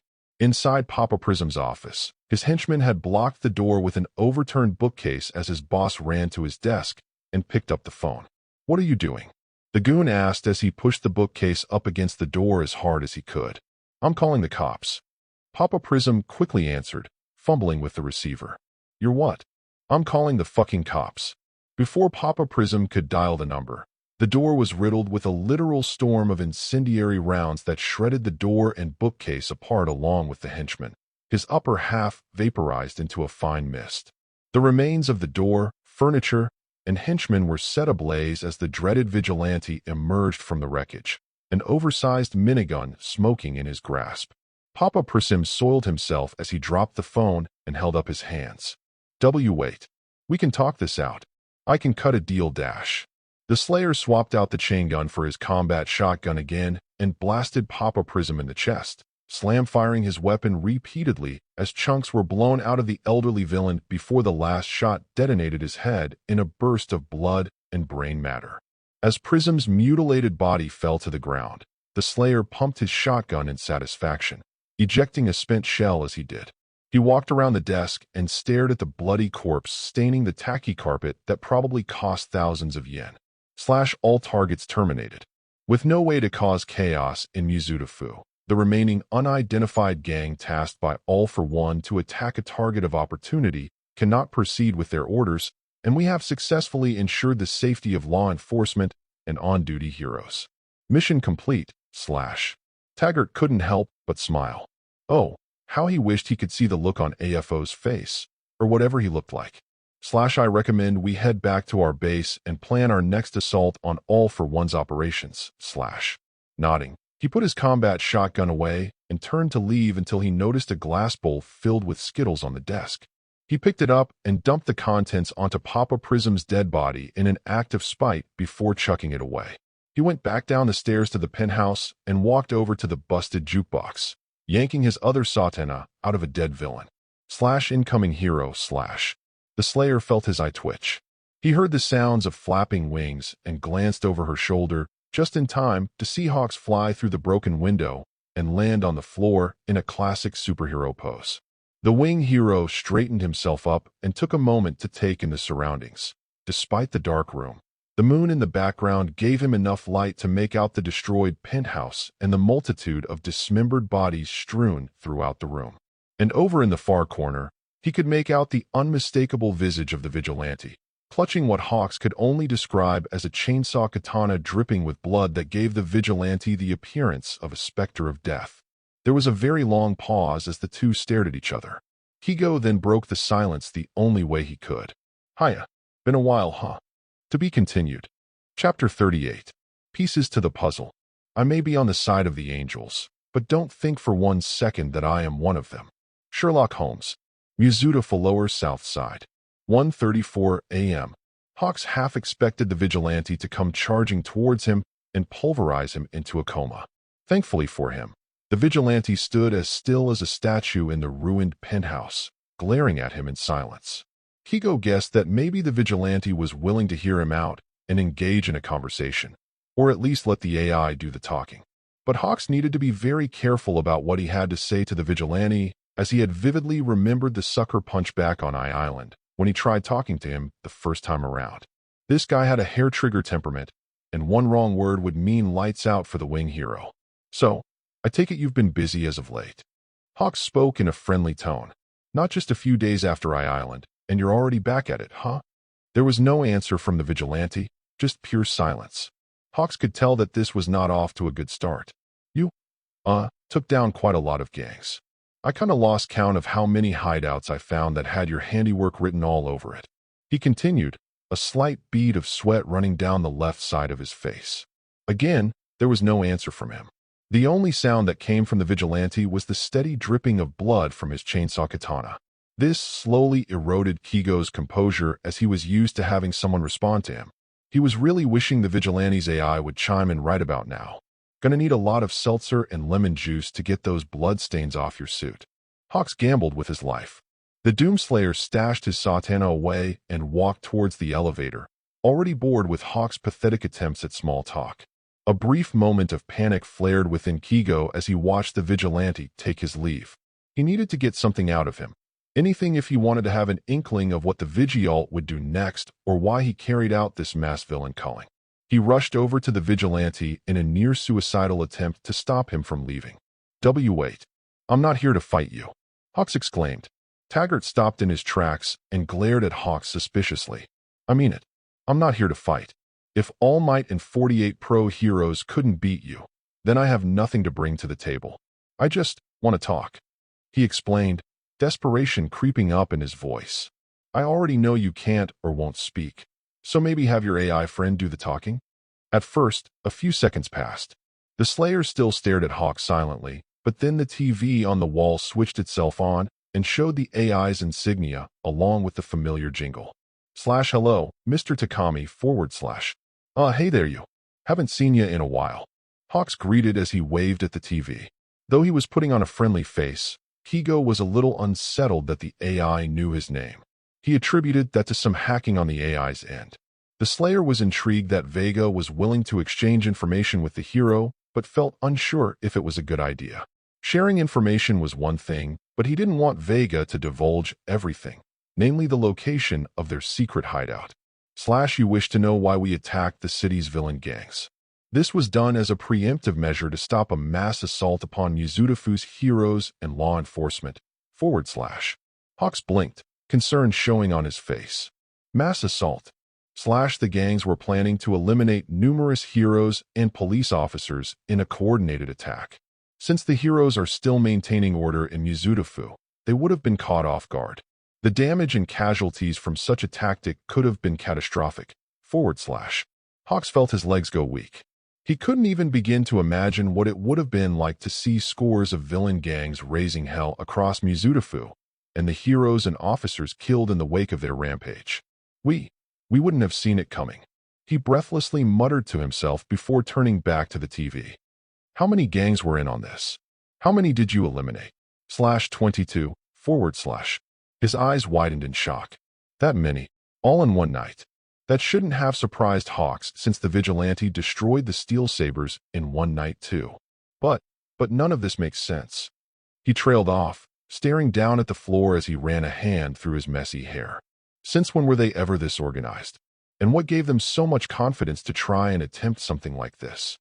Inside Papa Prism's office, his henchman had blocked the door with an overturned bookcase as his boss ran to his desk and picked up the phone. "What are you doing?" the goon asked as he pushed the bookcase up against the door as hard as he could. "I'm calling the cops." Papa Prism quickly answered, fumbling with the receiver. "You're what?" "I'm calling the fucking cops." Before Papa Prism could dial the number, the door was riddled with a literal storm of incendiary rounds that shredded the door and bookcase apart along with the henchman. His upper half vaporized into a fine mist. The remains of the door, furniture, and henchmen were set ablaze as the dreaded vigilante emerged from the wreckage, an oversized minigun smoking in his grasp. Papa Prism soiled himself as he dropped the phone and held up his hands. Wait. We can talk this out. I can cut a deal dash." The Slayer swapped out the chain gun for his combat shotgun again and blasted Papa Prism in the chest, slam-firing his weapon repeatedly as chunks were blown out of the elderly villain before the last shot detonated his head in a burst of blood and brain matter. As Prism's mutilated body fell to the ground, the Slayer pumped his shotgun in satisfaction, ejecting a spent shell as he did. He walked around the desk and stared at the bloody corpse staining the tacky carpet that probably cost thousands of yen. All targets terminated. With no way to cause chaos in Mizuta-fu, the remaining unidentified gang tasked by All for One to attack a target of opportunity cannot proceed with their orders, and we have successfully ensured the safety of law enforcement and on-duty heroes. Mission complete. Taggart couldn't help but smile. Oh, how he wished he could see the look on AFO's face, or whatever he looked like. I recommend we head back to our base and plan our next assault on All for One's operations. Nodding, he put his combat shotgun away and turned to leave until he noticed a glass bowl filled with Skittles on the desk. He picked it up and dumped the contents onto Papa Prism's dead body in an act of spite before chucking it away. He went back down the stairs to the penthouse and walked over to the busted jukebox, yanking his other satana out of a dead villain. Incoming hero. The Slayer felt his eye twitch. He heard the sounds of flapping wings and glanced over her shoulder just in time to see Hawks fly through the broken window and land on the floor in a classic superhero pose. The wing hero straightened himself up and took a moment to take in the surroundings. Despite the dark room, the moon in the background gave him enough light to make out the destroyed penthouse and the multitude of dismembered bodies strewn throughout the room. And over in the far corner, he could make out the unmistakable visage of the vigilante, clutching what Hawks could only describe as a chainsaw katana dripping with blood that gave the vigilante the appearance of a specter of death. There was a very long pause as the two stared at each other. Higo then broke the silence the only way he could. "Hiya. Been a while, huh?" To be continued. Chapter 38. Pieces to the puzzle. I may be on the side of the angels, but don't think for 1 second that I am one of them. Sherlock Holmes. Mizuta-fu Lower South Side. 1:34 a.m. Hawks half expected the vigilante to come charging towards him and pulverize him into a coma. Thankfully for him, the vigilante stood as still as a statue in the ruined penthouse, glaring at him in silence. Higo guessed that maybe the vigilante was willing to hear him out and engage in a conversation, or at least let the AI do the talking. But Hawks needed to be very careful about what he had to say to the vigilante, as he had vividly remembered the sucker punchback on I Island when he tried talking to him the first time around. This guy had a hair-trigger temperament, and one wrong word would mean lights out for the wing hero. "So, I take it you've been busy as of late." Hawks spoke in a friendly tone. "Not just a few days after I Island, and you're already back at it, huh?" There was no answer from the vigilante, just pure silence. Hawks could tell that this was not off to a good start. You, took down quite a lot of gangs. I kinda lost count of how many hideouts I found that had your handiwork written all over it. He continued, a slight bead of sweat running down the left side of his face. Again, there was no answer from him. The only sound that came from the vigilante was the steady dripping of blood from his chainsaw katana. This slowly eroded Kigo's composure as he was used to having someone respond to him. He was really wishing the vigilante's AI would chime in right about now. Gonna need a lot of seltzer and lemon juice to get those bloodstains off your suit. Hawks gambled with his life. The doomslayer stashed his satana away and walked towards the elevator, already bored with Hawks' pathetic attempts at small talk. A brief moment of panic flared within Kigo as he watched the vigilante take his leave. He needed to get something out of him. Anything if he wanted to have an inkling of what the Vigialt would do next or why he carried out this mass villain culling. He rushed over to the vigilante in a near-suicidal attempt to stop him from leaving. Wait. I'm not here to fight you, Hawks exclaimed. Taggart stopped in his tracks and glared at Hawks suspiciously. I mean it. I'm not here to fight. If All Might and 48 Pro heroes couldn't beat you, then I have nothing to bring to the table. I just want to talk. He explained, desperation creeping up in his voice. I already know you can't or won't speak, so maybe have your AI friend do the talking? At first, a few seconds passed. The Slayer still stared at Hawk silently, but then the TV on the wall switched itself on and showed the AI's insignia along with the familiar jingle. Hello, Mr. Takami, / hey there you. Haven't seen ya in a while. Hawks greeted as he waved at the TV. Though he was putting on a friendly face, Kigo was a little unsettled that the AI knew his name. He attributed that to some hacking on the AI's end. The Slayer was intrigued that Vega was willing to exchange information with the hero, but felt unsure if it was a good idea. Sharing information was one thing, but he didn't want Vega to divulge everything, namely the location of their secret hideout. You wish to know why we attacked the city's villain gangs. This was done as a preemptive measure to stop a mass assault upon Yuzutafu's heroes and law enforcement. Hawks blinked, concern showing on his face. Mass assault. The gangs were planning to eliminate numerous heroes and police officers in a coordinated attack. Since the heroes are still maintaining order in Yuzutafu, they would have been caught off guard. The damage and casualties from such a tactic could have been catastrophic. Hawks felt his legs go weak. He couldn't even begin to imagine what it would have been like to see scores of villain gangs raising hell across Yuzutafu, and the heroes and officers killed in the wake of their rampage. We wouldn't have seen it coming. He breathlessly muttered to himself before turning back to the TV. How many gangs were in on this? How many did you eliminate? 22, / His eyes widened in shock. That many, all in one night. That shouldn't have surprised Hawks since the vigilante destroyed the Steel Sabers in one night too. But none of this makes sense. He trailed off, staring down at the floor as he ran a hand through his messy hair. Since when were they ever this organized? And what gave them so much confidence to try and attempt something like this?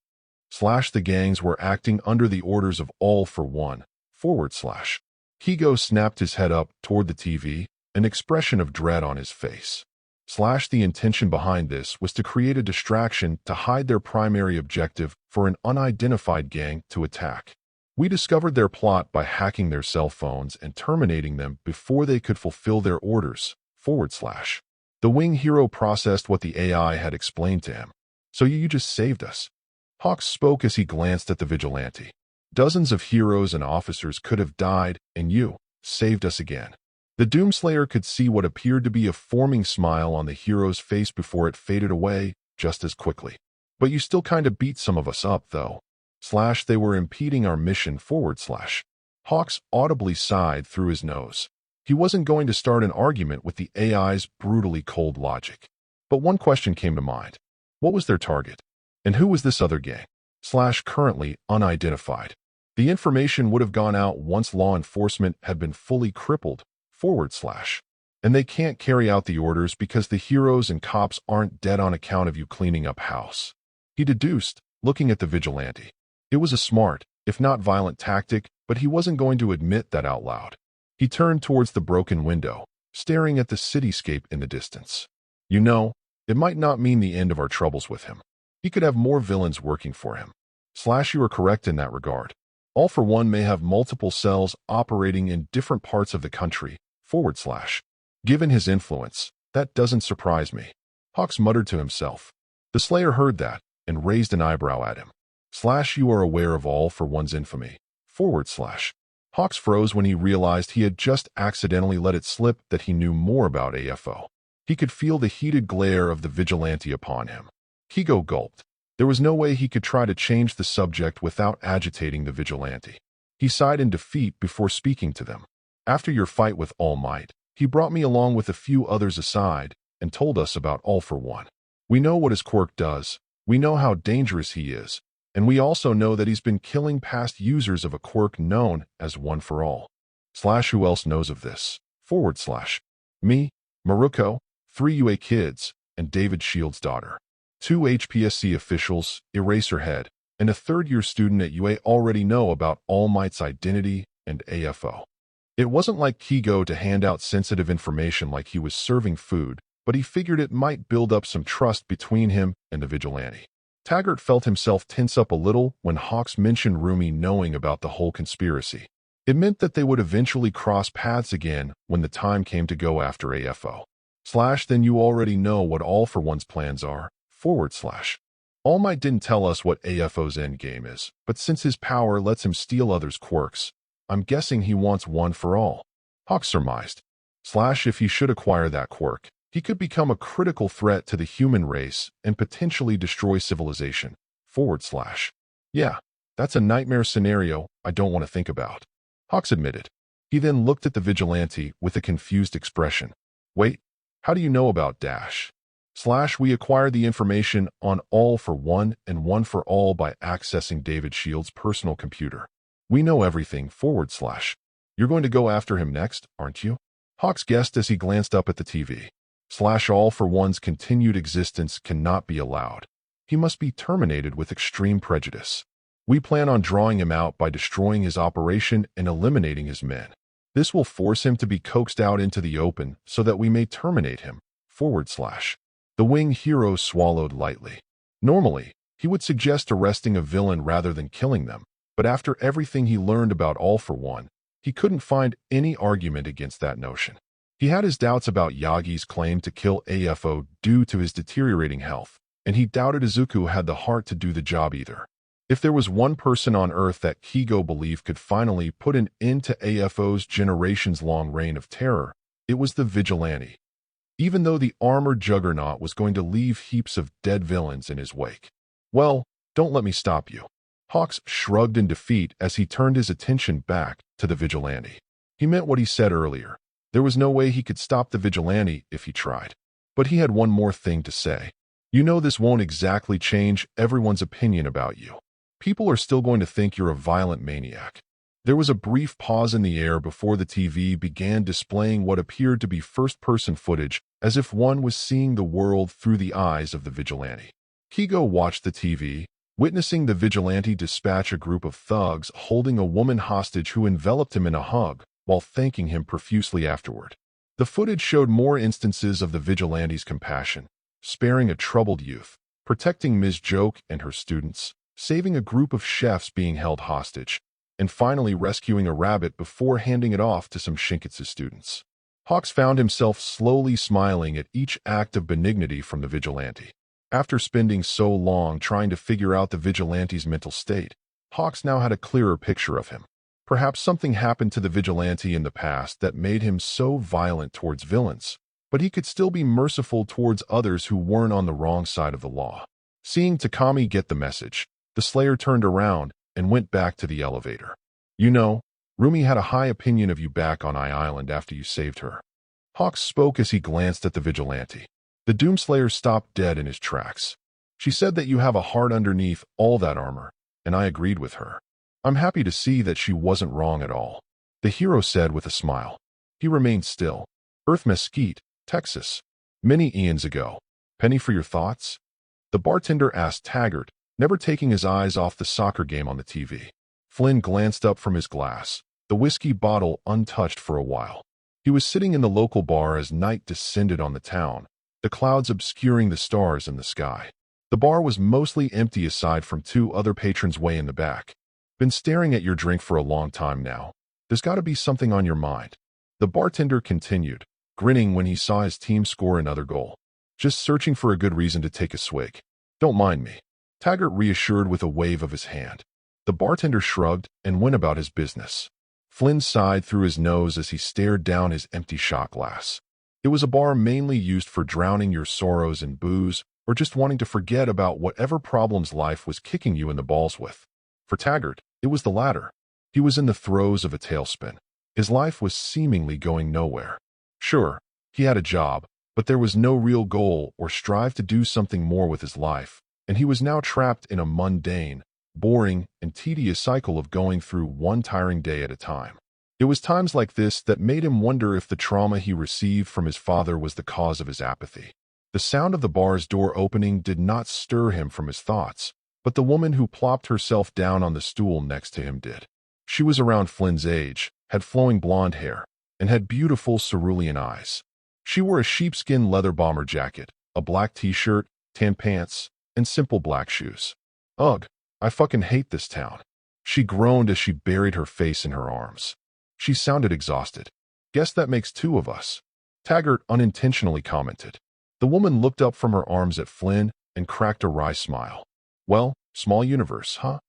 The gangs were acting under the orders of All for One, / Kigo snapped his head up toward the TV, an expression of dread on his face. The intention behind this was to create a distraction to hide their primary objective for an unidentified gang to attack. We discovered their plot by hacking their cell phones and terminating them before they could fulfill their orders, / The wing hero processed what the AI had explained to him. So you just saved us. Hawks spoke as he glanced at the vigilante. Dozens of heroes and officers could have died, and you saved us again. The Doomslayer could see what appeared to be a forming smile on the hero's face before it faded away just as quickly. But you still kind of beat some of us up, though. They were impeding our mission, / Hawks audibly sighed through his nose. He wasn't going to start an argument with the AI's brutally cold logic. But one question came to mind. What was their target? And who was this other gang? / Currently unidentified. The information would have gone out once law enforcement had been fully crippled, / And they can't carry out the orders because the heroes and cops aren't dead on account of you cleaning up house. He deduced, looking at the vigilante. It was a smart, if not violent tactic, but he wasn't going to admit that out loud. He turned towards the broken window, staring at the cityscape in the distance. You know, it might not mean the end of our troubles with him. He could have more villains working for him. You are correct in that regard. All for One may have multiple cells operating in different parts of the country, / Given his influence, that doesn't surprise me. Hawks muttered to himself. The Slayer heard that and raised an eyebrow at him. You are aware of All for One's infamy, / Hawks froze when he realized he had just accidentally let it slip that he knew more about AFO. He could feel the heated glare of the vigilante upon him. Kigo gulped. There was no way he could try to change the subject without agitating the vigilante. He sighed in defeat before speaking to them. After your fight with All Might, he brought me along with a few others aside and told us about All for One. We know what his quirk does, we know how dangerous he is, and we also know that he's been killing past users of a quirk known as One for All. Who else knows of this? / Me, Maruko, 3 UA kids, and David Shield's daughter. 2 HPSC officials, Eraserhead, and a third-year student at UA already know about All Might's identity and AFO. It wasn't like Kigo to hand out sensitive information like he was serving food, but he figured it might build up some trust between him and the vigilante. Taggart felt himself tense up a little when Hawks mentioned Rumi knowing about the whole conspiracy. It meant that they would eventually cross paths again when the time came to go after AFO. Then you already know what All for One's plans are, / All Might didn't tell us what AFO's endgame is, but since his power lets him steal others' quirks, I'm guessing he wants One for All. Hawks surmised. If he should acquire that quirk, he could become a critical threat to the human race and potentially destroy civilization, / Yeah, that's a nightmare scenario I don't want to think about. Hawks admitted. He then looked at the vigilante with a confused expression. Wait, how do you know about Dash? We acquired the information on All for One and One for All by accessing David Shield's personal computer. We know everything, / You're going to go after him next, aren't you? Hawks guessed as he glanced up at the TV. / All for One's continued existence cannot be allowed. He must be terminated with extreme prejudice. We plan on drawing him out by destroying his operation and eliminating his men. This will force him to be coaxed out into the open so that we may terminate him, / The wing hero swallowed lightly. Normally, he would suggest arresting a villain rather than killing them, but after everything he learned about All for One, he couldn't find any argument against that notion. He had his doubts about Yagi's claim to kill AFO due to his deteriorating health, and he doubted Izuku had the heart to do the job either. If there was one person on Earth that Kigo believed could finally put an end to AFO's generations-long reign of terror, it was the vigilante. Even though the armored juggernaut was going to leave heaps of dead villains in his wake. Well, don't let me stop you. Hawks shrugged in defeat as he turned his attention back to the vigilante. He meant what he said earlier. There was no way he could stop the vigilante if he tried. But he had one more thing to say. You know this won't exactly change everyone's opinion about you. People are still going to think you're a violent maniac. There was a brief pause in the air before the TV began displaying what appeared to be first-person footage, as if one was seeing the world through the eyes of the vigilante. Kigo watched the TV, witnessing the vigilante dispatch a group of thugs holding a woman hostage who enveloped him in a hug, while thanking him profusely afterward. The footage showed more instances of the vigilante's compassion, sparing a troubled youth, protecting Ms. Joke and her students, saving a group of chefs being held hostage, and finally rescuing a rabbit before handing it off to some Shinketsu students. Hawks found himself slowly smiling at each act of benignity from the vigilante. After spending so long trying to figure out the vigilante's mental state, Hawks now had a clearer picture of him. Perhaps something happened to the vigilante in the past that made him so violent towards villains, but he could still be merciful towards others who weren't on the wrong side of the law. Seeing Takami get the message, the Slayer turned around and went back to the elevator. You know, Rumi had a high opinion of you back on Island after you saved her. Hawks spoke as he glanced at the vigilante. The doomslayer stopped dead in his tracks. She said that you have a heart underneath all that armor, and I agreed with her. I'm happy to see that she wasn't wrong at all. The hero said with a smile. He remained still. Earth Mesquite, Texas. Many eons ago. Penny for your thoughts? The bartender asked Taggart, never taking his eyes off the soccer game on the TV. Flynn glanced up from his glass, the whiskey bottle untouched for a while. He was sitting in the local bar as night descended on the town, the clouds obscuring the stars in the sky. The bar was mostly empty aside from two other patrons way in the back. Been staring at your drink for a long time now. There's got to be something on your mind. The bartender continued, grinning when he saw his team score another goal. Just searching for a good reason to take a swig. Don't mind me. Taggart reassured with a wave of his hand. The bartender shrugged and went about his business. Flynn sighed through his nose as he stared down his empty shot glass. It was a bar mainly used for drowning your sorrows in booze or just wanting to forget about whatever problems life was kicking you in the balls with. For Taggart, it was the latter. He was in the throes of a tailspin. His life was seemingly going nowhere. Sure, he had a job, but there was no real goal or strive to do something more with his life, and he was now trapped in a mundane, boring, and tedious cycle of going through one tiring day at a time. It was times like this that made him wonder if the trauma he received from his father was the cause of his apathy. The sound of the bar's door opening did not stir him from his thoughts, but the woman who plopped herself down on the stool next to him did. She was around Flynn's age, had flowing blonde hair, and had beautiful cerulean eyes. She wore a sheepskin leather bomber jacket, a black t-shirt, tan pants, and simple black shoes. Ugh, I fucking hate this town. She groaned as she buried her face in her arms. She sounded exhausted. Guess that makes two of us, Taggart unintentionally commented. The woman looked up from her arms at Flynn and cracked a wry smile. Well, small universe, huh?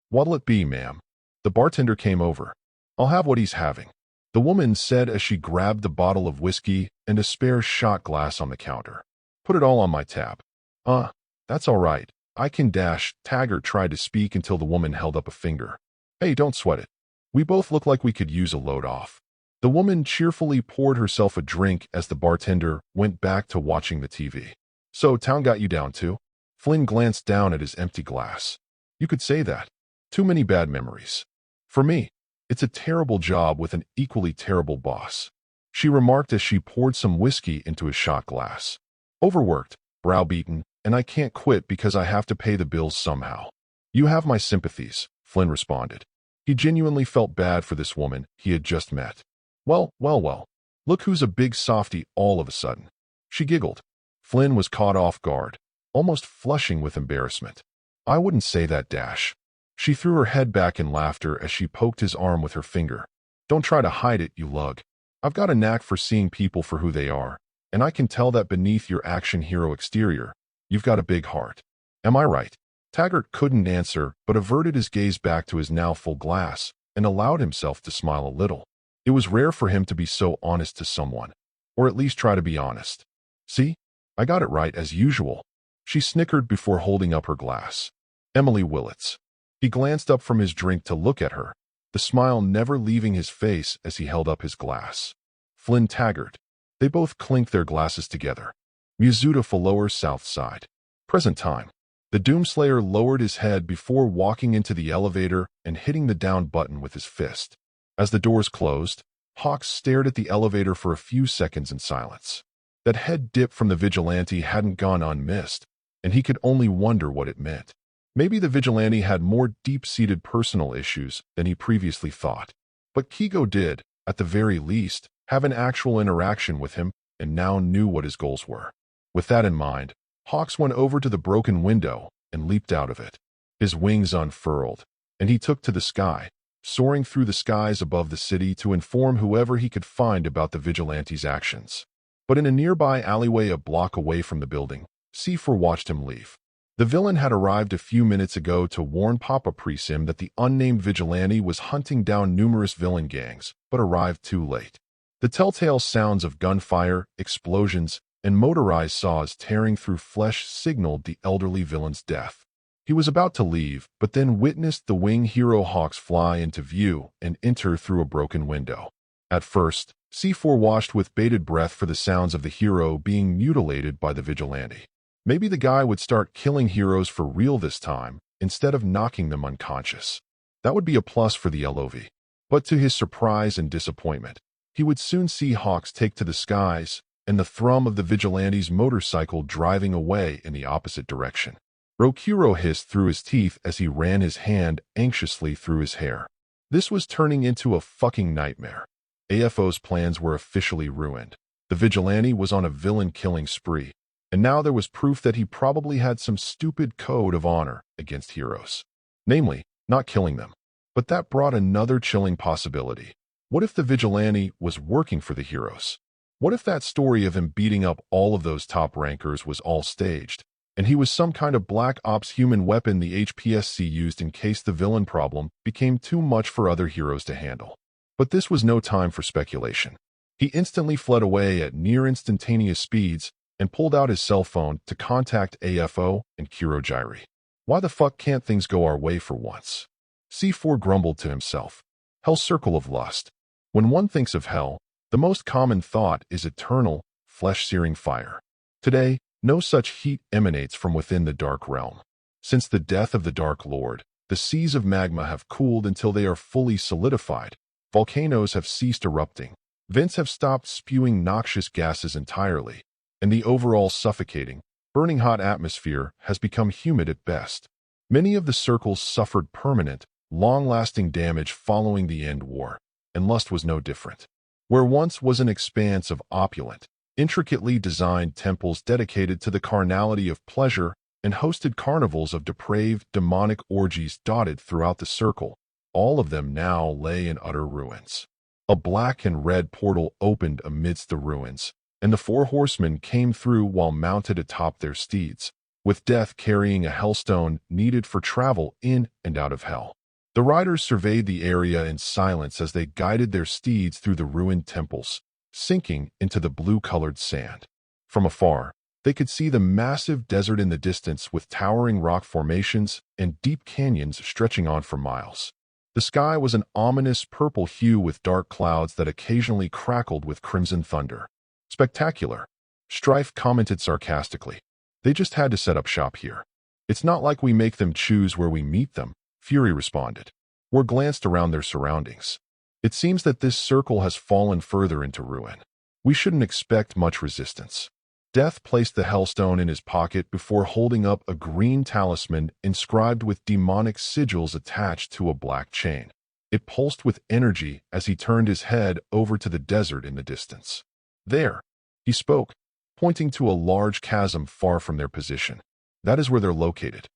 What'll it be, ma'am? The bartender came over. I'll have what he's having, the woman said as she grabbed the bottle of whiskey and a spare shot glass on the counter. Put it all on my tab. That's all right. I can dash. Taggart tried to speak until the woman held up a finger. Hey, don't sweat it. We both look like we could use a load off. The woman cheerfully poured herself a drink as the bartender went back to watching the TV. So, town got you down too? Flynn glanced down at his empty glass. You could say that. Too many bad memories. For me, it's a terrible job with an equally terrible boss, she remarked as she poured some whiskey into his shot glass. Overworked, browbeaten, and I can't quit because I have to pay the bills somehow. You have my sympathies, Flynn responded. He genuinely felt bad for this woman he had just met. Well, look who's a big softy all of a sudden. She giggled. Flynn was caught off guard, almost flushing with embarrassment. I wouldn't say that, Dash. She threw her head back in laughter as she poked his arm with her finger. Don't try to hide it, you lug. I've got a knack for seeing people for who they are, and I can tell that beneath your action hero exterior, you've got a big heart. Am I right? Taggart couldn't answer, but averted his gaze back to his now full glass and allowed himself to smile a little. It was rare for him to be so honest to someone, or at least try to be honest. See? I got it right as usual. She snickered before holding up her glass. Emily Willits. He glanced up from his drink to look at her, the smile never leaving his face as he held up his glass. Flynn Taggart. They both clinked their glasses together. Mizuta for Lower South Side. Present time. The doomslayer lowered his head before walking into the elevator and hitting the down button with his fist. As the doors closed, Hawks stared at the elevator for a few seconds in silence. That head dip from the vigilante hadn't gone unmissed, and he could only wonder what it meant. Maybe the vigilante had more deep-seated personal issues than he previously thought. But Kigo did, at the very least, have an actual interaction with him and now knew what his goals were. With that in mind, Hawks went over to the broken window and leaped out of it. His wings unfurled, and he took to the sky, soaring through the skies above the city to inform whoever he could find about the vigilante's actions. But in a nearby alleyway a block away from the building, C4 watched him leave. The villain had arrived a few minutes ago to warn Papa Presim that the unnamed vigilante was hunting down numerous villain gangs, but arrived too late. The telltale sounds of gunfire, explosions, and motorized saws tearing through flesh signaled the elderly villain's death. He was about to leave, but then witnessed the wing hero Hawks fly into view and enter through a broken window. At first, C4 watched with bated breath for the sounds of the hero being mutilated by the vigilante. Maybe the guy would start killing heroes for real this time, instead of knocking them unconscious. That would be a plus for the LOV. But to his surprise and disappointment, he would soon see Hawks take to the skies and the thrum of the vigilante's motorcycle driving away in the opposite direction. Rokuro hissed through his teeth as he ran his hand anxiously through his hair. This was turning into a fucking nightmare. AFO's plans were officially ruined. The vigilante was on a villain-killing spree, And now there was proof that he probably had some stupid code of honor against heroes. Namely, not killing them. But that brought another chilling possibility. What if the vigilante was working for the heroes? What if that story of him beating up all of those top rankers was all staged, and he was some kind of black ops human weapon the HPSC used in case the villain problem became too much for other heroes to handle? But this was no time for speculation. He instantly fled away at near-instantaneous speeds and pulled out his cell phone to contact AFO and Kurogiri. Why the fuck can't things go our way for once? C4 grumbled to himself. Hell's circle of lust. When one thinks of hell, the most common thought is eternal, flesh-searing fire. Today, no such heat emanates from within the Dark Realm. Since the death of the Dark Lord, the seas of magma have cooled until they are fully solidified. Volcanoes have ceased erupting. Vents have stopped spewing noxious gases entirely, and the overall suffocating, burning hot atmosphere has become humid at best. Many of the circles suffered permanent, long-lasting damage following the End War, and lust was no different. Where once was an expanse of opulent, intricately designed temples dedicated to the carnality of pleasure and hosted carnivals of depraved, demonic orgies dotted throughout the circle, all of them now lay in utter ruins. A black and red portal opened amidst the ruins, and the four horsemen came through while mounted atop their steeds, with death carrying a hellstone needed for travel in and out of hell. The riders surveyed the area in silence as they guided their steeds through the ruined temples, sinking into the blue-colored sand. From afar, they could see the massive desert in the distance with towering rock formations and deep canyons stretching on for miles. The sky was an ominous purple hue with dark clouds that occasionally crackled with crimson thunder. Spectacular, Strife commented sarcastically. They just had to set up shop here. It's not like we make them choose where we meet them, Fury responded. War glanced around their surroundings. It seems that this circle has fallen further into ruin. We shouldn't expect much resistance. Death placed the hellstone in his pocket before holding up a green talisman inscribed with demonic sigils attached to a black chain. It pulsed with energy as he turned his head over to the desert in the distance. There, he spoke, pointing to a large chasm far from their position. That is where they're located.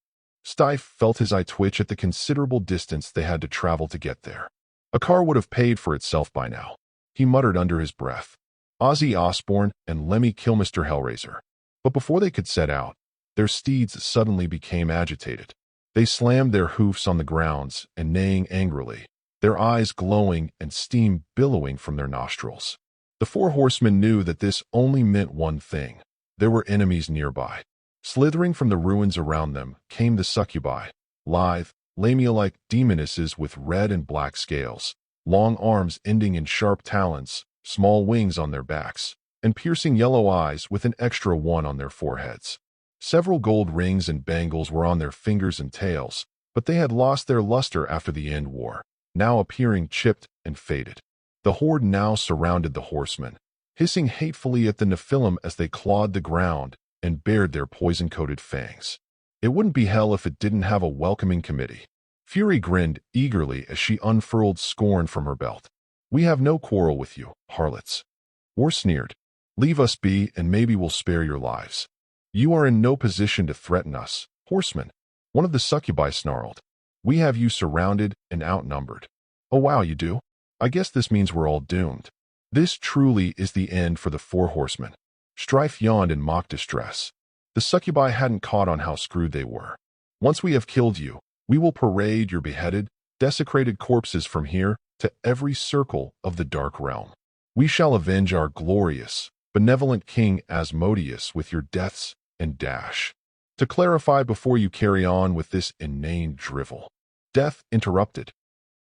Stife felt his eye twitch at the considerable distance they had to travel to get there. A car would have paid for itself by now, he muttered under his breath. Ozzy Osbourne and Lemmy Kilmister Hellraiser. But before they could set out, their steeds suddenly became agitated. They slammed their hoofs on the grounds and neighing angrily, their eyes glowing and steam billowing from their nostrils. The four horsemen knew that this only meant one thing. There were enemies nearby. Slithering from the ruins around them came the succubi, lithe, lamia-like demonesses with red and black scales, long arms ending in sharp talons, small wings on their backs, and piercing yellow eyes with an extra one on their foreheads. Several gold rings and bangles were on their fingers and tails, but they had lost their luster after the End War, now appearing chipped and faded. The horde now surrounded the horsemen, hissing hatefully at the Nephilim as they clawed the ground and bared their poison-coated fangs. It wouldn't be hell if it didn't have a welcoming committee. Fury grinned eagerly as she unfurled scorn from her belt. We have no quarrel with you, harlots. War sneered. Leave us be and maybe we'll spare your lives. You are in no position to threaten us, horsemen. One of the succubi snarled. We have you surrounded and outnumbered. Oh wow, you do? I guess this means we're all doomed. This truly is the end for the four horsemen. Strife yawned in mock distress. The succubi hadn't caught on how screwed they were. Once we have killed you, we will parade your beheaded, desecrated corpses from here to every circle of the Dark Realm. We shall avenge our glorious, benevolent King Asmodeus with your deaths and dash. To clarify before you carry on with this inane drivel. Death interrupted.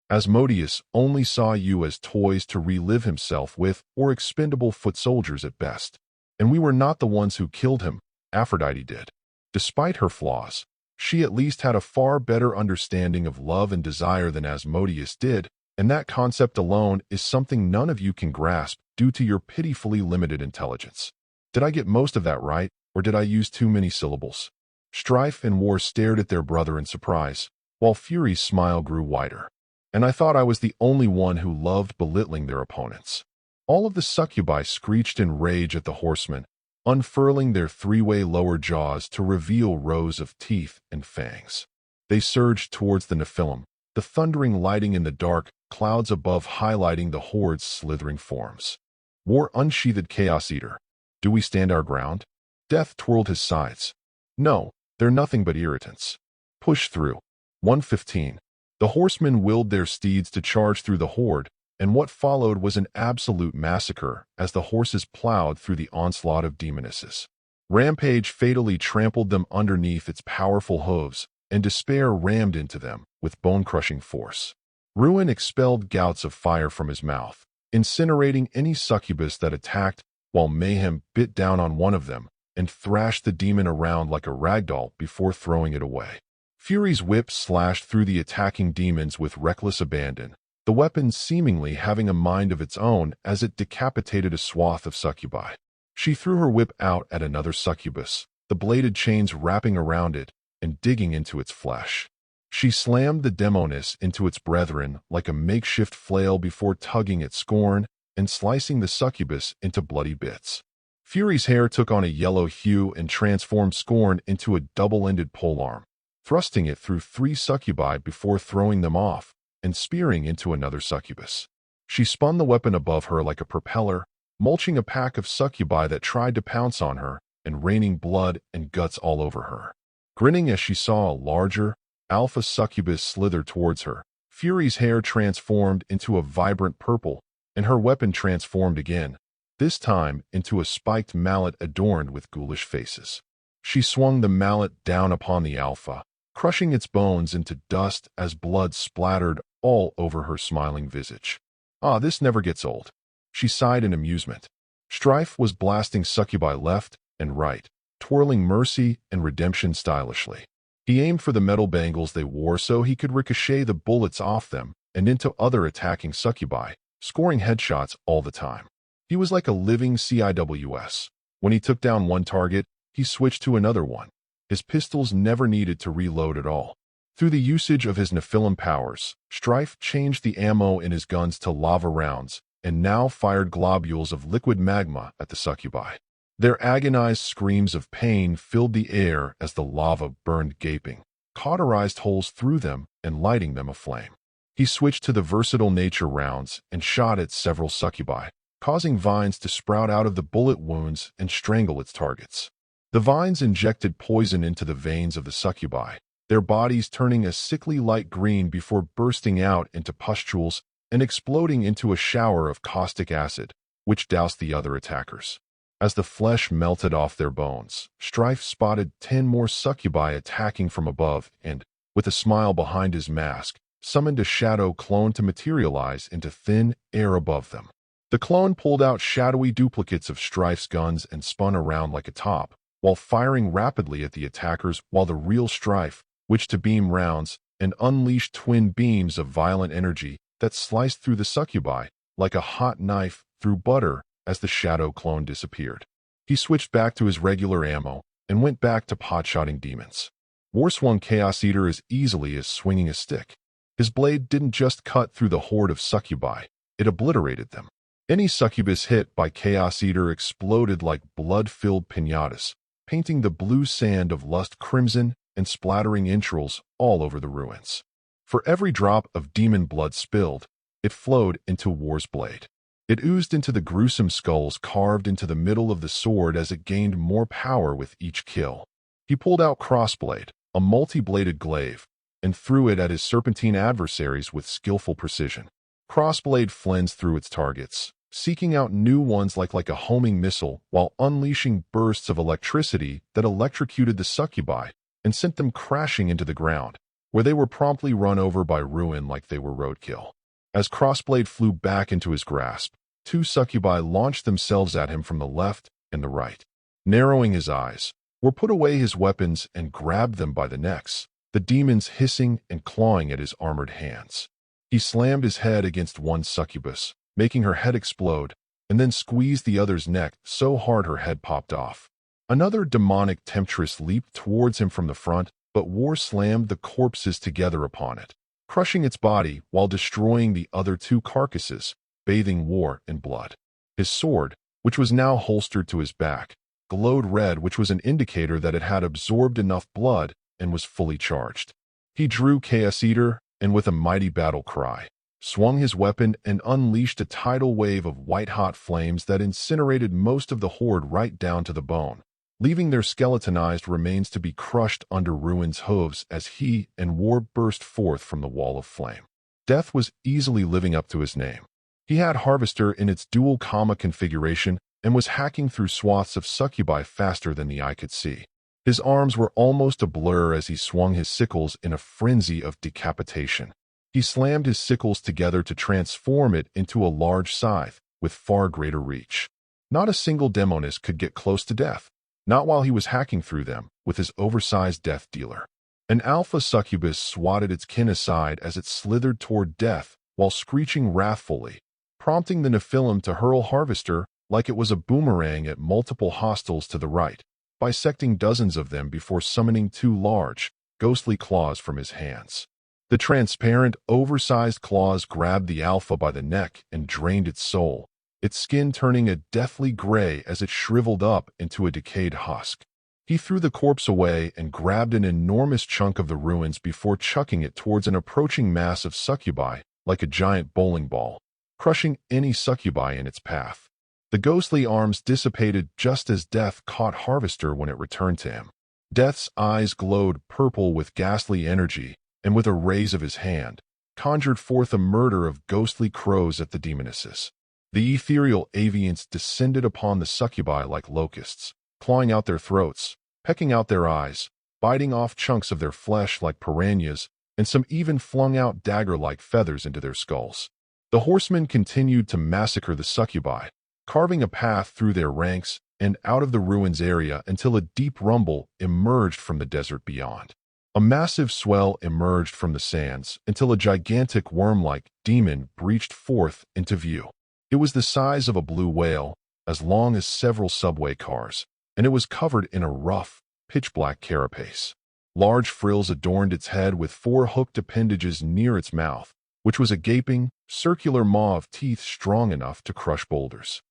Asmodeus only saw you as toys to relive himself with or expendable foot soldiers at best. And we were not the ones who killed him, Aphrodite did. Despite her flaws, she at least had a far better understanding of love and desire than Asmodeus did, and that concept alone is something none of you can grasp due to your pitifully limited intelligence. Did I get most of that right, or did I use too many syllables? Strife and War stared at their brother in surprise, while Fury's smile grew wider. And I thought I was the only one who loved belittling their opponents. All of the succubi screeched in rage at the horsemen, unfurling their three-way lower jaws to reveal rows of teeth and fangs. They surged towards the Nephilim, the thundering lighting in the dark clouds above highlighting the horde's slithering forms. War unsheathed Chaos Eater. Do we stand our ground? Death twirled his sides. No, they're nothing but irritants. Push through. 115. The horsemen willed their steeds to charge through the horde, and what followed was an absolute massacre as the horses plowed through the onslaught of demonesses. Rampage fatally trampled them underneath its powerful hooves, and despair rammed into them with bone-crushing force. Ruin expelled gouts of fire from his mouth, incinerating any succubus that attacked, while Mayhem bit down on one of them and thrashed the demon around like a ragdoll before throwing it away. Fury's whip slashed through the attacking demons with reckless abandon, the weapon seemingly having a mind of its own as it decapitated a swath of succubi. She threw her whip out at another succubus, the bladed chains wrapping around it and digging into its flesh. She slammed the demoness into its brethren like a makeshift flail before tugging at Scorn and slicing the succubus into bloody bits. Fury's hair took on a yellow hue and transformed Scorn into a double-ended polearm, thrusting it through 3 succubi before throwing them off and spearing into another succubus. She spun the weapon above her like a propeller, mulching a pack of succubi that tried to pounce on her and raining blood and guts all over her. Grinning as she saw a larger, alpha succubus slither towards her, Fury's hair transformed into a vibrant purple, and her weapon transformed again, this time into a spiked mallet adorned with ghoulish faces. She swung the mallet down upon the alpha, crushing its bones into dust as blood splattered all over her smiling visage. Ah, this never gets old. She sighed in amusement. Strife was blasting succubi left and right, twirling mercy and redemption stylishly. He aimed for the metal bangles they wore so he could ricochet the bullets off them and into other attacking succubi, scoring headshots all the time. He was like a living CIWS. When he took down one target, he switched to another one. His pistols never needed to reload at all. Through the usage of his Nephilim powers, Strife changed the ammo in his guns to lava rounds and now fired globules of liquid magma at the succubi. Their agonized screams of pain filled the air as the lava burned gaping, cauterized holes through them and lighting them aflame. He switched to the versatile nature rounds and shot at several succubi, causing vines to sprout out of the bullet wounds and strangle its targets. The vines injected poison into the veins of the succubi, their bodies turning a sickly light green before bursting out into pustules and exploding into a shower of caustic acid, which doused the other attackers. As the flesh melted off their bones, Strife spotted 10 more succubi attacking from above and, with a smile behind his mask, summoned a shadow clone to materialize into thin air above them. The clone pulled out shadowy duplicates of Strife's guns and spun around like a top, while firing rapidly at the attackers while the real Strife, which to beam rounds and unleashed twin beams of violent energy that sliced through the succubi like a hot knife through butter as the shadow clone disappeared. He switched back to his regular ammo and went back to pot-shotting demons. War swung Chaos Eater as easily as swinging a stick. His blade didn't just cut through the horde of succubi, it obliterated them. Any succubus hit by Chaos Eater exploded like blood-filled piñatas, painting the blue sand of lust crimson and splattering entrails all over the ruins. For every drop of demon blood spilled, it flowed into War's blade. It oozed into the gruesome skulls carved into the middle of the sword as it gained more power with each kill. He pulled out Crossblade, a multi-bladed glaive, and threw it at his serpentine adversaries with skillful precision. Crossblade flensed through its targets, seeking out new ones like a homing missile while unleashing bursts of electricity that electrocuted the succubi and sent them crashing into the ground, where they were promptly run over by ruin like they were roadkill. As Crossblade flew back into his grasp, 2 succubi launched themselves at him from the left and the right. Narrowing his eyes, War put away his weapons and grabbed them by the necks, the demons hissing and clawing at his armored hands. He slammed his head against one succubus, making her head explode, and then squeezed the other's neck so hard her head popped off. Another demonic temptress leaped towards him from the front, but War slammed the corpses together upon it, crushing its body while destroying the other 2 carcasses, bathing War in blood. His sword, which was now holstered to his back, glowed red, which was an indicator that it had absorbed enough blood and was fully charged. He drew Chaos Eater and with a mighty battle cry, swung his weapon and unleashed a tidal wave of white-hot flames that incinerated most of the horde right down to the bone, leaving their skeletonized remains to be crushed under Ruin's hooves as he and War burst forth from the wall of flame. Death was easily living up to his name. He had Harvester in its dual comma configuration and was hacking through swaths of succubi faster than the eye could see. His arms were almost a blur as he swung his sickles in a frenzy of decapitation. He slammed his sickles together to transform it into a large scythe with far greater reach. Not a single demonist could get close to death, not while he was hacking through them with his oversized death dealer. An alpha succubus swatted its kin aside as it slithered toward death while screeching wrathfully, prompting the Nephilim to hurl Harvester like it was a boomerang at multiple hostiles to the right, bisecting dozens of them before summoning two large, ghostly claws from his hands. The transparent, oversized claws grabbed the alpha by the neck and drained its soul, its skin turning a deathly gray as it shriveled up into a decayed husk. He threw the corpse away and grabbed an enormous chunk of the ruins before chucking it towards an approaching mass of succubi like a giant bowling ball, crushing any succubi in its path. The ghostly arms dissipated just as Death caught Harvester when it returned to him. Death's eyes glowed purple with ghastly energy, and with a raise of his hand, conjured forth a murder of ghostly crows at the demonesses. The ethereal avians descended upon the succubi like locusts, clawing out their throats, pecking out their eyes, biting off chunks of their flesh like piranhas, and some even flung out dagger-like feathers into their skulls. The horsemen continued to massacre the succubi, carving a path through their ranks and out of the ruins area until a deep rumble emerged from the desert beyond. A massive swell emerged from the sands until a gigantic worm-like demon breached forth into view. It was the size of a blue whale, as long as several subway cars, and it was covered in a rough, pitch-black carapace. Large frills adorned its head with four hooked appendages near its mouth, which was a gaping, circular maw of teeth strong enough to crush boulders.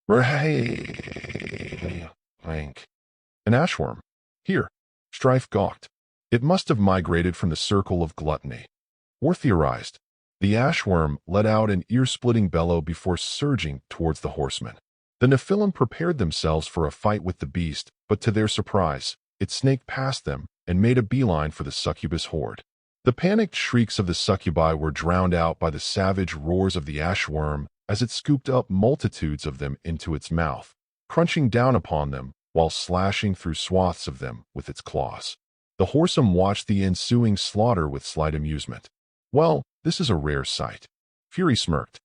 An ashworm. Here. Strife gawked. It must have migrated from the circle of gluttony. War theorized. The ashworm let out an ear-splitting bellow before surging towards the horsemen. The Nephilim prepared themselves for a fight with the beast, but to their surprise, it snaked past them and made a beeline for the succubus horde. The panicked shrieks of the succubi were drowned out by the savage roars of the ashworm as it scooped up multitudes of them into its mouth, crunching down upon them while slashing through swaths of them with its claws. The horsemen watched the ensuing slaughter with slight amusement. Well, this is a rare sight. Fury smirked.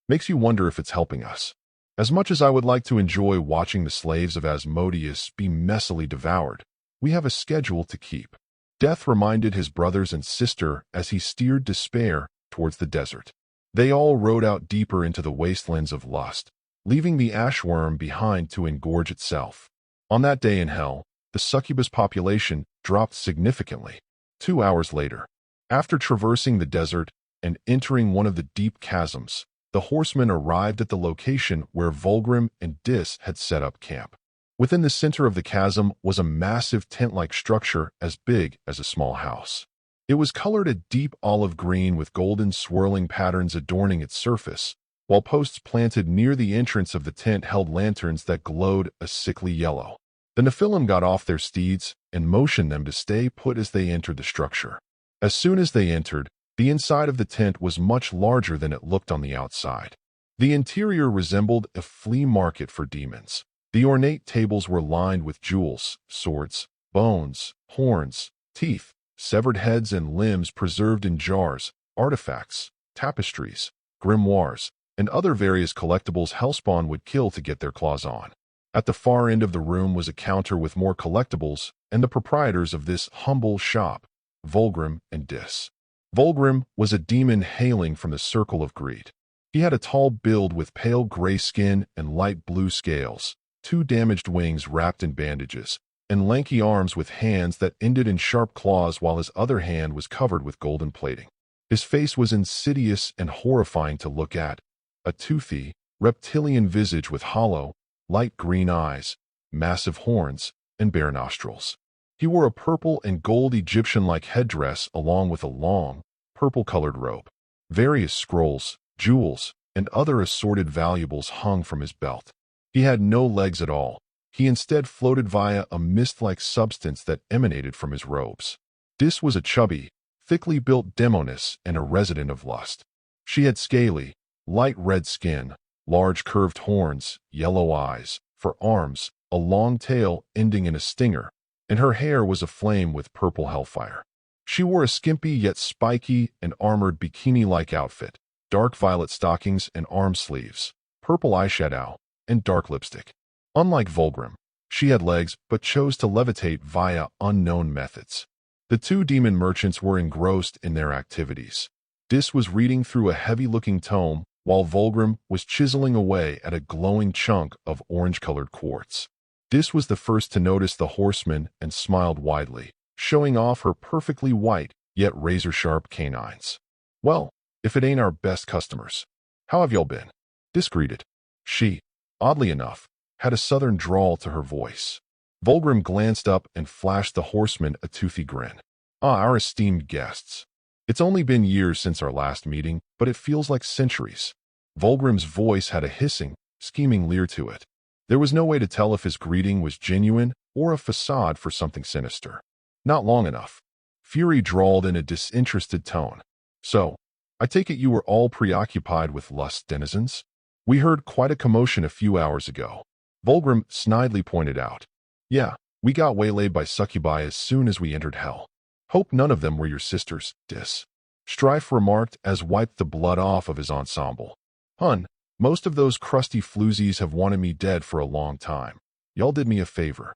Makes you wonder if it's helping us. As much as I would like to enjoy watching the slaves of Asmodeus be messily devoured, we have a schedule to keep. Death reminded his brothers and sister as he steered Despair towards the desert. They all rode out deeper into the wastelands of lust, leaving the ashworm behind to engorge itself. On that day in hell, the succubus population dropped significantly. 2 hours later, after traversing the desert and entering one of the deep chasms, the horsemen arrived at the location where Vulgrim and Dis had set up camp. Within the center of the chasm was a massive tent-like structure as big as a small house. It was colored a deep olive green with golden swirling patterns adorning its surface, while posts planted near the entrance of the tent held lanterns that glowed a sickly yellow. The Nephilim got off their steeds and motioned them to stay put as they entered the structure. As soon as they entered, the inside of the tent was much larger than it looked on the outside. The interior resembled a flea market for demons. The ornate tables were lined with jewels, swords, bones, horns, teeth, severed heads and limbs preserved in jars, artifacts, tapestries, grimoires, and other various collectibles Hellspawn would kill to get their claws on. At the far end of the room was a counter with more collectibles and the proprietors of this humble shop, Vulgrim and Dis. Vulgrim was a demon hailing from the Circle of Greed. He had a tall build with pale gray skin and light blue scales, 2 damaged wings wrapped in bandages, and lanky arms with hands that ended in sharp claws while his other hand was covered with golden plating. His face was insidious and horrifying to look at, a toothy, reptilian visage with hollow, light green eyes, massive horns, and bare nostrils. He wore a purple and gold Egyptian-like headdress along with a long, purple-colored robe. Various scrolls, jewels, and other assorted valuables hung from his belt. He had no legs at all. He instead floated via a mist-like substance that emanated from his robes. Dis was a chubby, thickly built demoness and a resident of lust. She had scaly, light red skin, large curved horns, yellow eyes, for arms, a long tail ending in a stinger, and her hair was aflame with purple hellfire. She wore a skimpy yet spiky and armored bikini-like outfit, dark violet stockings and arm sleeves, purple eyeshadow, and dark lipstick. Unlike Volgrim, she had legs but chose to levitate via unknown methods. The two demon merchants were engrossed in their activities. Dis was reading through a heavy-looking tome, while Volgrim was chiseling away at a glowing chunk of orange-colored quartz. Dis was the first to notice the horseman and smiled widely, showing off her perfectly white yet razor-sharp canines. "Well, if it ain't our best customers. How have y'all been?" Dis greeted. She, oddly enough, had a southern drawl to her voice. Volgrim glanced up and flashed the horseman a toothy grin. "Ah, our esteemed guests. It's only been years since our last meeting, but it feels like centuries." Volgrim's voice had a hissing, scheming leer to it. There was no way to tell if his greeting was genuine or a facade for something sinister. "Not long enough." Fury drawled in a disinterested tone. "So, I take it you were all preoccupied with lust, denizens? We heard quite a commotion a few hours ago." Volgrim snidely pointed out. "Yeah, we got waylaid by succubi as soon as we entered hell. Hope none of them were your sisters, Dis." Strife remarked as wiped the blood off of his ensemble. "Hun, most of those crusty floozies have wanted me dead for a long time. Y'all did me a favor."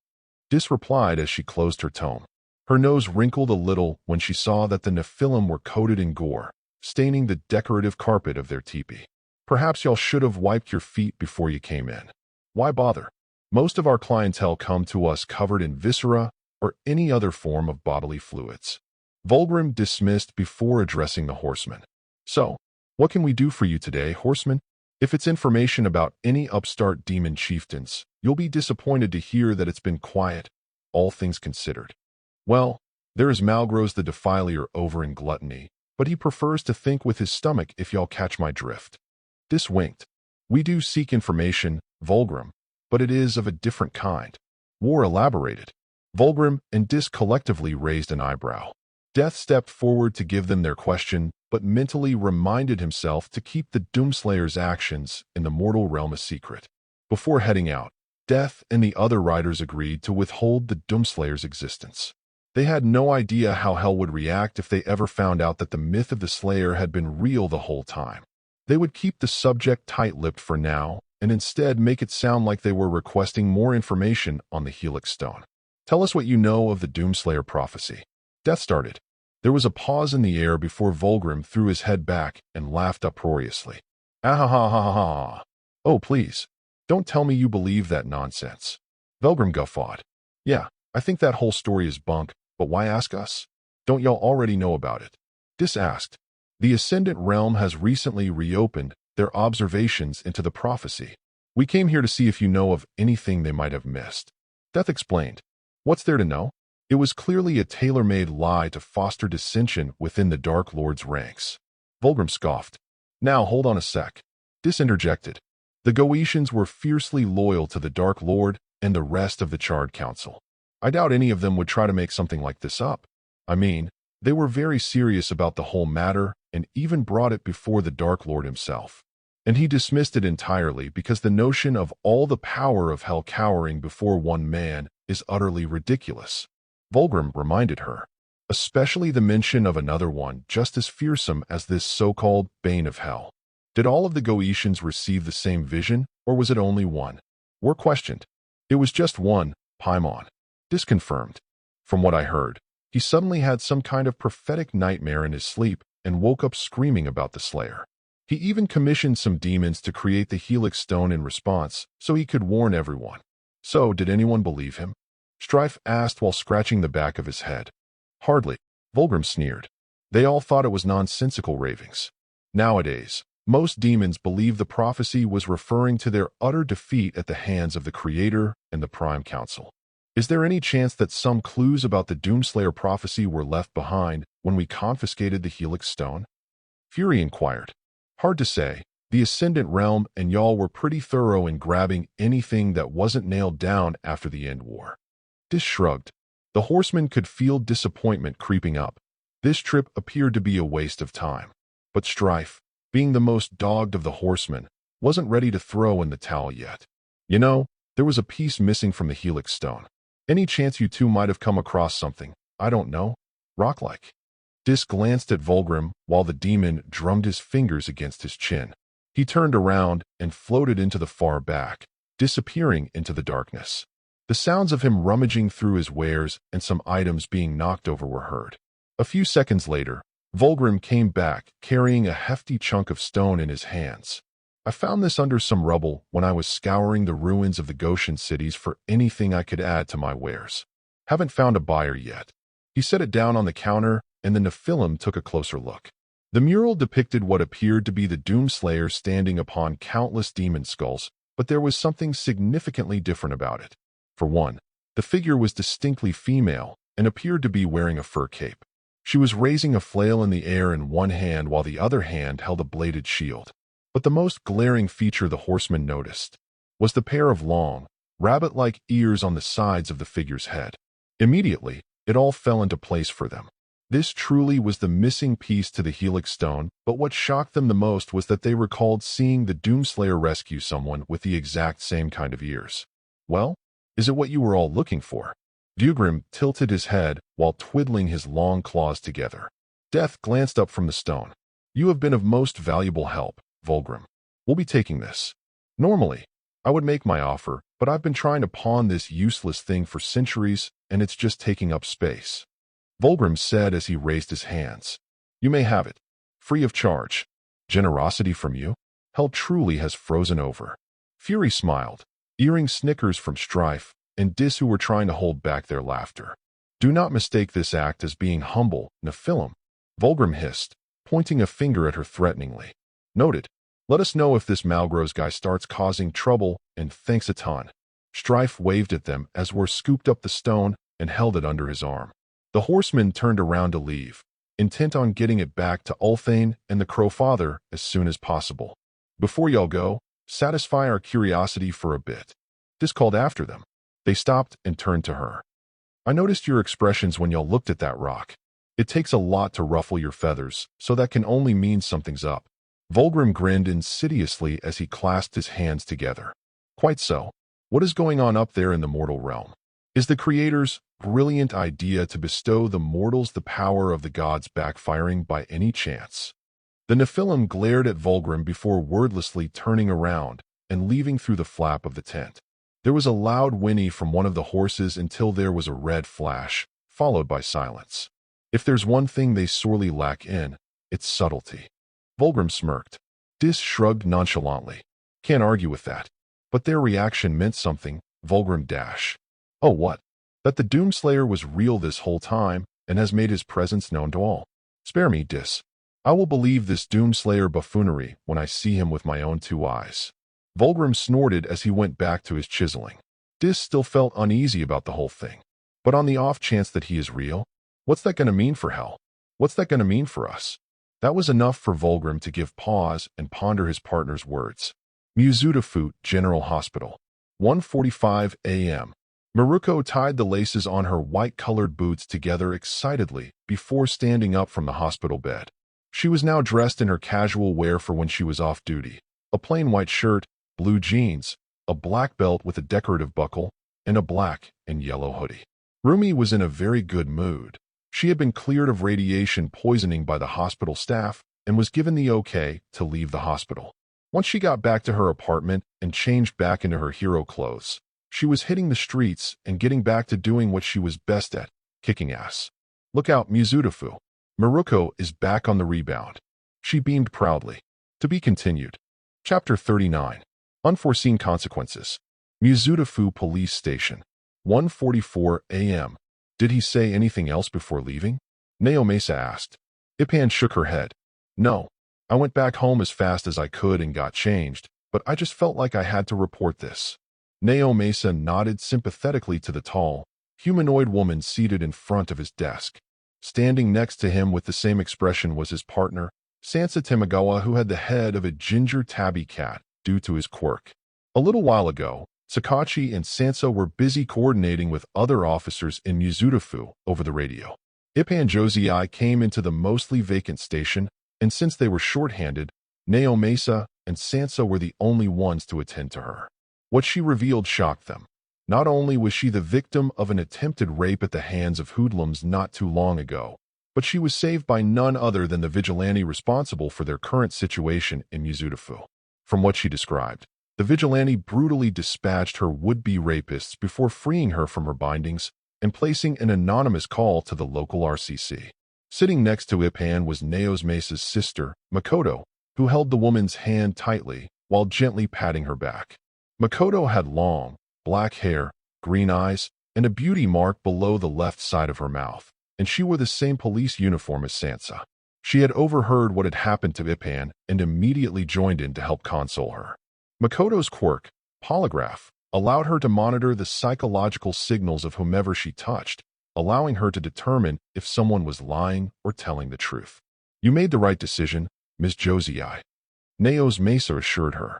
Dis replied as she closed her tome. Her nose wrinkled a little when she saw that the Nephilim were coated in gore, staining the decorative carpet of their teepee. "Perhaps y'all should have wiped your feet before you came in. Why bother? Most of our clientele come to us covered in viscera or any other form of bodily fluids." Volgrim dismissed before addressing the horseman. "So, what can we do for you today, horseman? If it's information about any upstart demon chieftains, you'll be disappointed to hear that it's been quiet, all things considered. Well, there is Malgros the Defiler over in Gluttony, but he prefers to think with his stomach if y'all catch my drift." Dis winked. "We do seek information, Volgrim, but it is of a different kind." War elaborated. Volgrim and Dis collectively raised an eyebrow. Death stepped forward to give them their question, but mentally reminded himself to keep the Doomslayer's actions in the mortal realm a secret. Before heading out, Death and the other riders agreed to withhold the Doomslayer's existence. They had no idea how Hell would react if they ever found out that the myth of the Slayer had been real the whole time. They would keep the subject tight-lipped for now, and instead make it sound like they were requesting more information on the Helix Stone. "Tell us what you know of the Doomslayer prophecy." Death started. There was a pause in the air before Volgrim threw his head back and laughed uproariously. "Ah ha ha ha ha ha. Oh, please, don't tell me you believe that nonsense." Volgrim guffawed. "Yeah, I think that whole story is bunk, but why ask us? Don't y'all already know about it?" Dis asked. "The Ascendant Realm has recently reopened their observations into the prophecy. We came here to see if you know of anything they might have missed." Death explained. "What's there to know? It was clearly a tailor-made lie to foster dissension within the Dark Lord's ranks." Volgrim scoffed. "Now hold on a sec." Dis interjected. "The Goetians were fiercely loyal to the Dark Lord and the rest of the Charred Council. I doubt any of them would try to make something like this up. I mean, they were very serious about the whole matter and even brought it before the Dark Lord himself. And he dismissed it entirely because the notion of all the power of Hell cowering before one man is utterly ridiculous." Volgrim reminded her, "Especially the mention of another one just as fearsome as this so-called Bane of Hell. Did all of the Goetians receive the same vision, or was it only one?" War questioned. "It was just one, Paimon." Dis confirmed. "From what I heard, he suddenly had some kind of prophetic nightmare in his sleep and woke up screaming about the Slayer. He even commissioned some demons to create the Helix Stone in response so he could warn everyone." "So, did anyone believe him?" Strife asked while scratching the back of his head. "Hardly," Volgrim sneered. "They all thought it was nonsensical ravings. Nowadays, Most demons believe the prophecy was referring to their utter defeat at the hands of the Creator and the Prime Council. Is there any chance that some clues about the doomslayer prophecy were left behind when we confiscated the Helix Stone? Fury inquired. Hard to say. The Ascendant Realm and y'all were pretty thorough in grabbing anything that wasn't nailed down after the End War. Dis shrugged. The horseman could feel disappointment creeping up. This trip appeared to be a waste of time. But Strife, being the most dogged of the horsemen, wasn't ready to throw in the towel yet. You know, there was a piece missing from the Helix Stone. Any chance you two might have come across something, I don't know, rock-like? Dis glanced at Volgrim while the demon drummed his fingers against his chin. He turned around and floated into the far back, disappearing into the darkness. The sounds of him rummaging through his wares and some items being knocked over were heard. A few seconds later, Volgrim came back carrying a hefty chunk of stone in his hands. I found this under some rubble when I was scouring the ruins of the Goshen cities for anything I could add to my wares. Haven't found a buyer yet. He set it down on the counter, and the Nephilim took a closer look. The mural depicted what appeared to be the Doomslayer standing upon countless demon skulls, but there was something significantly different about it. For one, the figure was distinctly female and appeared to be wearing a fur cape. She was raising a flail in the air in one hand while the other hand held a bladed shield. But the most glaring feature the horseman noticed was the pair of long, rabbit-like ears on the sides of the figure's head. Immediately, it all fell into place for them. This truly was the missing piece to the Helix Stone, but what shocked them the most was that they recalled seeing the Doomslayer rescue someone with the exact same kind of ears. Well, is it what you were all looking for? Volgrim tilted his head while twiddling his long claws together. Death glanced up from the stone. You have been of most valuable help, Volgrim. We'll be taking this. Normally, I would make my offer, but I've been trying to pawn this useless thing for centuries, and it's just taking up space. Volgrim said as he raised his hands. You may have it. Free of charge. Generosity from you? Hell truly has frozen over. Fury smiled, hearing snickers from Strife and Dis who were trying to hold back their laughter. Do not mistake this act as being humble, Nephilim. Volgrim hissed, pointing a finger at her threateningly. Noted. Let us know if this Malgros guy starts causing trouble, and thanks a ton. Strife waved at them as War scooped up the stone and held it under his arm. The horseman turned around to leave, intent on getting it back to Ulthane and the Crow Father as soon as possible. Before y'all go, satisfy our curiosity for a bit. Dis called after them. They stopped and turned to her. I noticed your expressions when y'all looked at that rock. It takes a lot to ruffle your feathers, so that can only mean something's up. Volgrim grinned insidiously as he clasped his hands together. Quite so. What is going on up there in the mortal realm? Is the Creator's brilliant idea to bestow the mortals the power of the gods backfiring by any chance? The Nephilim glared at Volgrim before wordlessly turning around and leaving through the flap of the tent. There was a loud whinny from one of the horses until there was a red flash, followed by silence. If there's one thing they sorely lack in, it's subtlety. Volgrim smirked. Dis shrugged nonchalantly. Can't argue with that. But their reaction meant something. Volgrim dash. Oh, what? That the Doomslayer was real this whole time and has made his presence known to all. Spare me, Dis. I will believe this Doomslayer buffoonery when I see him with my own two eyes. Volgrim snorted as he went back to his chiseling. Dis still felt uneasy about the whole thing. But on the off chance that he is real, what's that going to mean for Hell? What's that going to mean for us? That was enough for Volgrim to give pause and ponder his partner's words. Muzutafut General Hospital. 1:45 a.m. Maruko tied the laces on her white-colored boots together excitedly before standing up from the hospital bed. She was now dressed in her casual wear for when she was off duty. A plain white shirt, blue jeans, a black belt with a decorative buckle, and a black and yellow hoodie. Rumi was in a very good mood. She had been cleared of radiation poisoning by the hospital staff and was given the okay to leave the hospital. Once she got back to her apartment and changed back into her hero clothes, she was hitting the streets and getting back to doing what she was best at, kicking ass. Look out, Muzutafu. Maruko is back on the rebound. She beamed proudly. To be continued. Chapter 39. Unforeseen Consequences. Muzutafu Police Station. 1:44 a.m. Did he say anything else before leaving? Naomesa asked. Ipan shook her head. No. I went back home as fast as I could and got changed, but I just felt like I had to report this. Nao Mesa nodded sympathetically to the tall, humanoid woman seated in front of his desk. Standing next to him with the same expression was his partner, Sansa Tamagawa, who had the head of a ginger tabby cat due to his quirk. A little while ago, Sakachi and Sansa were busy coordinating with other officers in Mizurufu over the radio. Ippan and Josei came into the mostly vacant station, and since they were short-handed, Nao Mesa and Sansa were the only ones to attend to her. What she revealed shocked them. Not only was she the victim of an attempted rape at the hands of hoodlums not too long ago, but she was saved by none other than the vigilante responsible for their current situation in Mizurufu. From what she described, the vigilante brutally dispatched her would-be rapists before freeing her from her bindings and placing an anonymous call to the local RCC. Sitting next to Ippan was Nao Mesa's sister, Makoto, who held the woman's hand tightly while gently patting her back. Makoto had long, black hair, green eyes, and a beauty mark below the left side of her mouth, and she wore the same police uniform as Sansa. She had overheard what had happened to Ippan and immediately joined in to help console her. Makoto's quirk, polygraph, allowed her to monitor the psychological signals of whomever she touched, allowing her to determine if someone was lying or telling the truth. "You made the right decision, Ms. Josei," Nao Mesa assured her.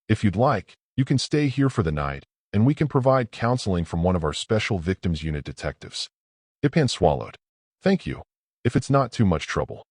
"If you'd like, you can stay here for the night, and we can provide counseling from one of our Special Victims Unit detectives." Ippan swallowed. "Thank you, if it's not too much trouble."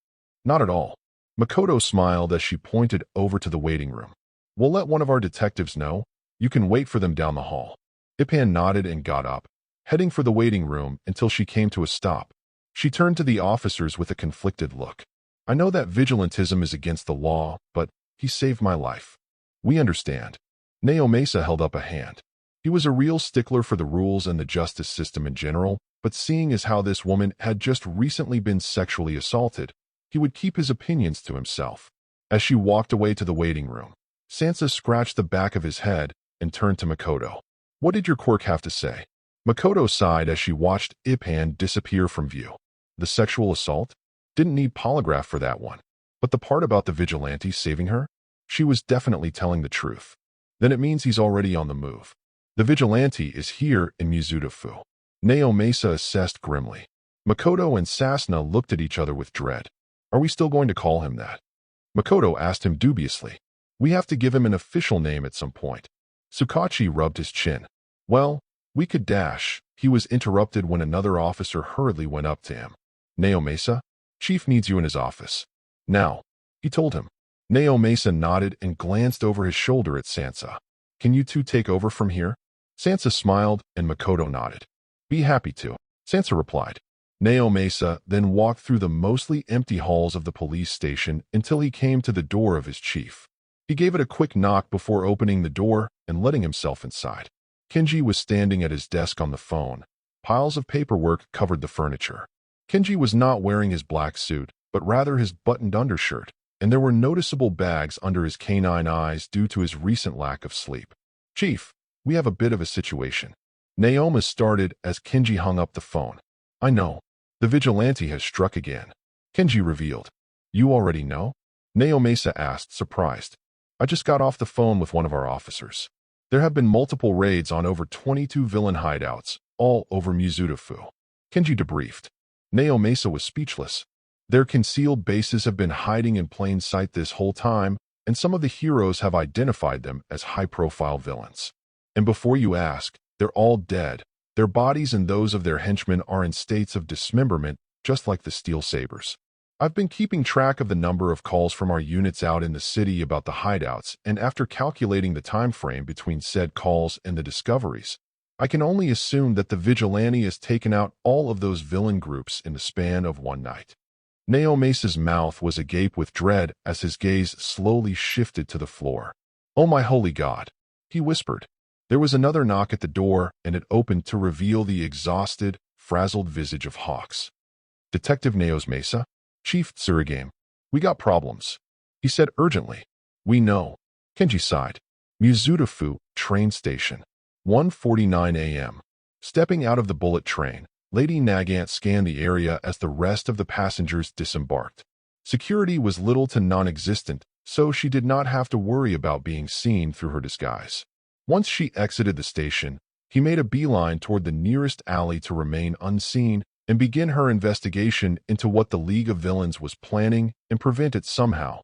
"Not at all." Makoto smiled as she pointed over to the waiting room. "We'll let one of our detectives know. You can wait for them down the hall." Ippan nodded and got up, heading for the waiting room until she came to a stop. She turned to the officers with a conflicted look. "I know that vigilantism is against the law, but he saved my life." "We understand." Nao Mesa held up a hand. He was a real stickler for the rules and the justice system in general, but seeing as how this woman had just recently been sexually assaulted, he would keep his opinions to himself. As she walked away to the waiting room, Sansa scratched the back of his head and turned to Makoto. "What did your quirk have to say?" Makoto sighed as she watched Ippan disappear from view. "The sexual assault? Didn't need polygraph for that one. But the part about the vigilante saving her? She was definitely telling the truth. Then it means he's already on the move. The vigilante is here in Mizurufu." Nao Mesa assessed grimly. Makoto and Sasna looked at each other with dread. "Are we still going to call him that?" Makoto asked him dubiously. "We have to give him an official name at some point." Sukachi rubbed his chin. "Well, we could dash." He was interrupted when another officer hurriedly went up to him. "Nao Mesa? Chief needs you in his office." "Now," he told him. Nao Mesa nodded and glanced over his shoulder at Sansa. "Can you two take over from here?" Sansa smiled and Makoto nodded. "Be happy to," Sansa replied. Nao Mesa then walked through the mostly empty halls of the police station until he came to the door of his chief. He gave it a quick knock before opening the door and letting himself inside. Kenji was standing at his desk on the phone. Piles of paperwork covered the furniture. Kenji was not wearing his black suit, but rather his buttoned undershirt, and there were noticeable bags under his canine eyes due to his recent lack of sleep. "Chief, we have a bit of a situation." Naoma started as Kenji hung up the phone. "I know. The vigilante has struck again," Kenji revealed. "You already know?" Nao Mesa asked, surprised. "I just got off the phone with one of our officers. There have been multiple raids on over 22 villain hideouts, all over Mizurufu." Kenji debriefed. Nao Mesa was speechless. Their concealed bases have been hiding in plain sight this whole time, and some of the heroes have identified them as high-profile villains. And before you ask, they're all dead. Their bodies and those of their henchmen are in states of dismemberment, just like the Steel Sabers. I've been keeping track of the number of calls from our units out in the city about the hideouts, and after calculating the time frame between said calls and the discoveries, I can only assume that the vigilante has taken out all of those villain groups in the span of one night. Nao Mesa's mouth was agape with dread as his gaze slowly shifted to the floor. "Oh my holy God," he whispered. There was another knock at the door, and it opened to reveal the exhausted, frazzled visage of Hawks. "Detective Nao Mesa? Chief Tsurigame, we got problems," he said urgently. "We know," Kenji sighed. Mizurufu train station. 1:49 a.m. Stepping out of the bullet train, Lady Nagant scanned the area as the rest of the passengers disembarked. Security was little to non-existent, so she did not have to worry about being seen through her disguise. Once she exited the station, he made a beeline toward the nearest alley to remain unseen and begin her investigation into what the League of Villains was planning and prevent it somehow,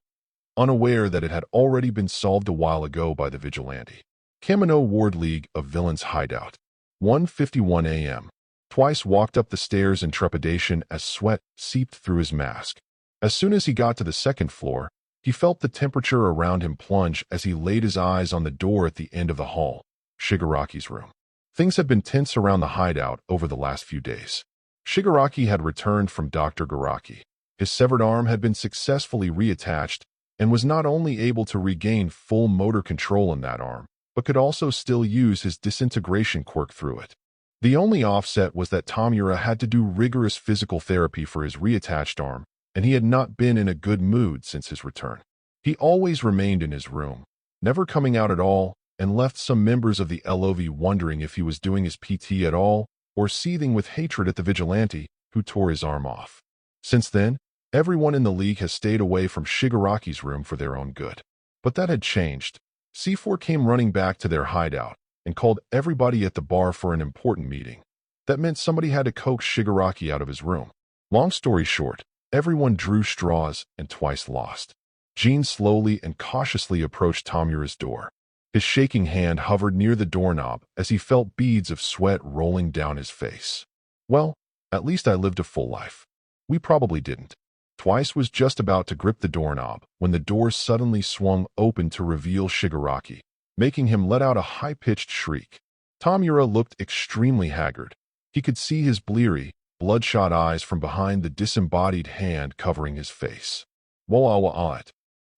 unaware that it had already been solved a while ago by the vigilante. Kamino Ward League of Villains hideout. 1:51 a.m. Twice walked up the stairs in trepidation as sweat seeped through his mask. As soon as he got to the second floor, he felt the temperature around him plunge as he laid his eyes on the door at the end of the hall, Shigaraki's room. Things had been tense around the hideout over the last few days. Shigaraki had returned from Dr. Garaki. His severed arm had been successfully reattached and was not only able to regain full motor control in that arm, but could also still use his disintegration quirk through it. The only offset was that Tamura had to do rigorous physical therapy for his reattached arm, and he had not been in a good mood since his return. He always remained in his room, never coming out at all, and left some members of the LOV wondering if he was doing his PT at all or seething with hatred at the vigilante who tore his arm off. Since then, everyone in the league has stayed away from Shigaraki's room for their own good. But that had changed. C4 came running back to their hideout and called everybody at the bar for an important meeting. That meant somebody had to coax Shigaraki out of his room. Long story short, everyone drew straws and twice lost. Jean slowly and cautiously approached Tamura's door. His shaking hand hovered near the doorknob as he felt beads of sweat rolling down his face. Well, at least I lived a full life. We probably didn't. Twice was just about to grip the doorknob when the door suddenly swung open to reveal Shigaraki, making him let out a high-pitched shriek. Tamura looked extremely haggard. He could see his bleary, bloodshot eyes from behind the disembodied hand covering his face. Wah-wah-wah-it.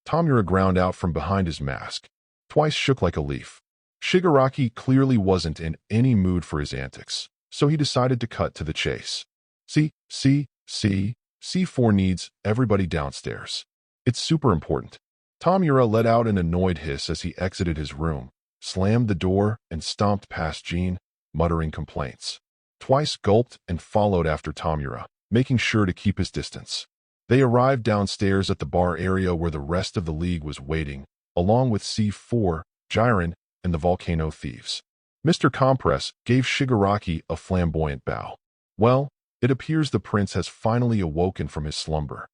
Tamura ground out from behind his mask. Twice shook like a leaf. Shigaraki clearly wasn't in any mood for his antics, so he decided to cut to the chase. C4 needs everybody downstairs. It's super important. Tamura let out an annoyed hiss as he exited his room, slammed the door, and stomped past Jean, muttering complaints. Twice gulped and followed after Tamura, making sure to keep his distance. They arrived downstairs at the bar area where the rest of the league was waiting, along with C4, Jiren, and the Volcano Thieves. Mr. Compress gave Shigaraki a flamboyant bow. Well, it appears the prince has finally awoken from his slumber.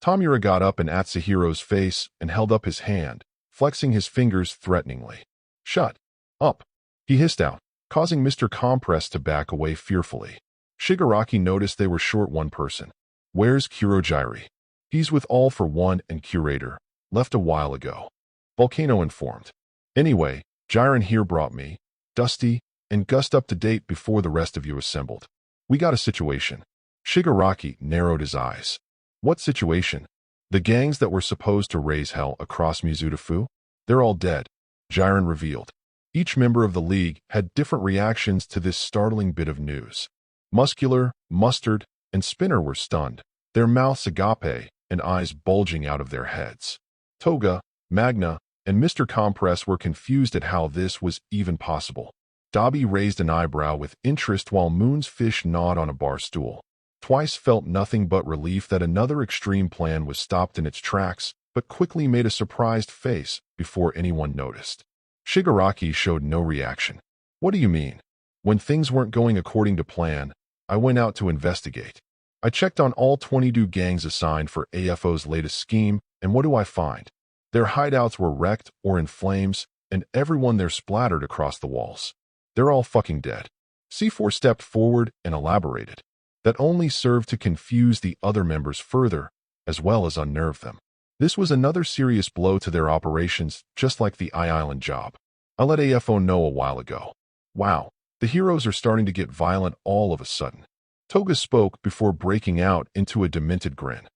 Tamura got up in Atsuhiro's face and held up his hand, flexing his fingers threateningly. "Shut up," he hissed out, causing Mr. Compress to back away fearfully. Shigaraki noticed they were short one person. "Where's Kurojiri?" "He's with All for One and Curator. Left a while ago," Volcano informed. "Anyway, Jiren here brought me, Dusty, and Gust up to date before the rest of you assembled. We got a situation." Shigaraki narrowed his eyes. "What situation?" "The gangs that were supposed to raise hell across Mizuta-fu? They're all dead," Jiren revealed. Each member of the league had different reactions to this startling bit of news. Muscular, Mustard, and Spinner were stunned, their mouths agape and eyes bulging out of their heads. Toga, Magna, and Mr. Compress were confused at how this was even possible. Dabi raised an eyebrow with interest while Moon's fish gnawed on a bar stool. Twice felt nothing but relief that another extreme plan was stopped in its tracks, but quickly made a surprised face before anyone noticed. Shigaraki showed no reaction. "What do you mean?" "When things weren't going according to plan, I went out to investigate. I checked on all 22 gangs assigned for AFO's latest scheme, and what do I find? Their hideouts were wrecked or in flames, and everyone there splattered across the walls. They're all fucking dead." C4 stepped forward and elaborated. That only served to confuse the other members further, as well as unnerve them. This was another serious blow to their operations, just like the I-Island job. "I let AFO know a while ago." "Wow, the heroes are starting to get violent all of a sudden." Toga spoke before breaking out into a demented grin.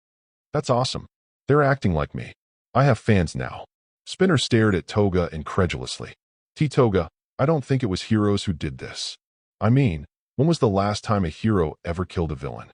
"That's awesome. They're acting like me. I have fans now." Spinner stared at Toga incredulously. "Toga, I don't think it was heroes who did this. I mean, when was the last time a hero ever killed a villain?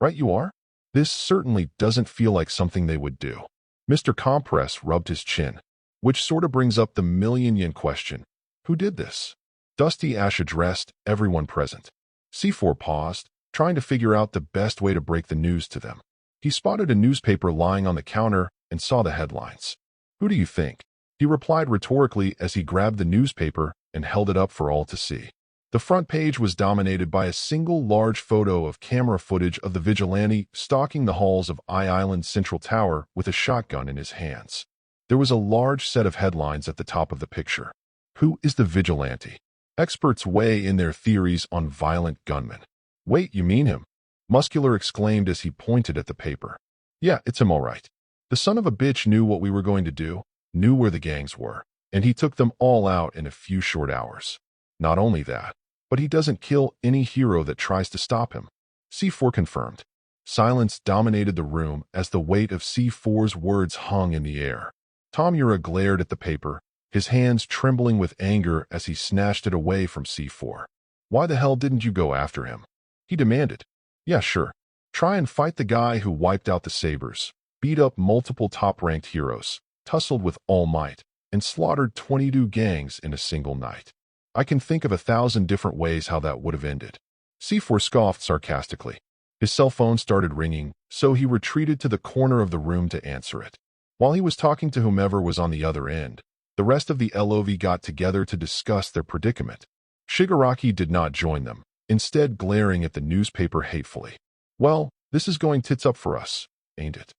Right you are? This certainly doesn't feel like something they would do." Mr. Compress rubbed his chin, which sort of brings up the million-yen question. Who did this? Dusty Ash addressed everyone present. C4 paused, trying to figure out the best way to break the news to them. He spotted a newspaper lying on the counter and saw the headlines. "Who do you think?" he replied rhetorically as he grabbed the newspaper and held it up for all to see. The front page was dominated by a single large photo of camera footage of the vigilante stalking the halls of Island's Central Tower with a shotgun in his hands. There was a large set of headlines at the top of the picture. "Who is the vigilante? Experts weigh in their theories on violent gunmen." "Wait, you mean him?" Muscular exclaimed as he pointed at the paper. "Yeah, it's him all right. The son of a bitch knew what we were going to do, knew where the gangs were, and he took them all out in a few short hours. Not only that, but he doesn't kill any hero that tries to stop him." C4 confirmed. Silence dominated the room as the weight of C4's words hung in the air. Tomura glared at the paper, his hands trembling with anger as he snatched it away from C4. "Why the hell didn't you go after him?" he demanded. "Yeah, sure. Try and fight the guy who wiped out the Sabres, beat up multiple top-ranked heroes, tussled with All Might, and slaughtered 22 gangs in a single night. I can think of 1,000 different ways how that would have ended." C4 scoffed sarcastically. His cell phone started ringing, so he retreated to the corner of the room to answer it. While he was talking to whomever was on the other end, the rest of the LOV got together to discuss their predicament. Shigaraki did not join them, instead glaring at the newspaper hatefully. "Well, this is going tits up for us, ain't it?"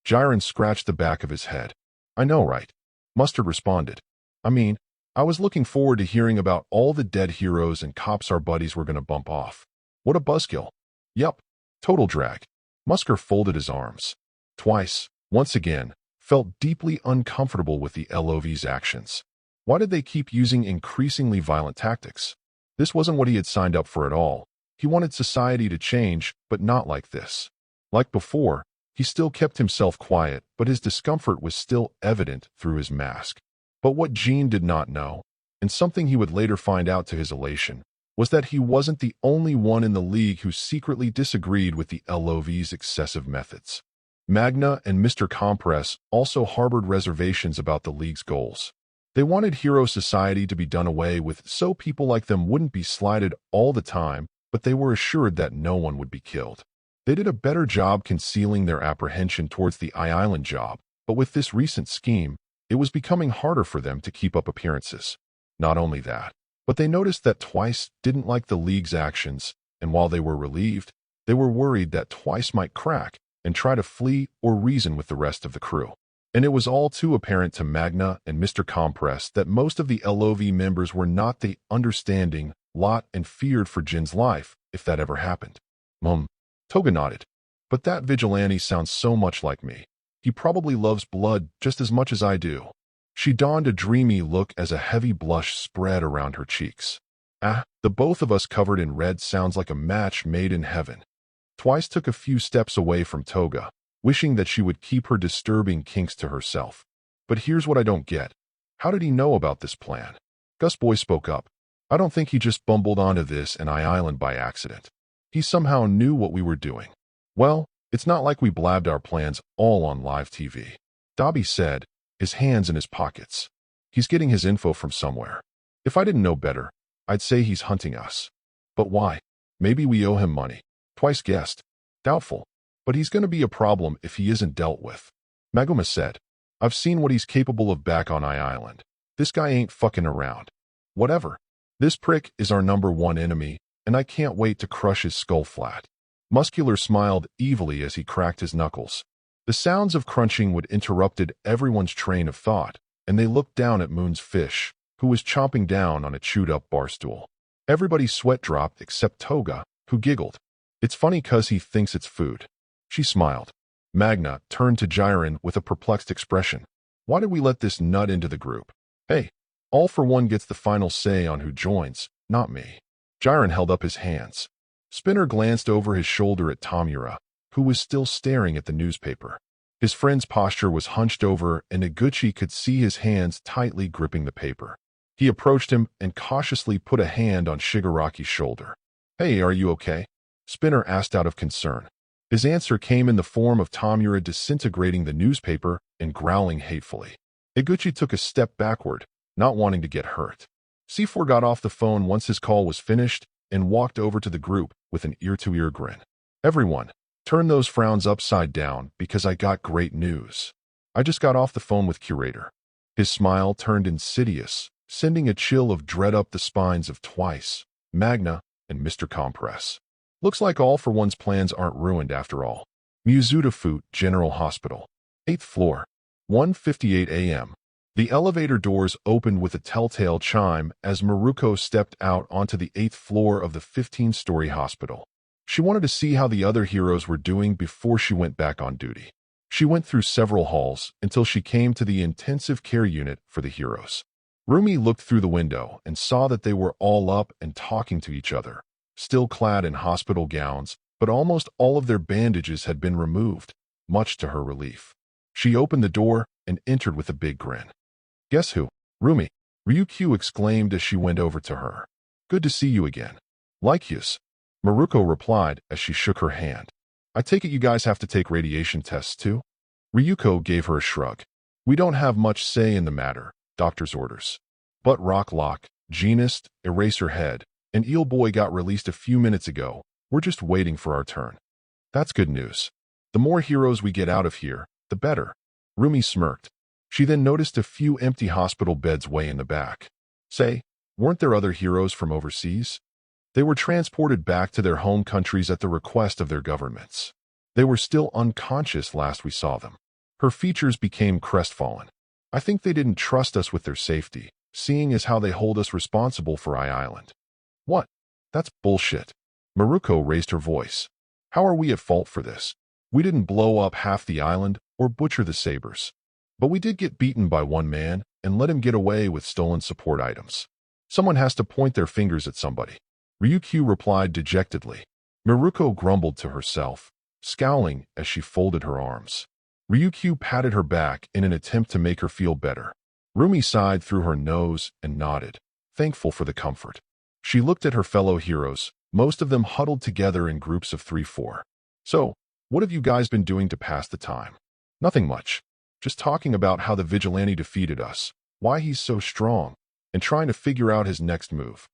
Jiren scratched the back of his head. "I know, right?" Mustard responded. "I mean, I was looking forward to hearing about all the dead heroes and cops our buddies were going to bump off. What a buzzkill." "Yup, total drag." Musker folded his arms. Twice, once again, felt deeply uncomfortable with the LOV's actions. Why did they keep using increasingly violent tactics? This wasn't what he had signed up for at all. He wanted society to change, but not like this. Like before, he still kept himself quiet, but his discomfort was still evident through his mask. But what Gene did not know, and something he would later find out to his elation, was that he wasn't the only one in the league who secretly disagreed with the LOV's excessive methods. Magna and Mr. Compress also harbored reservations about the league's goals. They wanted hero society to be done away with so people like them wouldn't be slighted all the time, but they were assured that no one would be killed. They did a better job concealing their apprehension towards the Island job, but with this recent scheme, it was becoming harder for them to keep up appearances. Not only that, but they noticed that Twice didn't like the league's actions, and while they were relieved, they were worried that Twice might crack and try to flee or reason with the rest of the crew. And it was all too apparent to Magna and Mr. Compress that most of the LOV members were not the understanding lot and feared for Jin's life if that ever happened. Toga nodded. "But that vigilante sounds so much like me. He probably loves blood just as much as I do." She donned a dreamy look as a heavy blush spread around her cheeks. The both of us covered in red sounds like a match made in heaven." Twice took a few steps away from Toga, wishing that she would keep her disturbing kinks to herself. "But here's what I don't get. How did he know about this plan?" Gus Boy spoke up. "I don't think he just bumbled onto this and Island by accident. He somehow knew what we were doing. Well, it's not like we blabbed our plans all on live TV." Dobby said, his hands in his pockets. "He's getting his info from somewhere. If I didn't know better, I'd say he's hunting us." "But why?" "Maybe we owe him money." Twice guessed. "Doubtful. But he's going to be a problem if he isn't dealt with." Maguma said, "I've seen what he's capable of back on Island. This guy ain't fucking around." "Whatever. This prick is our #1 enemy, and I can't wait to crush his skull flat." Muscular smiled evilly as he cracked his knuckles. The sounds of crunching would interrupted everyone's train of thought, and they looked down at Moon's fish, who was chomping down on a chewed-up bar stool. Everybody's sweat dropped except Toga, who giggled. "It's funny 'cause he thinks it's food." She smiled. Magna turned to Jiren with a perplexed expression. "Why did we let this nut into the group? Hey, All for One gets the final say on who joins, not me." Jiren held up his hands. Spinner glanced over his shoulder at Tomura, who was still staring at the newspaper. His friend's posture was hunched over, and Iguchi could see his hands tightly gripping the paper. He approached him and cautiously put a hand on Shigaraki's shoulder. "Hey, are you okay?" Spinner asked out of concern. His answer came in the form of Tomura disintegrating the newspaper and growling hatefully. Iguchi took a step backward, not wanting to get hurt. C4 got off the phone once his call was finished and walked over to the group with an ear-to-ear grin. "Everyone, Turn those frowns upside down because I got great news. I just got off the phone with Curator. His smile turned insidious, sending a chill of dread up the spines of Twice, Magna, and Mr. Compress. Looks like All for One's plans aren't ruined after all. Muzutafut General Hospital. 8th floor. 1:58 a.m. The elevator doors opened with a telltale chime as Maruko stepped out onto the 8th floor of the 15-story hospital. She wanted to see how the other heroes were doing before she went back on duty. She went through several halls until she came to the intensive care unit for the heroes. Rumi looked through the window and saw that they were all up and talking to each other, still clad in hospital gowns, but almost all of their bandages had been removed, much to her relief. She opened the door and entered with a big grin. "Guess who? Rumi," Ryukyu exclaimed as she went over to her. "Good to see you again." "Like yous," Maruko replied as she shook her hand. "I take it you guys have to take radiation tests too?" Ryuko gave her a shrug. "We don't have much say in the matter, doctor's orders. But Rocklock, Genist, Eraserhead, and Eel Boy got released a few minutes ago. We're just waiting for our turn." "That's good news. The more heroes we get out of here, the better." Rumi smirked. She then noticed a few empty hospital beds way in the back. "Say, weren't there other heroes from overseas?" "They were transported back to their home countries at the request of their governments. They were still unconscious last we saw them." Her features became crestfallen. "I think they didn't trust us with their safety, seeing as how they hold us responsible for Island." "What? That's bullshit." Maruko raised her voice. "How are we at fault for this? We didn't blow up half the island or butcher the sabers. But we did get beaten by one man and let him get away with stolen support items. Someone has to point their fingers at somebody." Ryukyu replied dejectedly. Maruko grumbled to herself, scowling as she folded her arms. Ryukyu patted her back in an attempt to make her feel better. Rumi sighed through her nose and nodded, thankful for the comfort. She looked at her fellow heroes, most of them huddled together in groups of 3-4. "So, what have you guys been doing to pass the time?" "Nothing much. Just talking about how the vigilante defeated us, why he's so strong, and trying to figure out his next move,"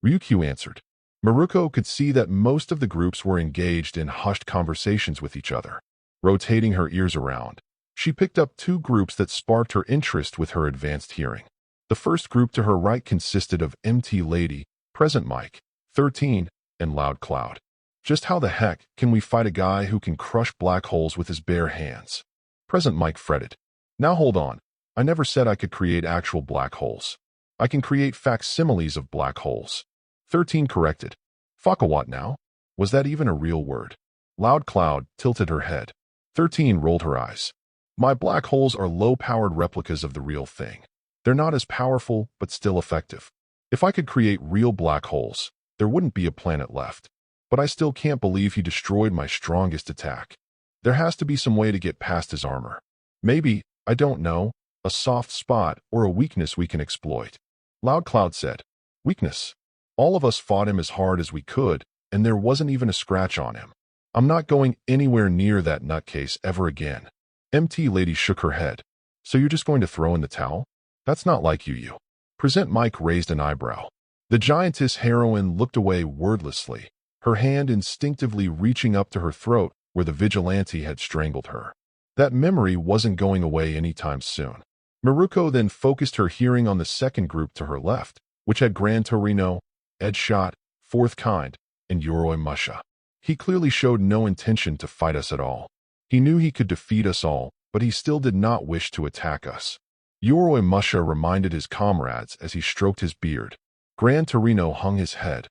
Ryukyu answered. Maruko could see that most of the groups were engaged in hushed conversations with each other. Rotating her ears around, she picked up two groups that sparked her interest with her advanced hearing. The first group to her right consisted of MT Lady, Present Mike, 13, and Loud Cloud. "Just how the heck can we fight a guy who can crush black holes with his bare hands?" Present Mike fretted. "Now hold on. I never said I could create actual black holes. I can create facsimiles of black holes." 13 corrected. "Fuck a what now? Was that even a real word?" Loud Cloud tilted her head. 13 rolled her eyes. "My black holes are low-powered replicas of the real thing. They're not as powerful, but still effective. If I could create real black holes, there wouldn't be a planet left. But I still can't believe he destroyed my strongest attack. There has to be some way to get past his armor. Maybe, I don't know, a soft spot or a weakness we can exploit." Loud Cloud said. "Weakness? All of us fought him as hard as we could, and there wasn't even a scratch on him. I'm not going anywhere near that nutcase ever again." MT Lady shook her head. "So you're just going to throw in the towel? That's not like you. Present Mike raised an eyebrow. The giantess heroine looked away wordlessly, her hand instinctively reaching up to her throat where the vigilante had strangled her. That memory wasn't going away anytime soon. Maruko then focused her hearing on the second group to her left, which had Gran Torino, Ed Shot, Fourth Kind, and Yoroi Musha. He clearly showed no intention to fight us at all. He knew he could defeat us all, but he still did not wish to attack us. Yoroi Musha reminded his comrades as he stroked his beard. Gran Torino hung his head,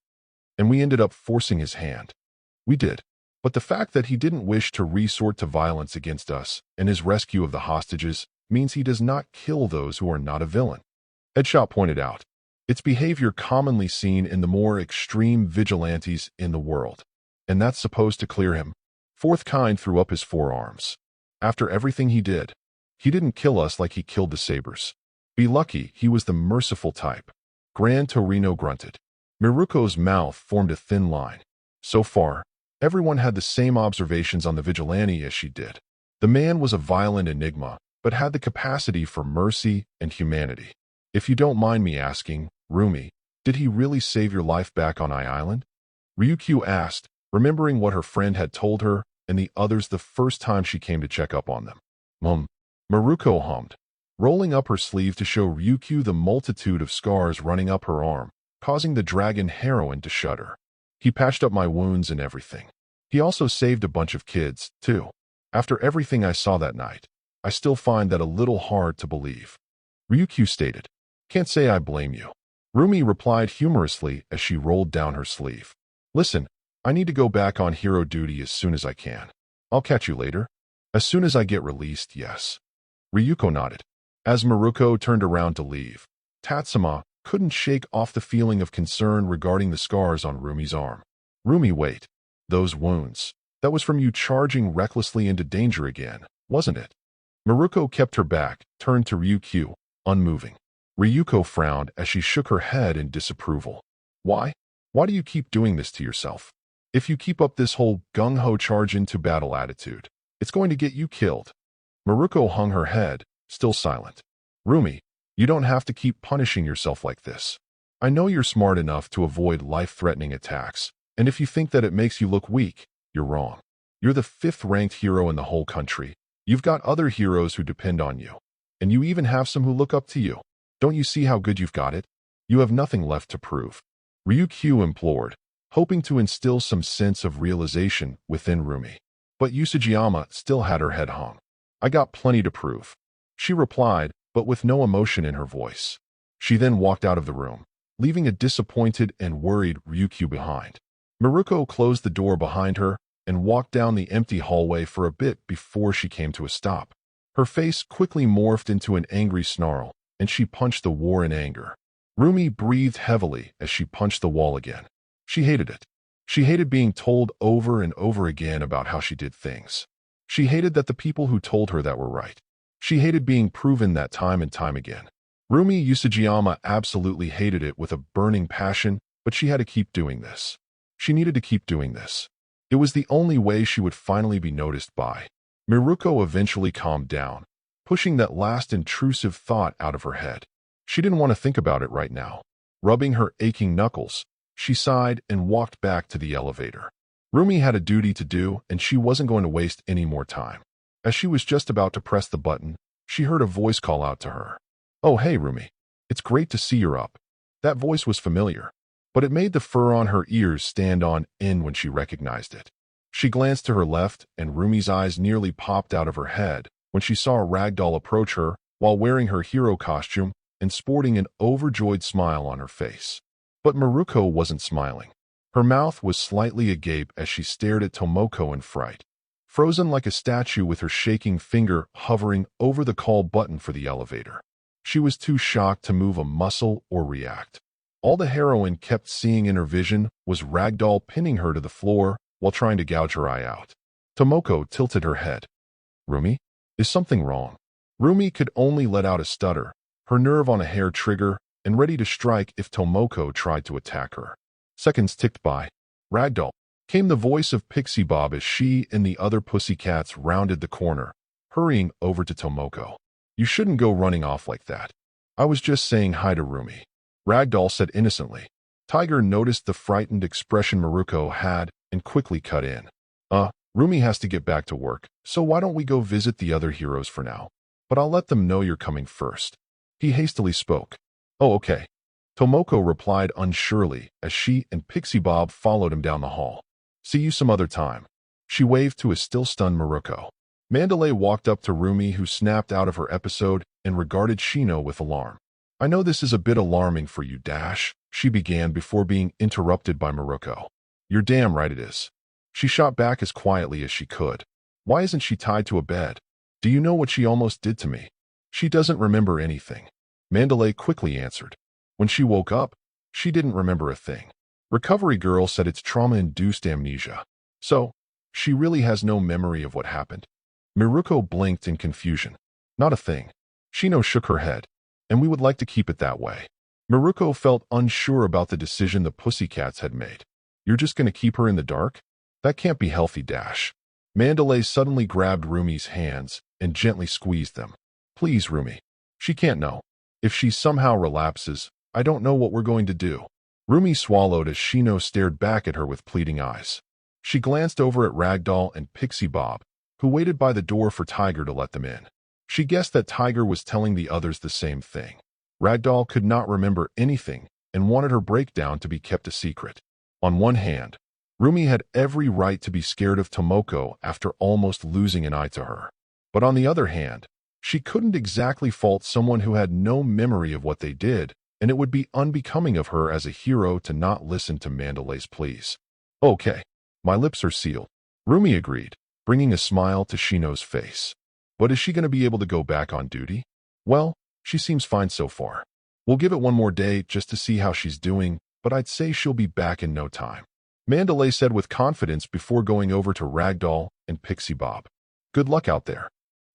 and we ended up forcing his hand. We did. But the fact that he didn't wish to resort to violence against us and his rescue of the hostages means he does not kill those who are not a villain. Edshot pointed out. It's behavior commonly seen in the more extreme vigilantes in the world. And that's supposed to clear him. Fourth Kind threw up his forearms. After everything he didn't kill us like he killed the Sabers. Be lucky he was the merciful type. Gran Torino grunted. Miruko's mouth formed a thin line. So far, everyone had the same observations on the vigilante as she did. The man was a violent enigma, but had the capacity for mercy and humanity. If you don't mind me asking, Rumi, did he really save your life back on Island? Ryukyu asked, remembering what her friend had told her and the others the first time she came to check up on them. Maruko hummed, rolling up her sleeve to show Ryukyu the multitude of scars running up her arm, causing the dragon heroine to shudder. He patched up my wounds and everything. He also saved a bunch of kids, too. After everything I saw that night, I still find that a little hard to believe. Ryukyu stated. Can't say I blame you. Rumi replied humorously as she rolled down her sleeve. Listen, I need to go back on hero duty as soon as I can. I'll catch you later. As soon as I get released, yes. Ryuko nodded. As Maruko turned around to leave, Tatsuma couldn't shake off the feeling of concern regarding the scars on Rumi's arm. Rumi, wait. Those wounds. That was from you charging recklessly into danger again, wasn't it? Maruko kept her back, turned to Ryukyu, unmoving. Ryuko frowned as she shook her head in disapproval. Why? Why do you keep doing this to yourself? If you keep up this whole gung-ho charge into battle attitude, it's going to get you killed. Maruko hung her head, still silent. Rumi, you don't have to keep punishing yourself like this. I know you're smart enough to avoid life-threatening attacks, and if you think that it makes you look weak, you're wrong. You're the 5th-ranked hero in the whole country. You've got other heroes who depend on you, and you even have some who look up to you. Don't you see how good you've got it? You have nothing left to prove. Ryukyu implored, hoping to instill some sense of realization within Rumi. But Usajiyama still had her head hung. I got plenty to prove. She replied, but with no emotion in her voice. She then walked out of the room, leaving a disappointed and worried Ryukyu behind. Maruko closed the door behind her and walked down the empty hallway for a bit before she came to a stop. Her face quickly morphed into an angry snarl, and she punched the wall in anger. Rumi breathed heavily as she punched the wall again. She hated it. She hated being told over and over again about how she did things. She hated that the people who told her that were right. She hated being proven that time and time again. Rumi Usajiyama absolutely hated it with a burning passion, but she had to keep doing this. She needed to keep doing this. It was the only way she would finally be noticed by. Maruko eventually calmed down, pushing that last intrusive thought out of her head. She didn't want to think about it right now. Rubbing her aching knuckles, she sighed and walked back to the elevator. Rumi had a duty to do, and she wasn't going to waste any more time. As she was just about to press the button, she heard a voice call out to her. Oh, hey, Rumi. It's great to see you're up. That voice was familiar, but it made the fur on her ears stand on end when she recognized it. She glanced to her left, and Rumi's eyes nearly popped out of her head when she saw a ragdoll approach her while wearing her hero costume and sporting an overjoyed smile on her face. But Maruko wasn't smiling. Her mouth was slightly agape as she stared at Tomoko in fright, frozen like a statue with her shaking finger hovering over the call button for the elevator. She was too shocked to move a muscle or react. All the heroine kept seeing in her vision was Ragdoll pinning her to the floor while trying to gouge her eye out. Tomoko tilted her head. Rumi? Is something wrong? Rumi could only let out a stutter, her nerve on a hair trigger and ready to strike if Tomoko tried to attack her. Seconds ticked by. Ragdoll, came the voice of Pixie Bob as she and the other pussycats rounded the corner, hurrying over to Tomoko. You shouldn't go running off like that. I was just saying hi to Rumi. Ragdoll said innocently. Tiger noticed the frightened expression Maruko had and quickly cut in. Rumi has to get back to work, so why don't we go visit the other heroes for now? But I'll let them know you're coming first. He hastily spoke. Oh, okay. Tomoko replied unsurely as she and Pixie Bob followed him down the hall. See you some other time. She waved to a still-stunned Maruko. Mandalay walked up to Rumi, who snapped out of her episode and regarded Shino with alarm. I know this is a bit alarming for you, Dash, she began before being interrupted by Maruko. You're damn right it is. She shot back as quietly as she could. Why isn't she tied to a bed? Do you know what she almost did to me? She doesn't remember anything. Mandalay quickly answered. When she woke up, she didn't remember a thing. Recovery Girl said it's trauma-induced amnesia. So, she really has no memory of what happened. Maruko blinked in confusion. Not a thing. Shino shook her head. And we would like to keep it that way. Maruko felt unsure about the decision the pussycats had made. You're just going to keep her in the dark? That can't be healthy, Dash. Mandalay suddenly grabbed Rumi's hands and gently squeezed them. Please, Rumi. She can't know. If she somehow relapses, I don't know what we're going to do. Rumi swallowed as Shino stared back at her with pleading eyes. She glanced over at Ragdoll and Pixie Bob, who waited by the door for Tiger to let them in. She guessed that Tiger was telling the others the same thing. Ragdoll could not remember anything and wanted her breakdown to be kept a secret. On one hand, Rumi had every right to be scared of Tomoko after almost losing an eye to her. But on the other hand, she couldn't exactly fault someone who had no memory of what they did, and it would be unbecoming of her as a hero to not listen to Mandalay's pleas. Okay, my lips are sealed, Rumi agreed, bringing a smile to Shino's face. But is she going to be able to go back on duty? Well, she seems fine so far. We'll give it one more day just to see how she's doing, but I'd say she'll be back in no time, Mandalay said with confidence before going over to Ragdoll and Pixie Bob. Good luck out there.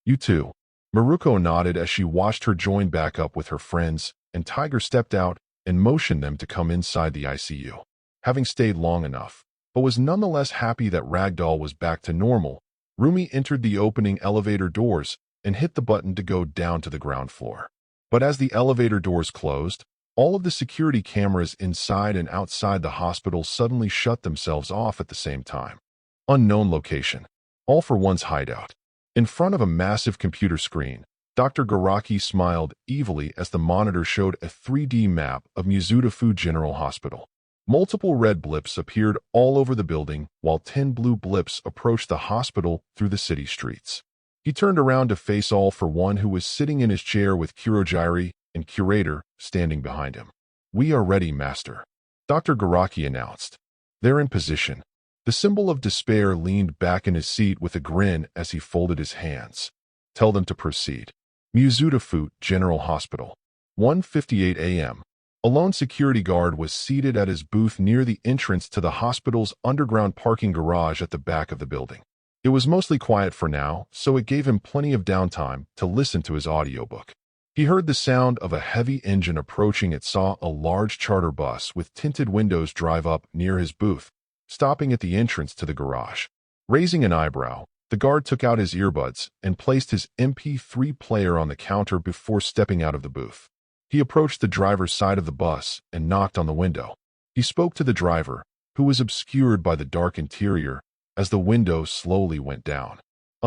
You too. Maruko nodded as she watched her join back up with her friends, and Tiger stepped out and motioned them to come inside the ICU. Having stayed long enough, but was nonetheless happy that Ragdoll was back to normal, Rumi entered the opening elevator doors and hit the button to go down to the ground floor. But as the elevator doors closed, all of the security cameras inside and outside the hospital suddenly shut themselves off at the same time. Unknown location. All for one's hideout. In front of a massive computer screen, Dr. Garaki smiled evilly as the monitor showed a 3D map of Mizuta General Hospital. Multiple red blips appeared all over the building, while 10 blue blips approached the hospital through the city streets. He turned around to face All for One, who was sitting in his chair with Kurogiri and Curator standing behind him. We are ready, Master, Dr. Garaki announced. They're in position. The symbol of despair leaned back in his seat with a grin as he folded his hands. Tell them to proceed. Mizuta General Hospital. 1:58 a.m. A lone security guard was seated at his booth near the entrance to the hospital's underground parking garage at the back of the building. It was mostly quiet for now, so it gave him plenty of downtime to listen to his audiobook. He heard the sound of a heavy engine approaching and saw a large charter bus with tinted windows drive up near his booth, stopping at the entrance to the garage. Raising an eyebrow, the guard took out his earbuds and placed his MP3 player on the counter before stepping out of the booth. He approached the driver's side of the bus and knocked on the window. He spoke to the driver, who was obscured by the dark interior, as the window slowly went down.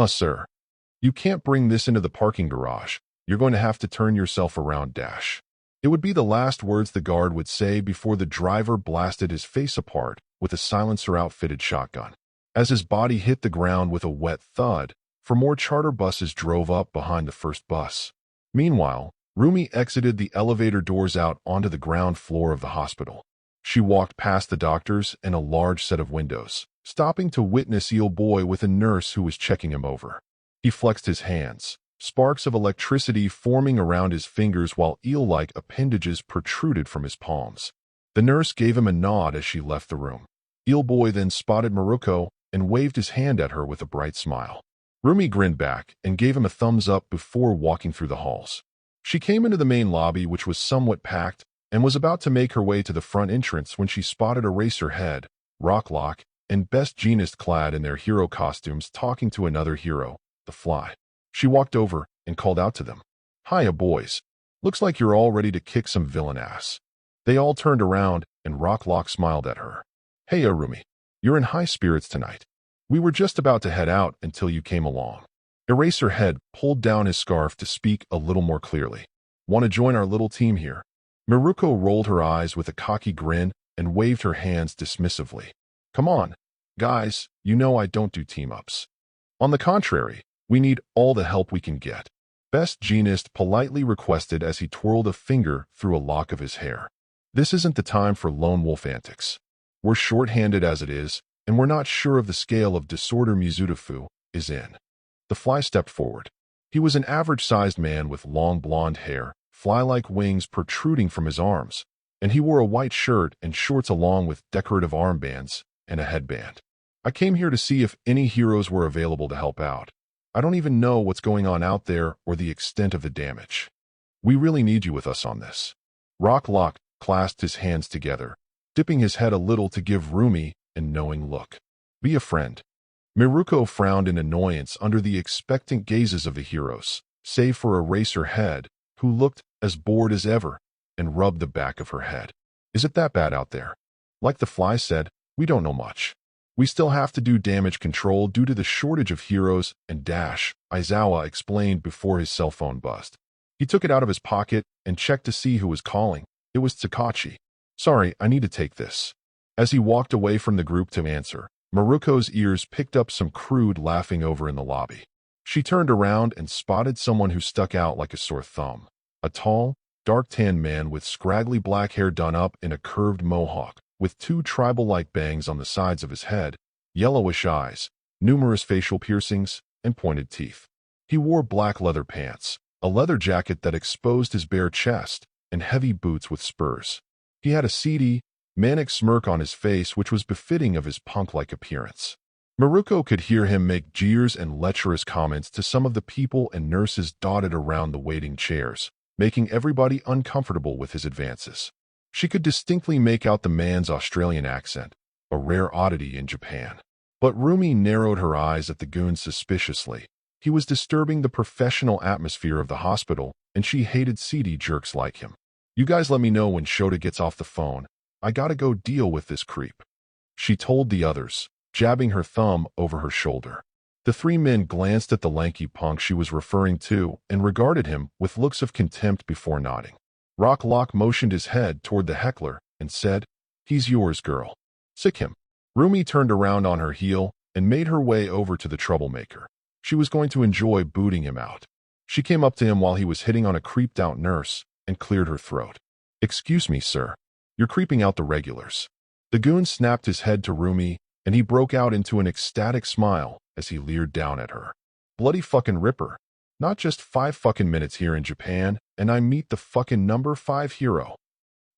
Sir. You can't bring this into the parking garage. You're going to have to turn yourself around, dash. It would be the last words the guard would say before the driver blasted his face apart with a silencer-outfitted shotgun. As his body hit the ground with a wet thud, 4 more charter buses drove up behind the first bus. Meanwhile, Rumi exited the elevator doors out onto the ground floor of the hospital. She walked past the doctors and a large set of windows, stopping to witness Eel Boy with a nurse who was checking him over. He flexed his hands, sparks of electricity forming around his fingers while eel-like appendages protruded from his palms. The nurse gave him a nod as she left the room. Eel Boy then spotted Maruko and waved his hand at her with a bright smile. Rumi grinned back and gave him a thumbs up before walking through the halls. She came into the main lobby, which was somewhat packed, and was about to make her way to the front entrance when she spotted Eraserhead, Rocklock, and Best Jeanist clad in their hero costumes talking to another hero, the Fly. She walked over and called out to them. Hiya, boys. Looks like you're all ready to kick some villain ass. They all turned around, and Rocklock smiled at her. Hey, Arumi. You're in high spirits tonight. We were just about to head out until you came along. Eraserhead pulled down his scarf to speak a little more clearly. Want to join our little team here? Maruko rolled her eyes with a cocky grin and waved her hands dismissively. Come on, guys, you know I don't do team-ups. On the contrary, we need all the help we can get. Best Jeanist politely requested as he twirled a finger through a lock of his hair. This isn't the time for lone wolf antics. We're short-handed as it is, and we're not sure of the scale of disorder Mizuta is in. The Fly stepped forward. He was an average-sized man with long blonde hair, fly-like wings protruding from his arms, and he wore a white shirt and shorts along with decorative armbands and a headband. I came here to see if any heroes were available to help out. I don't even know what's going on out there or the extent of the damage. We really need you with us on this. Rocklock clasped his hands together, dipping his head a little to give Rumi a knowing look. Be a friend. Miruko frowned in annoyance under the expectant gazes of the heroes, save for Eraserhead, who looked as bored as ever, and rubbed the back of her head. Is it that bad out there? Like the Fly said, we don't know much. We still have to do damage control due to the shortage of heroes and dash, Aizawa explained before his cell phone buzzed. He took it out of his pocket and checked to see who was calling. It was Takachi. Sorry, I need to take this. As he walked away from the group to answer, Maruko's ears picked up some crude laughing over in the lobby. She turned around and spotted someone who stuck out like a sore thumb. A tall, dark-tanned man with scraggly black hair done up in a curved mohawk, with two tribal-like bangs on the sides of his head, yellowish eyes, numerous facial piercings, and pointed teeth. He wore black leather pants, a leather jacket that exposed his bare chest, and heavy boots with spurs. He had a seedy, manic smirk on his face which was befitting of his punk-like appearance. Maruko could hear him make jeers and lecherous comments to some of the people and nurses dotted around the waiting chairs, making everybody uncomfortable with his advances. She could distinctly make out the man's Australian accent, a rare oddity in Japan. But Rumi narrowed her eyes at the goon suspiciously. He was disturbing the professional atmosphere of the hospital, and she hated seedy jerks like him. You guys let me know when Shota gets off the phone. I gotta go deal with this creep, she told the others, jabbing her thumb over her shoulder. The three men glanced at the lanky punk she was referring to and regarded him with looks of contempt before nodding. Rocklock motioned his head toward the heckler and said, "He's yours, girl. Sick him." Rumi turned around on her heel and made her way over to the troublemaker. She was going to enjoy booting him out. She came up to him while he was hitting on a creeped-out nurse and cleared her throat. "Excuse me, sir. You're creeping out the regulars." The goon snapped his head to Rumi, and he broke out into an ecstatic smile as he leered down at her. "Bloody fucking ripper. Not just 5 fucking minutes here in Japan, and I meet the fucking number 5 hero,"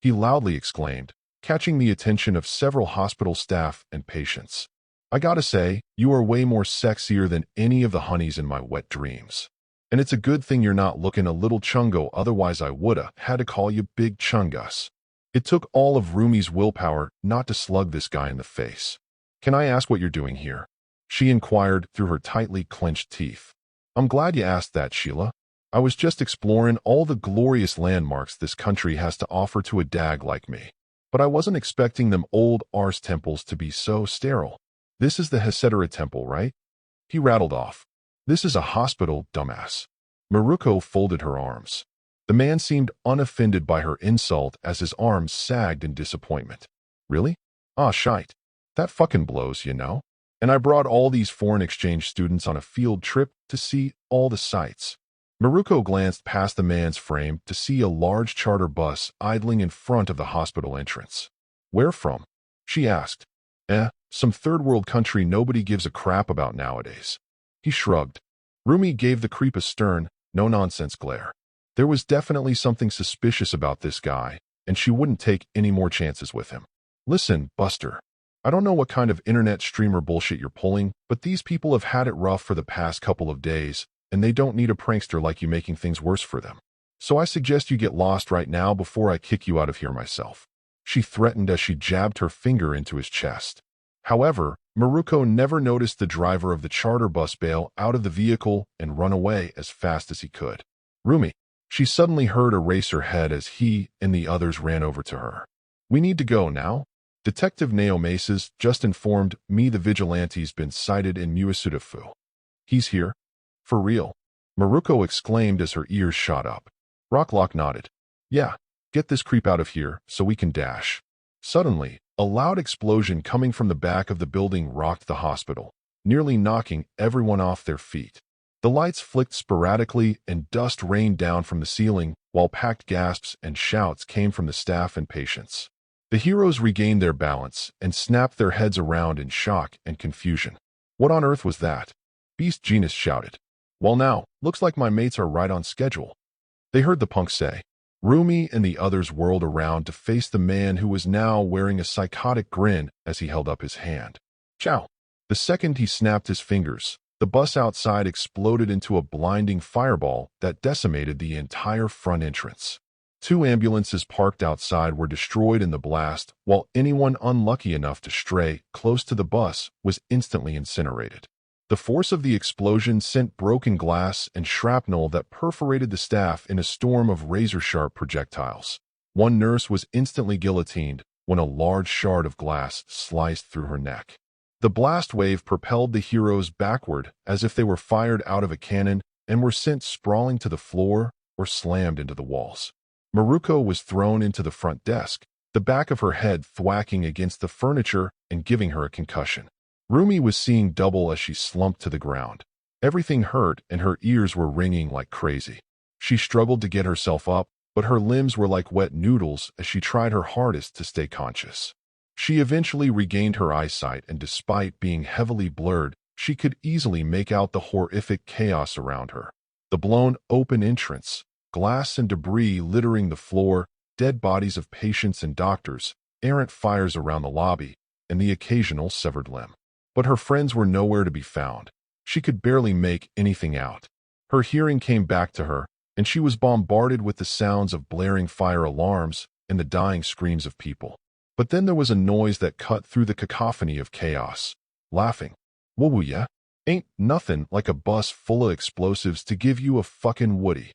he loudly exclaimed, catching the attention of several hospital staff and patients. "I gotta say, you are way more sexier than any of the honeys in my wet dreams. And it's a good thing you're not looking a little chungo, otherwise I woulda had to call you Big Chungus." It took all of Rumi's willpower not to slug this guy in the face. "Can I ask what you're doing here?" she inquired through her tightly clenched teeth. "I'm glad you asked that, Sheila. I was just exploring all the glorious landmarks this country has to offer to a dag like me. But I wasn't expecting them old arse temples to be so sterile. This is the Hesetara temple, right?" He rattled off. "This is a hospital, dumbass." Maruko folded her arms. The man seemed unoffended by her insult as his arms sagged in disappointment. "Really? Ah, shite. That fucking blows, you know. And I brought all these foreign exchange students on a field trip to see all the sights." Maruko glanced past the man's frame to see a large charter bus idling in front of the hospital entrance. "Where from?" she asked. Some third-world country nobody gives a crap about nowadays." He shrugged. Rumi gave the creep a stern, no-nonsense glare. There was definitely something suspicious about this guy, and she wouldn't take any more chances with him. "Listen, Buster. I don't know what kind of internet streamer bullshit you're pulling, but these people have had it rough for the past couple of days, and they don't need a prankster like you making things worse for them. So I suggest you get lost right now before I kick you out of here myself," she threatened as she jabbed her finger into his chest. However, Maruko never noticed the driver of the charter bus bail out of the vehicle and run away as fast as he could. "Rumi," she suddenly heard erase her head as he and the others ran over to her. "We need to go now. Detective Naomasis just informed me the vigilante's been sighted in Muasudafu." "He's here? For real?" Maruko exclaimed as her ears shot up. Rocklock nodded. "Yeah, get this creep out of here so we can dash." Suddenly, a loud explosion coming from the back of the building rocked the hospital, nearly knocking everyone off their feet. The lights flicked sporadically and dust rained down from the ceiling, while packed gasps and shouts came from the staff and patients. The heroes regained their balance and snapped their heads around in shock and confusion. "What on earth was that?" Beast Genus shouted. "Well now, looks like my mates are right on schedule," they heard the punk say. Rumi and the others whirled around to face the man who was now wearing a psychotic grin as he held up his hand. "Ciao." The second he snapped his fingers, the bus outside exploded into a blinding fireball that decimated the entire front entrance. 2 ambulances parked outside were destroyed in the blast, while anyone unlucky enough to stray close to the bus was instantly incinerated. The force of the explosion sent broken glass and shrapnel that perforated the staff in a storm of razor-sharp projectiles. One nurse was instantly guillotined when a large shard of glass sliced through her neck. The blast wave propelled the heroes backward as if they were fired out of a cannon and were sent sprawling to the floor or slammed into the walls. Maruko was thrown into the front desk, the back of her head thwacking against the furniture and giving her a concussion. Rumi was seeing double as she slumped to the ground. Everything hurt and her ears were ringing like crazy. She struggled to get herself up, but her limbs were like wet noodles as she tried her hardest to stay conscious. She eventually regained her eyesight, and despite being heavily blurred, she could easily make out the horrific chaos around her. The blown open entrance, glass and debris littering the floor, dead bodies of patients and doctors, errant fires around the lobby, and the occasional severed limb. But her friends were nowhere to be found. She could barely make anything out. Her hearing came back to her, and she was bombarded with the sounds of blaring fire alarms and the dying screams of people. But then there was a noise that cut through the cacophony of chaos. Laughing. Whoa, yeah? Ain't nothing like a bus full of explosives to give you a fucking woody.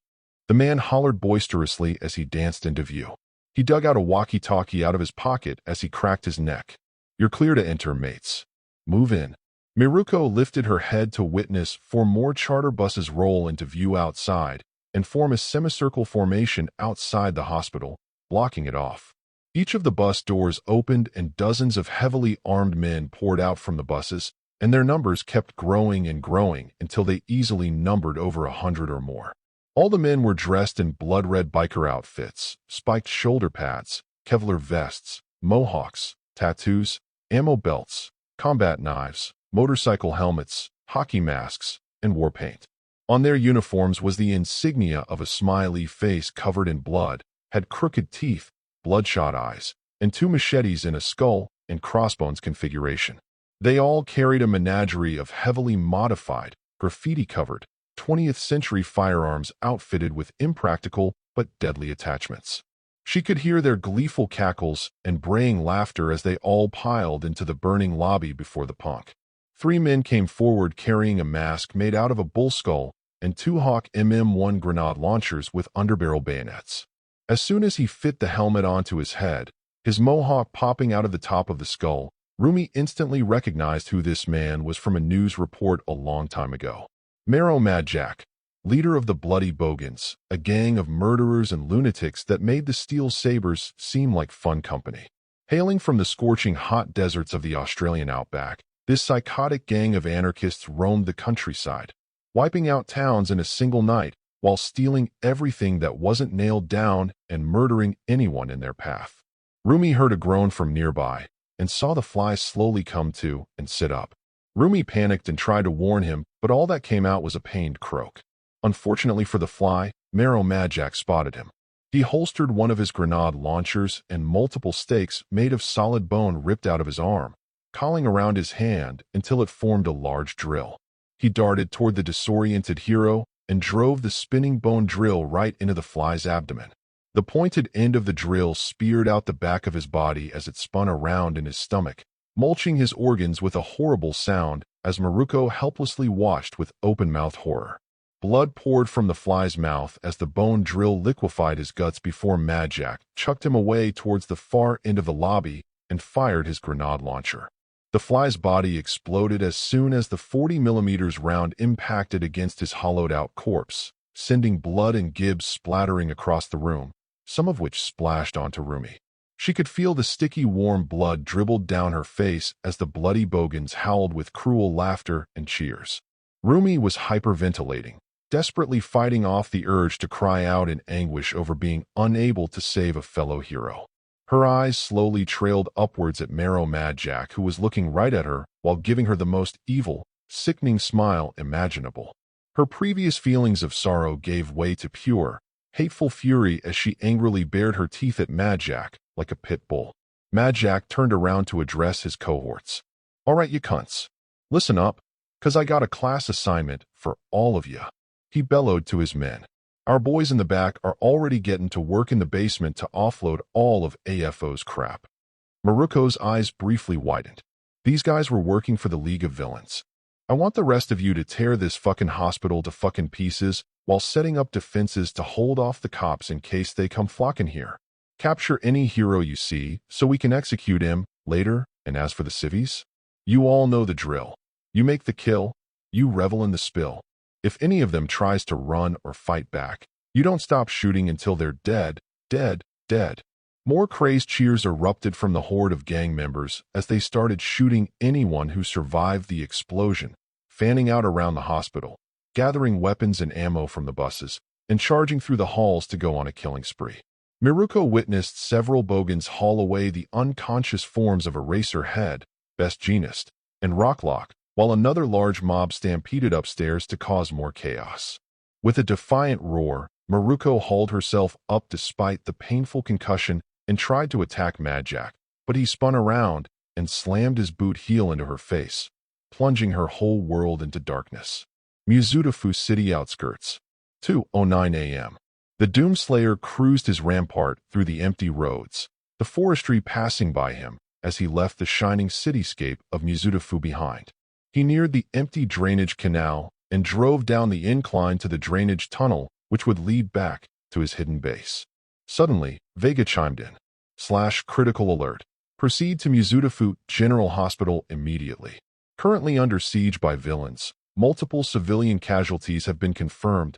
The man hollered boisterously as he danced into view. He dug out a walkie-talkie out of his pocket as he cracked his neck. You're clear to enter, mates. Move in. Miruko lifted her head to witness 4 more charter buses roll into view outside and form a semicircle formation outside the hospital, blocking it off. Each of the bus doors opened and dozens of heavily armed men poured out from the buses, and their numbers kept growing and growing until they easily numbered over 100 or more. All the men were dressed in blood-red biker outfits, spiked shoulder pads, Kevlar vests, mohawks, tattoos, ammo belts, combat knives, motorcycle helmets, hockey masks, and war paint. On their uniforms was the insignia of a smiley face covered in blood, had crooked teeth, bloodshot eyes, and 2 machetes in a skull and crossbones configuration. They all carried a menagerie of heavily modified, graffiti-covered, 20th century firearms outfitted with impractical but deadly attachments. She could hear their gleeful cackles and braying laughter as they all piled into the burning lobby before the punk. 3 men came forward carrying a mask made out of a bull skull and 2 Hawk MM-1 grenade launchers with underbarrel bayonets. As soon as he fit the helmet onto his head, his mohawk popping out of the top of the skull, Rumi instantly recognized who this man was from a news report a long time ago. Marrow Mad Jack, leader of the Bloody Bogans, a gang of murderers and lunatics that made the Steel Sabres seem like fun company. Hailing from the scorching hot deserts of the Australian outback, this psychotic gang of anarchists roamed the countryside, wiping out towns in a single night while stealing everything that wasn't nailed down and murdering anyone in their path. Rumi heard a groan from nearby and saw the fly slowly come to and sit up. Rumi panicked and tried to warn him, but all that came out was a pained croak. Unfortunately for the fly, Marrow Mad Jack spotted him. He holstered one of his grenade launchers and multiple stakes made of solid bone ripped out of his arm, cawing around his hand until it formed a large drill. He darted toward the disoriented hero and drove the spinning bone drill right into the fly's abdomen. The pointed end of the drill speared out the back of his body as it spun around in his stomach, mulching his organs with a horrible sound as Maruko helplessly watched with open-mouthed horror. Blood poured from the fly's mouth as the bone drill liquefied his guts before Mad Jack chucked him away towards the far end of the lobby and fired his grenade launcher. The fly's body exploded as soon as the 40mm round impacted against his hollowed-out corpse, sending blood and gibs splattering across the room, some of which splashed onto Rumi. She could feel the sticky warm blood dribbled down her face as the bloody bogans howled with cruel laughter and cheers. Rumi was hyperventilating, desperately fighting off the urge to cry out in anguish over being unable to save a fellow hero. Her eyes slowly trailed upwards at Marrow Mad Jack, who was looking right at her while giving her the most evil, sickening smile imaginable. Her previous feelings of sorrow gave way to pure, hateful fury as she angrily bared her teeth at Mad Jack like a pit bull. Mad Jack turned around to address his cohorts. "All right, you cunts. Listen up, 'cause I got a class assignment for all of ya," he bellowed to his men. "Our boys in the back are already getting to work in the basement to offload all of AFO's crap." Maruko's eyes briefly widened. These guys were working for the League of Villains. "I want the rest of you to tear this fucking hospital to fucking pieces while setting up defenses to hold off the cops in case they come flocking here. Capture any hero you see so we can execute him later, and as for the civvies, You all know the drill. You make the kill, you revel in the spill. If any of them tries to run or fight back, you don't stop shooting until they're dead, dead, dead. More crazed cheers erupted from the horde of gang members as they started shooting anyone who survived the explosion, fanning out around the hospital, gathering weapons and ammo from the buses, and charging through the halls to go on a killing spree. Miruko witnessed several bogans haul away the unconscious forms of Eraserhead, Best Jeanist, and Rocklock, while another large mob stampeded upstairs to cause more chaos. With a defiant roar, Miruko hauled herself up despite the painful concussion and tried to attack Mad Jack, but he spun around and slammed his boot heel into her face, plunging her whole world into darkness. Mizutofu City outskirts. 2:09 a.m. The doomslayer cruised his rampart through the empty roads, the forestry passing by him as he left the shining cityscape of Mizutofu behind. He neared the empty drainage canal and drove down the incline to the drainage tunnel which would lead back to his hidden base. Suddenly, Vega chimed in. /critical alert. Proceed to Mizutofu General Hospital immediately. Currently under siege by villains, multiple civilian casualties have been confirmed.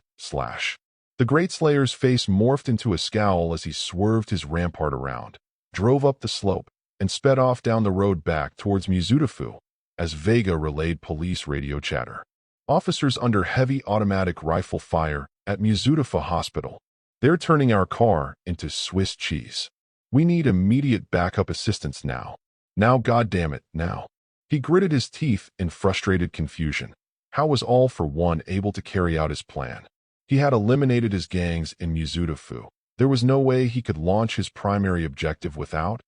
The Great Slayer's face morphed into a scowl as he swerved his rampart around, drove up the slope, and sped off down the road back towards Mizutofu as Vega relayed police radio chatter. Officers under heavy automatic rifle fire at Mizutofu Hospital. They're turning our car into Swiss cheese. We need immediate backup assistance now. Now, goddammit, now. He gritted his teeth in frustrated confusion. How was All for One able to carry out his plan? He had eliminated his gangs in Mizutofu. There was no way he could launch his primary objective without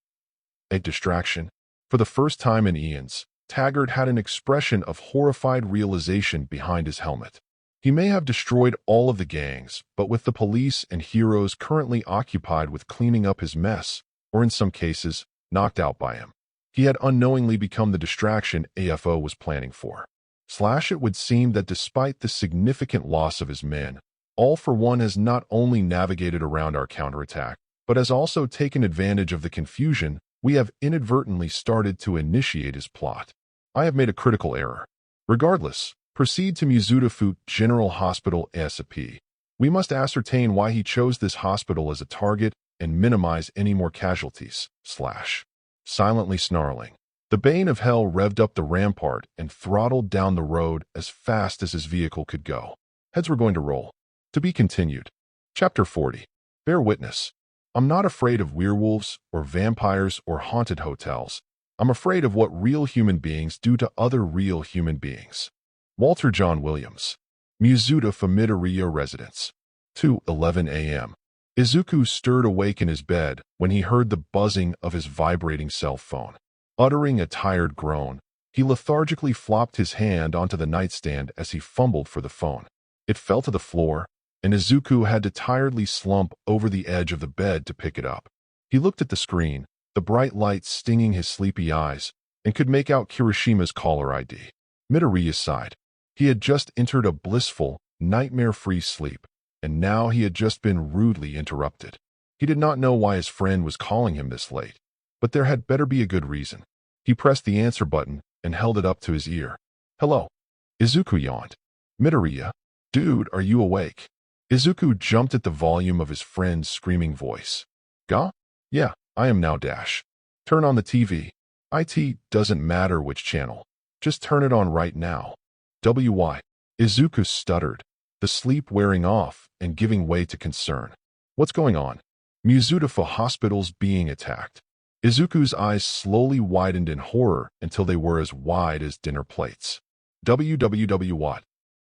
a distraction. For the first time in eons, Taggart had an expression of horrified realization behind his helmet. He may have destroyed all of the gangs, but with the police and heroes currently occupied with cleaning up his mess, or in some cases, knocked out by him, he had unknowingly become the distraction AFO was planning for. It would seem that despite the significant loss of his men, All for One has not only navigated around our counterattack, but has also taken advantage of the confusion we have inadvertently started to initiate his plot. I have made a critical error. Regardless, proceed to Mizutofu General Hospital ASAP. We must ascertain why he chose this hospital as a target and minimize any more casualties. Silently snarling, the Bane of Hell revved up the rampart and throttled down the road as fast as his vehicle could go. Heads were going to roll. To be continued. Chapter 40. Bear witness. I'm not afraid of werewolves or vampires or haunted hotels. I'm afraid of what real human beings do to other real human beings. Walter John Williams. Mizutofu Midoriya Residence. 2:11 a.m. Izuku stirred awake in his bed when he heard the buzzing of his vibrating cell phone. Uttering a tired groan, he lethargically flopped his hand onto the nightstand as he fumbled for the phone. It fell to the floor, and Izuku had to tiredly slump over the edge of the bed to pick it up. He looked at the screen, the bright light stinging his sleepy eyes, and could make out Kirishima's caller ID. Midoriya sighed. He had just entered a blissful, nightmare-free sleep, and now he had just been rudely interrupted. He did not know why his friend was calling him this late, but there had better be a good reason. He pressed the answer button and held it up to his ear. Hello. Izuku yawned. Midoriya. Dude, are you awake? Izuku jumped at the volume of his friend's screaming voice. Ga? Yeah, I am now dash. Turn on the TV. It doesn't matter which channel. Just turn it on right now. WY. Izuku stuttered, the sleep wearing off and giving way to concern. What's going on? Mizutofu Hospital's being attacked. Izuku's eyes slowly widened in horror until they were as wide as dinner plates. What?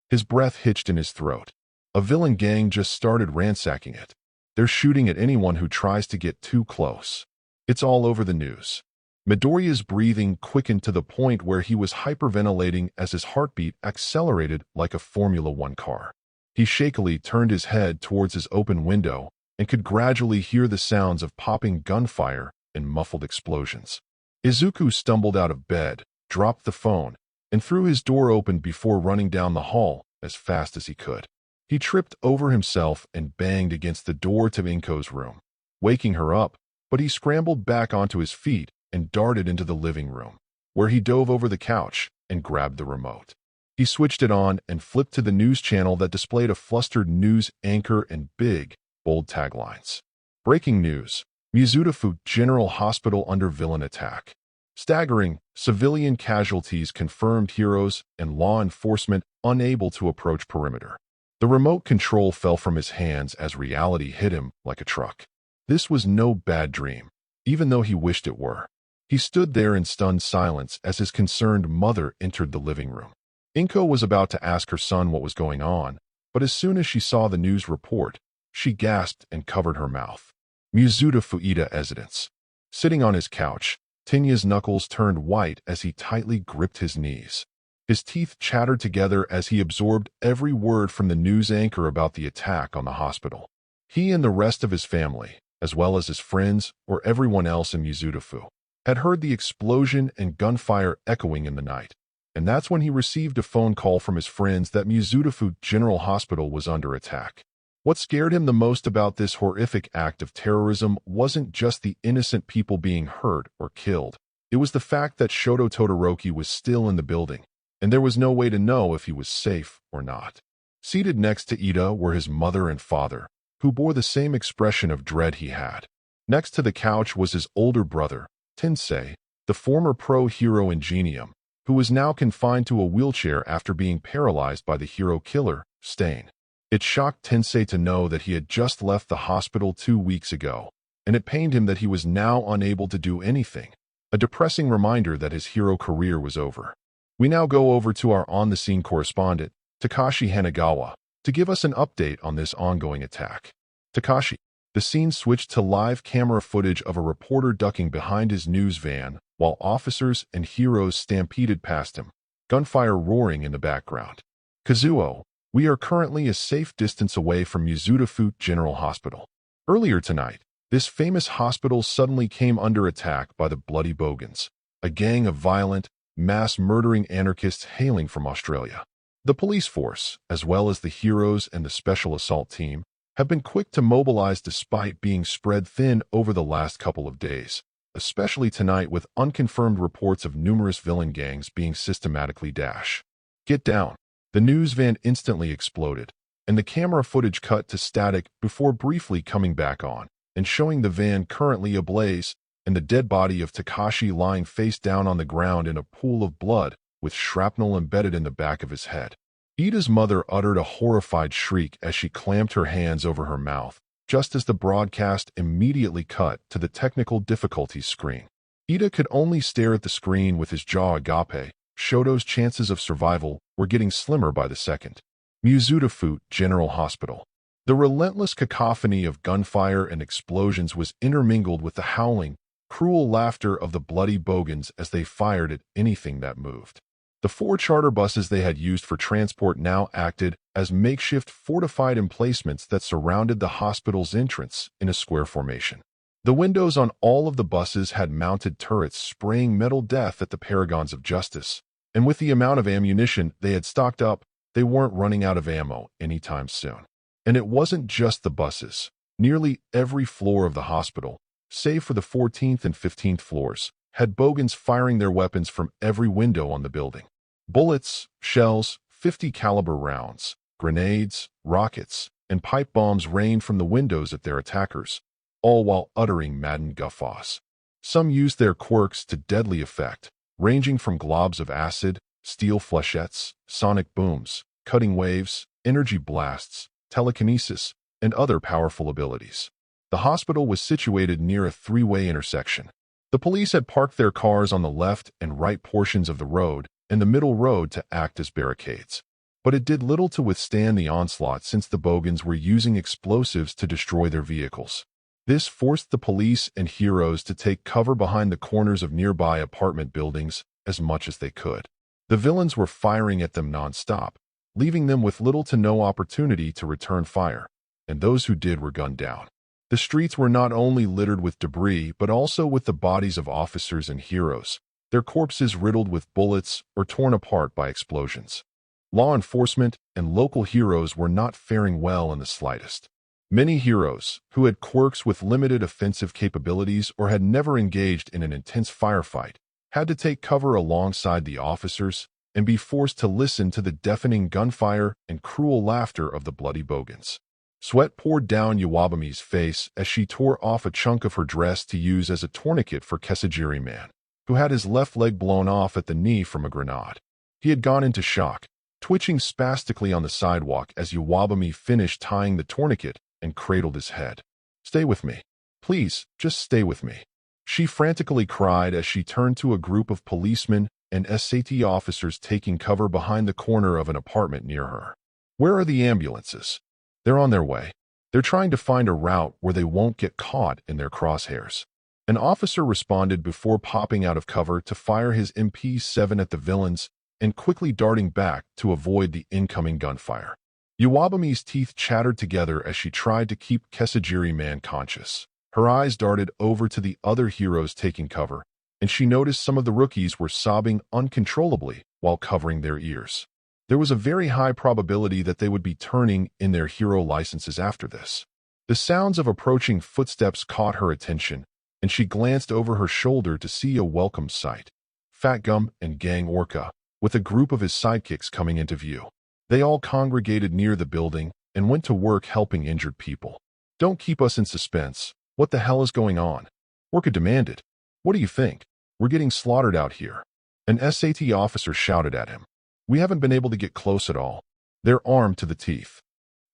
His breath hitched in his throat. A villain gang just started ransacking it. They're shooting at anyone who tries to get too close. It's all over the news. Midoriya's breathing quickened to the point where he was hyperventilating as his heartbeat accelerated like a Formula One car. He shakily turned his head towards his open window and could gradually hear the sounds of popping gunfire and muffled explosions. Izuku stumbled out of bed, dropped the phone, and threw his door open before running down the hall as fast as he could. He tripped over himself and banged against the door to Inko's room, waking her up, but he scrambled back onto his feet and darted into the living room. where he dove over the couch and grabbed the remote. He switched it on and flipped to the news channel that displayed a flustered news anchor and big, bold taglines. Breaking news: Mizudafu General Hospital under villain attack. Staggering, civilian casualties confirmed, heroes and law enforcement unable to approach perimeter. The remote control fell from his hands as reality hit him like a truck. This was no bad dream, even though he wished it were. He stood there in stunned silence as his concerned mother entered the living room. Inko was about to ask her son what was going on, but as soon as she saw the news report, she gasped and covered her mouth. Mizudafu Ida residence. Sitting on his couch, Tinya's knuckles turned white as he tightly gripped his knees. His teeth chattered together as he absorbed every word from the news anchor about the attack on the hospital. He and the rest of his family, as well as his friends or everyone else in Mizudafu, had heard the explosion and gunfire echoing in the night. And that's when he received a phone call from his friends that Mizudafu General Hospital was under attack. What scared him the most about this horrific act of terrorism wasn't just the innocent people being hurt or killed. It was the fact that Shoto Todoroki was still in the building, and there was no way to know if he was safe or not. Seated next to Ida were his mother and father, who bore the same expression of dread he had. Next to the couch was his older brother, Tensei, the former pro-hero Ingenium, who was now confined to a wheelchair after being paralyzed by the hero killer, Stain. It shocked Tensei to know that he had just left the hospital 2 weeks ago, and it pained him that he was now unable to do anything, a depressing reminder that his hero career was over. We now go over to our on-the-scene correspondent, Takashi Hanagawa, to give us an update on this ongoing attack. Takashi. The scene switched to live camera footage of a reporter ducking behind his news van while officers and heroes stampeded past him, gunfire roaring in the background. Kazuo, we are currently a safe distance away from Mizudafu General Hospital. Earlier tonight, this famous hospital suddenly came under attack by the Bloody Bogans, a gang of violent, mass-murdering anarchists hailing from Australia. The police force, as well as the heroes and the special assault team, have been quick to mobilize despite being spread thin over the last couple of days, especially tonight with unconfirmed reports of numerous villain gangs being systematically Get down. The news van instantly exploded, and the camera footage cut to static before briefly coming back on and showing the van currently ablaze and the dead body of Takashi lying face down on the ground in a pool of blood with shrapnel embedded in the back of his head. Ida's mother uttered a horrified shriek as she clamped her hands over her mouth, just as the broadcast immediately cut to the technical difficulties screen. Ida could only stare at the screen with his jaw agape. Shoto's chances of survival were getting slimmer by the second. Mizudafu General Hospital. The relentless cacophony of gunfire and explosions was intermingled with the howling, cruel laughter of the Bloody Bogans as they fired at anything that moved. The 4 charter buses they had used for transport now acted as makeshift fortified emplacements that surrounded the hospital's entrance in a square formation. The windows on all of the buses had mounted turrets spraying metal death at the paragons of justice, and with the amount of ammunition they had stocked up, they weren't running out of ammo anytime soon. And it wasn't just the buses. Nearly every floor of the hospital, save for the 14th and 15th floors, had Bogans firing their weapons from every window on the building. Bullets, shells, 50 caliber rounds, grenades, rockets, and pipe bombs rained from the windows at their attackers, all while uttering maddened guffaws. Some used their quirks to deadly effect, ranging from globs of acid, steel flechettes, sonic booms, cutting waves, energy blasts, telekinesis, and other powerful abilities. The hospital was situated near a 3-way intersection. The police had parked their cars on the left and right portions of the road and the middle road to act as barricades. But it did little to withstand the onslaught since the Bogans were using explosives to destroy their vehicles. This forced the police and heroes to take cover behind the corners of nearby apartment buildings as much as they could. The villains were firing at them non-stop, leaving them with little to no opportunity to return fire, and those who did were gunned down. The streets were not only littered with debris but also with the bodies of officers and heroes, their corpses riddled with bullets or torn apart by explosions. Law enforcement and local heroes were not faring well in the slightest. Many heroes, who had quirks with limited offensive capabilities or had never engaged in an intense firefight, had to take cover alongside the officers and be forced to listen to the deafening gunfire and cruel laughter of the bloody bogans. Sweat poured down Iwabumi's face as she tore off a chunk of her dress to use as a tourniquet for Kesajiri Man, who had his left leg blown off at the knee from a grenade. He had gone into shock, twitching spastically on the sidewalk as Iwabumi finished tying the tourniquet and cradled his head. "Stay with me. Please, just stay with me," she frantically cried as she turned to a group of policemen and SAT officers taking cover behind the corner of an apartment near her. "Where are the ambulances?" "They're on their way. They're trying to find a route where they won't get caught in their crosshairs." An officer responded before popping out of cover to fire his MP7 at the villains and quickly darting back to avoid the incoming gunfire. Iwabumi's teeth chattered together as she tried to keep Kesajiri Man conscious. Her eyes darted over to the other heroes taking cover, and she noticed some of the rookies were sobbing uncontrollably while covering their ears. There was a very high probability that they would be turning in their hero licenses after this. The sounds of approaching footsteps caught her attention, and she glanced over her shoulder to see a welcome sight. Fat Gum and Gang Orca, with a group of his sidekicks coming into view. They all congregated near the building and went to work helping injured people. "Don't keep us in suspense. What the hell is going on?" Orca demanded. "What do you think? We're getting slaughtered out here." An SAT officer shouted at him. "We haven't been able to get close at all. They're armed to the teeth."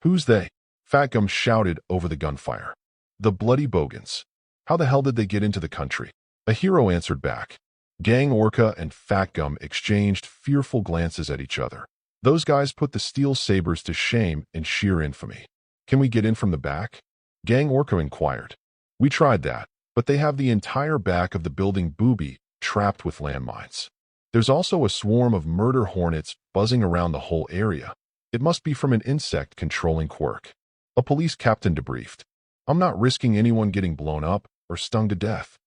"Who's they?" Fat Gum shouted over the gunfire. "The bloody bogans. How the hell did they get into the country?" A hero answered back. Gang Orca and Fat Gum exchanged fearful glances at each other. "Those guys put the steel sabers to shame in sheer infamy. Can we get in from the back?" Gang Orca inquired. "We tried that, but they have the entire back of the building booby trapped with landmines. There's also a swarm of murder hornets buzzing around the whole area. It must be from an insect controlling quirk." A police captain debriefed. "I'm not risking anyone getting blown up or stung to death.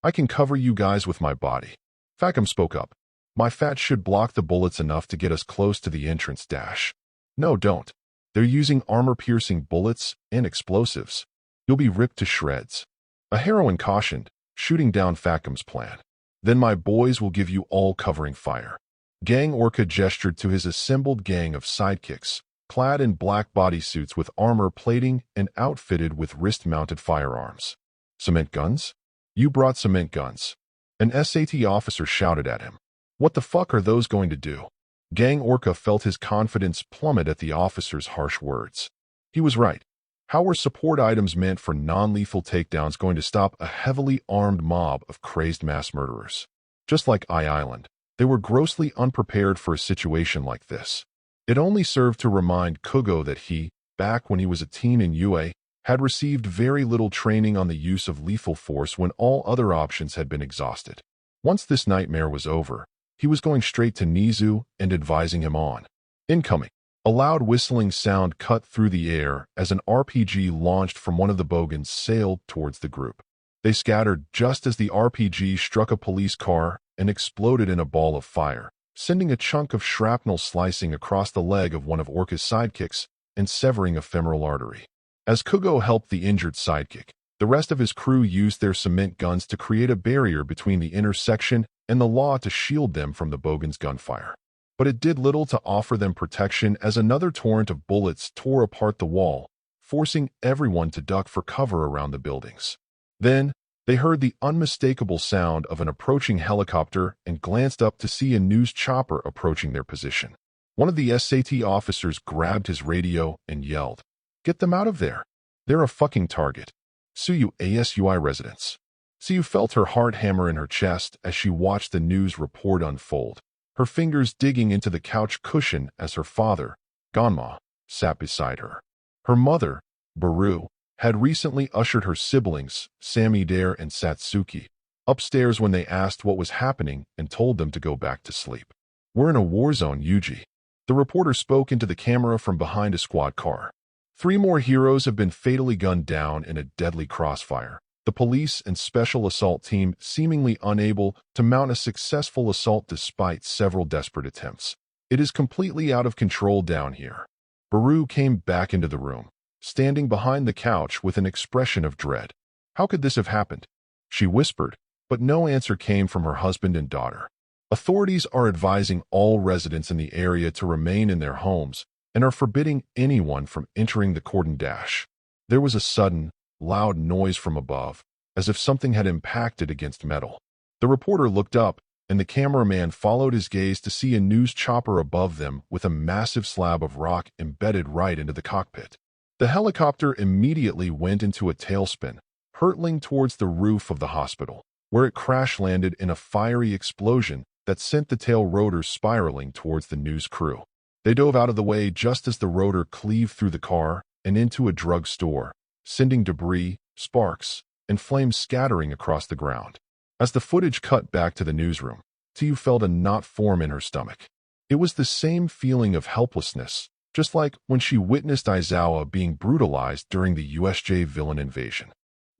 I can cover you guys with my body." Fat Gum spoke up. "My fat should block the bullets enough to get us close to the entrance dash." "No, don't. They're using armor-piercing bullets and explosives. You'll be ripped to shreds." A heroine cautioned, shooting down Fat Gum's plan. "Then my boys will give you all covering fire." Gang Orca gestured to his assembled gang of sidekicks, clad in black bodysuits with armor plating and outfitted with wrist-mounted firearms. "Cement guns? You brought cement guns." An SAT officer shouted at him. "What the fuck are those going to do?" Gang Orca felt his confidence plummet at the officer's harsh words. He was right. How were support items meant for non-lethal takedowns going to stop a heavily armed mob of crazed mass murderers? Just like Island, they were grossly unprepared for a situation like this. It only served to remind Kugo that he, back when he was a teen in UA, had received very little training on the use of lethal force when all other options had been exhausted. Once this nightmare was over, he was going straight to Nizu and advising him on. "Incoming." A loud whistling sound cut through the air as an RPG launched from one of the bogans sailed towards the group. They scattered just as the RPG struck a police car and exploded in a ball of fire, sending a chunk of shrapnel slicing across the leg of one of Orca's sidekicks and severing a femoral artery. As Kugo helped the injured sidekick, the rest of his crew used their cement guns to create a barrier between the intersection and the law to shield them from the bogan's gunfire. But it did little to offer them protection as another torrent of bullets tore apart the wall, forcing everyone to duck for cover around the buildings. Then, they heard the unmistakable sound of an approaching helicopter and glanced up to see a news chopper approaching their position. One of the SAT officers grabbed his radio and yelled, "Get them out of there. They're a fucking target." Suyu ASUI residents. Suyu felt her heart hammer in her chest as she watched the news report unfold, her fingers digging into the couch cushion as her father, Ganma, sat beside her. Her mother, Baru, had recently ushered her siblings, Samidare and Satsuki, upstairs when they asked what was happening and told them to go back to sleep. "We're in a war zone, Yuji." The reporter spoke into the camera from behind a squad car. 3 more heroes have been fatally gunned down in a deadly crossfire, the police and special assault team seemingly unable to mount a successful assault despite several desperate attempts. "It is completely out of control down here." Baru came back into the room, standing behind the couch with an expression of dread. "How could this have happened?" she whispered, but no answer came from her husband and daughter. Authorities are advising all residents in the area to remain in their homes and are forbidding anyone from entering the cordon dash. There was a sudden, loud noise from above, as if something had impacted against metal. The reporter looked up, and the cameraman followed his gaze to see a news chopper above them with a massive slab of rock embedded right into the cockpit. The helicopter immediately went into a tailspin, hurtling towards the roof of the hospital, where it crash-landed in a fiery explosion that sent the tail rotors spiraling towards the news crew. They dove out of the way just as the rotor cleaved through the car and into a drug store, sending debris, sparks, and flames scattering across the ground. As the footage cut back to the newsroom, Tiu felt a knot form in her stomach. It was the same feeling of helplessness, just like when she witnessed Aizawa being brutalized during the USJ villain invasion.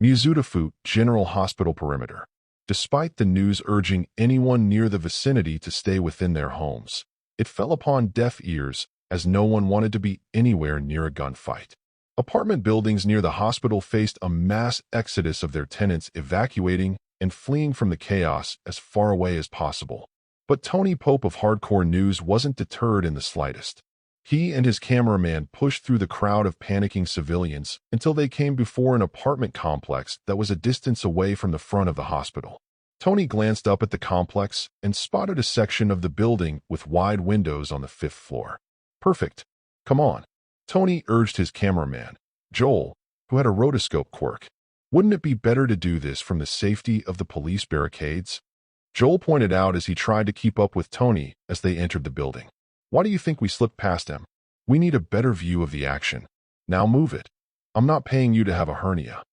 Muzutafu General Hospital perimeter. Despite the news urging anyone near the vicinity to stay within their homes, it fell upon deaf ears as no one wanted to be anywhere near a gunfight. Apartment buildings near the hospital faced a mass exodus of their tenants evacuating and fleeing from the chaos as far away as possible. But Tony Pope of Hardcore News wasn't deterred in the slightest. He and his cameraman pushed through the crowd of panicking civilians until they came before an apartment complex that was a distance away from the front of the hospital. Tony glanced up at the complex and spotted a section of the building with wide windows on the 5th floor. Perfect. Come on. Tony urged his cameraman, Joel, who had a rotoscope quirk. Wouldn't it be better to do this from the safety of the police barricades? Joel pointed out as he tried to keep up with Tony as they entered the building. Why do you think we slipped past him? We need a better view of the action. Now move it. I'm not paying you to have a hernia.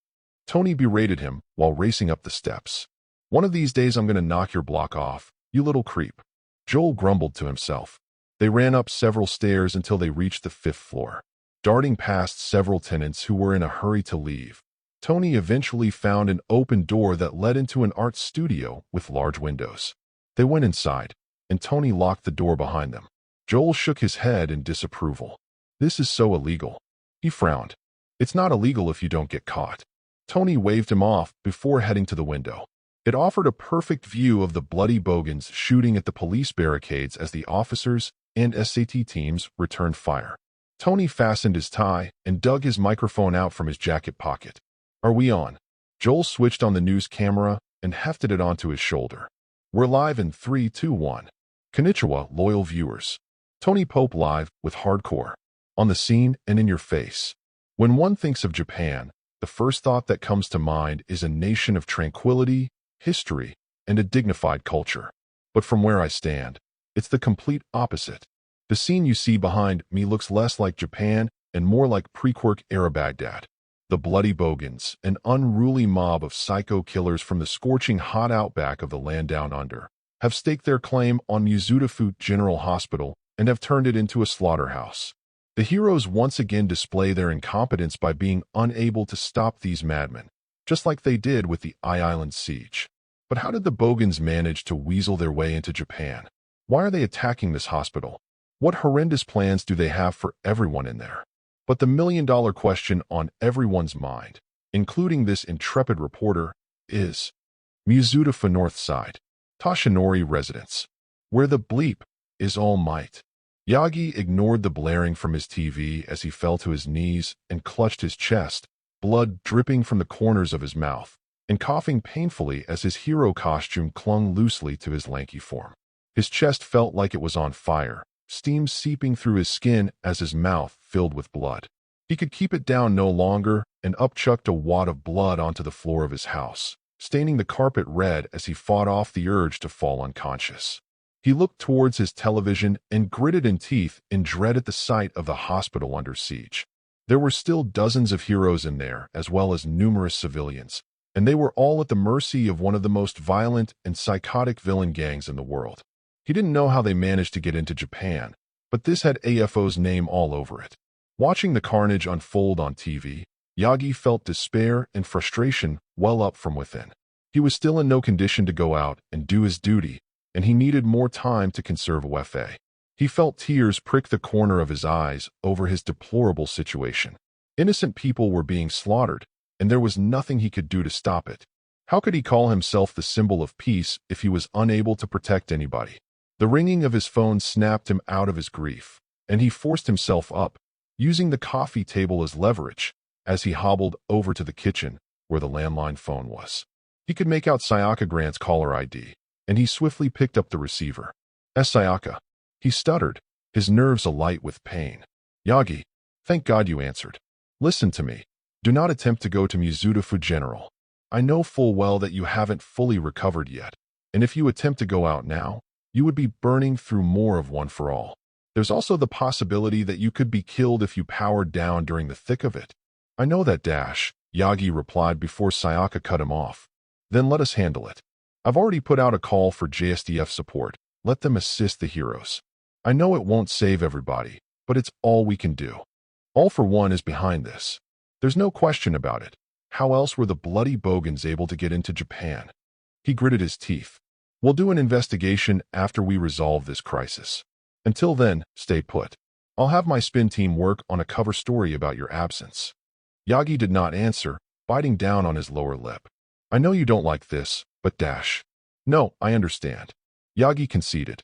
Tony berated him while racing up the steps. One of these days I'm going to knock your block off, you little creep. Joel grumbled to himself. They ran up several stairs until they reached the 5th floor. Darting past several tenants who were in a hurry to leave, Tony eventually found an open door that led into an art studio with large windows. They went inside, and Tony locked the door behind them. Joel shook his head in disapproval. This is so illegal. He frowned. It's not illegal if you don't get caught. Tony waved him off before heading to the window. It offered a perfect view of the bloody bogans shooting at the police barricades as the officers and SAT teams returned fire. Tony fastened his tie and dug his microphone out from his jacket pocket. Are we on? Joel switched on the news camera and hefted it onto his shoulder. We're live in 3, 2, 1. Konnichiwa, loyal viewers. Tony Pope live with Hardcore. On the scene and in your face. When one thinks of Japan, the first thought that comes to mind is a nation of tranquility, history, and a dignified culture. But from where I stand, it's the complete opposite. The scene you see behind me looks less like Japan and more like pre-Quirk-era Baghdad. The bloody bogans, an unruly mob of psycho killers from the scorching hot outback of the land down under, have staked their claim on Muzutafu General Hospital and have turned it into a slaughterhouse. The heroes once again display their incompetence by being unable to stop these madmen, just like they did with the Island siege. But how did the bogans manage to weasel their way into Japan? Why are they attacking this hospital? What horrendous plans do they have for everyone in there? But the million-dollar question on everyone's mind, including this intrepid reporter, is Muzutafu North Side, Toshinori residence, where the bleep is All Might. Yagi ignored the blaring from his TV as he fell to his knees and clutched his chest, blood dripping from the corners of his mouth, and coughing painfully as his hero costume clung loosely to his lanky form. His chest felt like it was on fire, steam seeping through his skin as his mouth filled with blood. He could keep it down no longer and upchucked a wad of blood onto the floor of his house, staining the carpet red as he fought off the urge to fall unconscious. He looked towards his television and gritted in teeth in dread at the sight of the hospital under siege. There were still dozens of heroes in there, as well as numerous civilians, and they were all at the mercy of one of the most violent and psychotic villain gangs in the world. He didn't know how they managed to get into Japan, but this had AFO's name all over it. Watching the carnage unfold on TV, Yagi felt despair and frustration well up from within. He was still in no condition to go out and do his duty, and he needed more time to conserve OFA. He felt tears prick the corner of his eyes over his deplorable situation. Innocent people were being slaughtered, and there was nothing he could do to stop it. How could he call himself the symbol of peace if he was unable to protect anybody? The ringing of his phone snapped him out of his grief, and he forced himself up, using the coffee table as leverage, as he hobbled over to the kitchen where the landline phone was. He could make out Sayaka Grant's caller ID, and he swiftly picked up the receiver. Sayaka. He stuttered, his nerves alight with pain. Yagi, thank God you answered. Listen to me. Do not attempt to go to Mizuta General. I know full well that you haven't fully recovered yet, and if you attempt to go out now, you would be burning through more of One for All. There's also the possibility that you could be killed if you powered down during the thick of it. I know that, Yagi replied before Sayaka cut him off. Then let us handle it. I've already put out a call for JSDF support. Let them assist the heroes. I know it won't save everybody, but it's all we can do. All for One is behind this. There's no question about it. How else were the bloody Bogans able to get into Japan? He gritted his teeth. We'll do an investigation after we resolve this crisis. Until then, stay put. I'll have my spin team work on a cover story about your absence. Yagi did not answer, biting down on his lower lip. I know you don't like this, but No, I understand. Yagi conceded.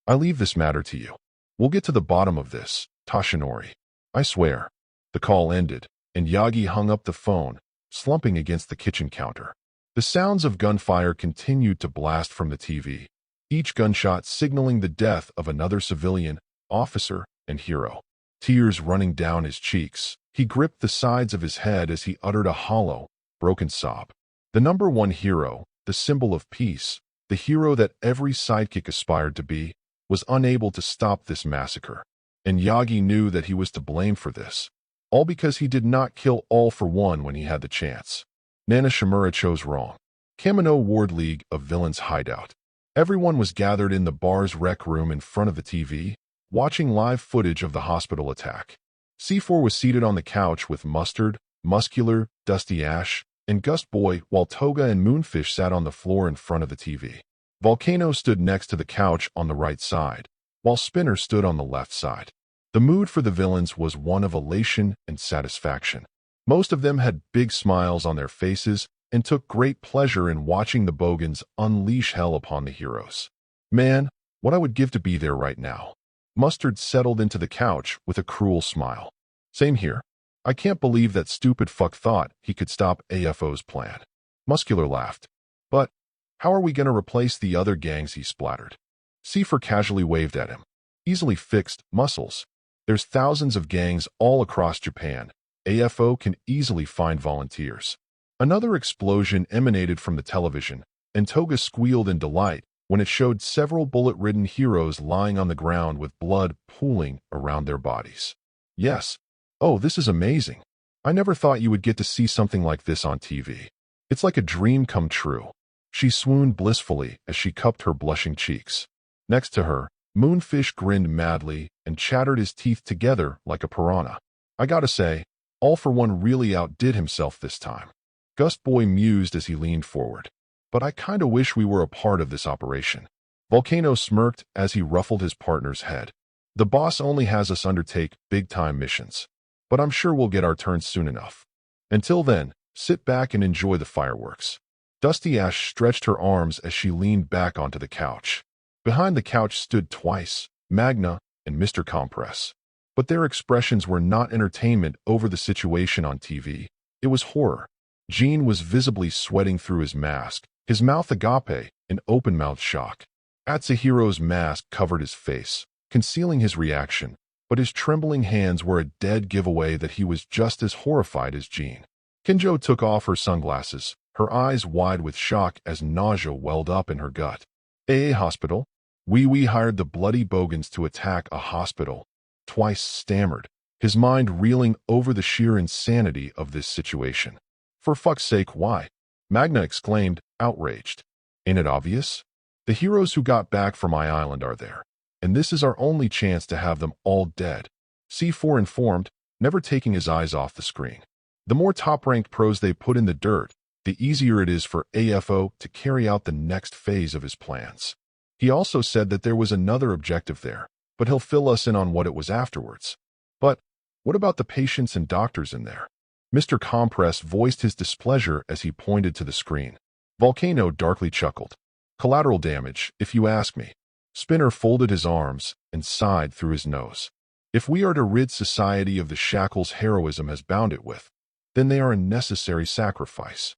I leave this matter to you. We'll get to the bottom of this, Toshinori. I swear. The call ended, and Yagi hung up the phone, slumping against the kitchen counter. The sounds of gunfire continued to blast from the TV, each gunshot signaling the death of another civilian, officer, and hero. Tears running down his cheeks, he gripped the sides of his head as he uttered a hollow, broken sob. The number one hero, the symbol of peace, the hero that every sidekick aspired to be, was unable to stop this massacre. And Yagi knew that he was to blame for this, all because he did not kill All for One when he had the chance. Nana Shimura chose wrong. Kamino Ward League of Villains hideout. Everyone was gathered in the bar's rec room in front of the TV, watching live footage of the hospital attack. C4 was seated on the couch with Mustard, Muscular, Dusty Ash, and Gust Boy, while Toga and Moonfish sat on the floor in front of the TV. Volcano stood next to the couch on the right side, while Spinner stood on the left side. The mood for the villains was one of elation and satisfaction. Most of them had big smiles on their faces and took great pleasure in watching the Bogans unleash hell upon the heroes. Man, what I would give to be there right now. Mustard settled into the couch with a cruel smile. Same here. I can't believe that stupid fuck thought he could stop AFO's plan. Muscular laughed. But how are we going to replace the other gangs he splattered? C4 casually waved at him. Easily fixed, muscles. There's thousands of gangs all across Japan. AFO can easily find volunteers. Another explosion emanated from the television, and Toga squealed in delight when it showed several bullet-ridden heroes lying on the ground with blood pooling around their bodies. Yes. Oh, this is amazing. I never thought you would get to see something like this on TV. It's like a dream come true. She swooned blissfully as she cupped her blushing cheeks. Next to her, Moonfish grinned madly and chattered his teeth together like a piranha. I gotta say, All for One really outdid himself this time. Gust Boy mused as he leaned forward. But I kinda wish we were a part of this operation. Volcano smirked as he ruffled his partner's head. The boss only has us undertake big-time missions. But I'm sure we'll get our turn soon enough. Until then, sit back and enjoy the fireworks. Dusty Ash stretched her arms as she leaned back onto the couch. Behind the couch stood Twice, Magna, and Mr. Compress. But their expressions were not entertainment over the situation on TV. It was horror. Gene was visibly sweating through his mask, his mouth agape in open-mouthed shock. Atsuhiro's mask covered his face, concealing his reaction, but his trembling hands were a dead giveaway that he was just as horrified as Gene. Kinjo took off her sunglasses, her eyes wide with shock as nausea welled up in her gut. A hospital? We hired the bloody Bogans to attack a hospital. Twice stammered, his mind reeling over the sheer insanity of this situation. For fuck's sake, why? Magna exclaimed, outraged. Ain't it obvious? The heroes who got back from my island are there, and this is our only chance to have them all dead. C4 informed, never taking his eyes off the screen. The more top-ranked pros they put in the dirt, the easier it is for AFO to carry out the next phase of his plans. He also said that there was another objective there, but he'll fill us in on what it was afterwards. But what about the patients and doctors in there? Mr. Compress voiced his displeasure as he pointed to the screen. Volcano darkly chuckled. Collateral damage, if you ask me. Spinner folded his arms and sighed through his nose. If we are to rid society of the shackles heroism has bound it with, then they are a necessary sacrifice.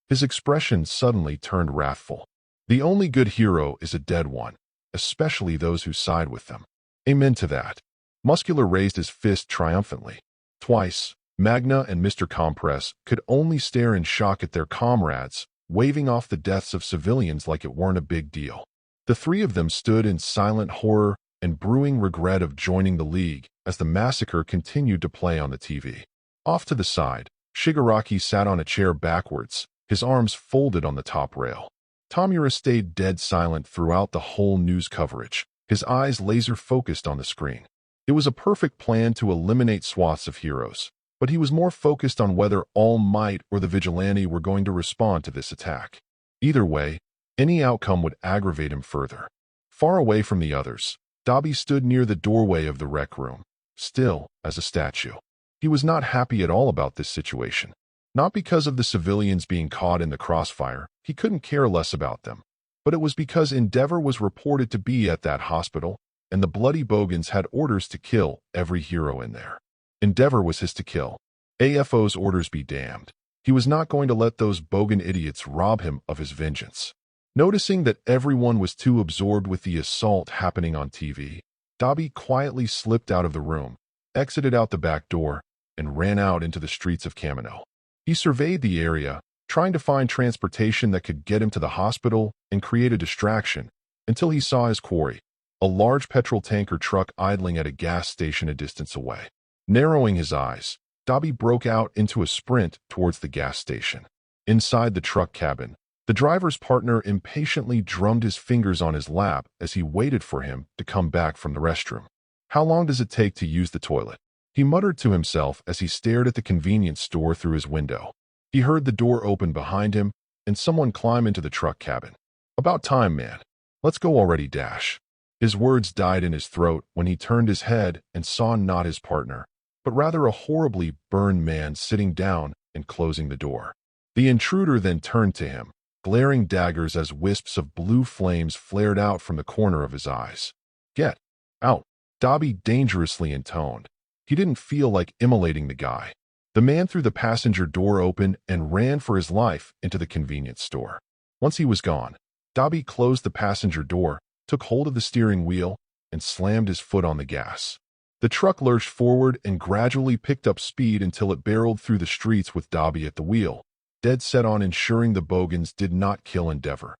His expression suddenly turned wrathful. The only good hero is a dead one, especially those who side with them. Amen to that. Muscular raised his fist triumphantly. Twice, Magna and Mr. Compress could only stare in shock at their comrades, waving off the deaths of civilians like it weren't a big deal. The three of them stood in silent horror and brewing regret of joining the League as the massacre continued to play on the TV. Off to the side, Shigaraki sat on a chair backwards, his arms folded on the top rail. Tamura stayed dead silent throughout the whole news coverage, his eyes laser-focused on the screen. It was a perfect plan to eliminate swaths of heroes, but he was more focused on whether All Might or the Vigilante were going to respond to this attack. Either way, any outcome would aggravate him further. Far away from the others, Dabi stood near the doorway of the rec room, still as a statue. He was not happy at all about this situation. Not because of the civilians being caught in the crossfire, he couldn't care less about them, but it was because Endeavor was reported to be at that hospital, and the bloody Bogans had orders to kill every hero in there. Endeavor was his to kill. AFO's orders be damned. He was not going to let those Bogan idiots rob him of his vengeance. Noticing that everyone was too absorbed with the assault happening on TV, Dabi quietly slipped out of the room, exited out the back door, and ran out into the streets of Kamino. He surveyed the area, trying to find transportation that could get him to the hospital and create a distraction, until he saw his quarry, a large petrol tanker truck idling at a gas station a distance away. Narrowing his eyes, Dabi broke out into a sprint towards the gas station. Inside the truck cabin, the driver's partner impatiently drummed his fingers on his lap as he waited for him to come back from the restroom. "How long does it take to use the toilet?" he muttered to himself as he stared at the convenience store through his window. He heard the door open behind him and someone climb into the truck cabin. "About time, man. Let's go already, Dash." His words died in his throat when he turned his head and saw not his partner, but rather a horribly burned man sitting down and closing the door. The intruder then turned to him, glaring daggers as wisps of blue flames flared out from the corner of his eyes. "Get out," Dabi dangerously intoned. He didn't feel like immolating the guy. The man threw the passenger door open and ran for his life into the convenience store. Once he was gone, Dabi closed the passenger door, took hold of the steering wheel, and slammed his foot on the gas. The truck lurched forward and gradually picked up speed until it barreled through the streets with Dabi at the wheel, dead set on ensuring the Bogans did not kill Endeavor.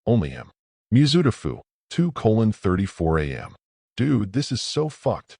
Only him. Muzutafu, 2:34 a.m. "Dude, this is so fucked,"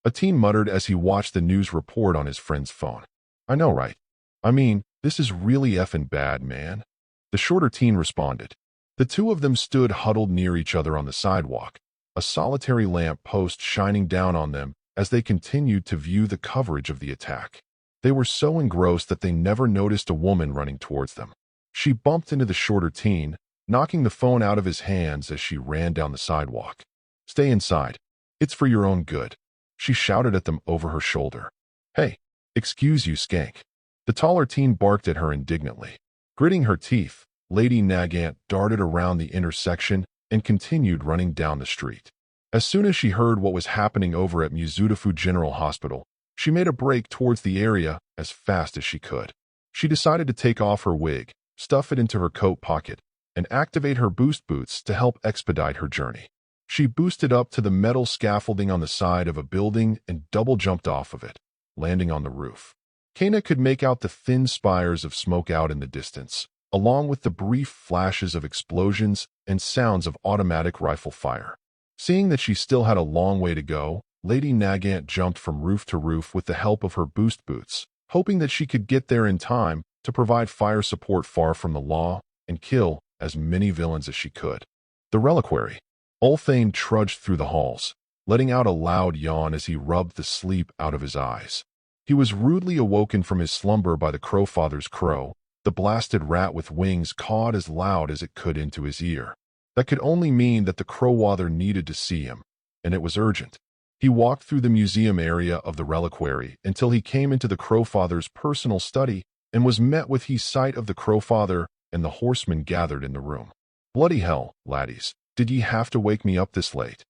a teen muttered as he watched the news report on his friend's phone. "I know, right? I mean, this is really effing bad, man," the shorter teen responded. The two of them stood huddled near each other on the sidewalk, a solitary lamp post shining down on them as they continued to view the coverage of the attack. They were so engrossed that they never noticed a woman running towards them. She bumped into the shorter teen, knocking the phone out of his hands as she ran down the sidewalk. "Stay inside. It's for your own good," she shouted at them over her shoulder. "Hey, excuse you, skank." The taller teen barked at her indignantly. Gritting her teeth, Lady Nagant darted around the intersection and continued running down the street. As soon as she heard what was happening over at Muzutafu General Hospital, she made a break towards the area as fast as she could. She decided to take off her wig, stuff it into her coat pocket, and activate her boost boots to help expedite her journey. She boosted up to the metal scaffolding on the side of a building and double-jumped off of it, landing on the roof. Kana could make out the thin spires of smoke out in the distance, along with the brief flashes of explosions and sounds of automatic rifle fire. Seeing that she still had a long way to go, Lady Nagant jumped from roof to roof with the help of her boost boots, hoping that she could get there in time to provide fire support far from the law and kill as many villains as she could. The reliquary. Ulthane trudged through the halls, letting out a loud yawn as he rubbed the sleep out of his eyes. He was rudely awoken from his slumber by the Crowfather's crow. The blasted rat with wings cawed as loud as it could into his ear. That could only mean that the Crowfather needed to see him, and it was urgent. He walked through the museum area of the reliquary until he came into the Crowfather's personal study and was met with his sight of the Crowfather and the horsemen gathered in the room. "Bloody hell, laddies, did ye have to wake me up this late?"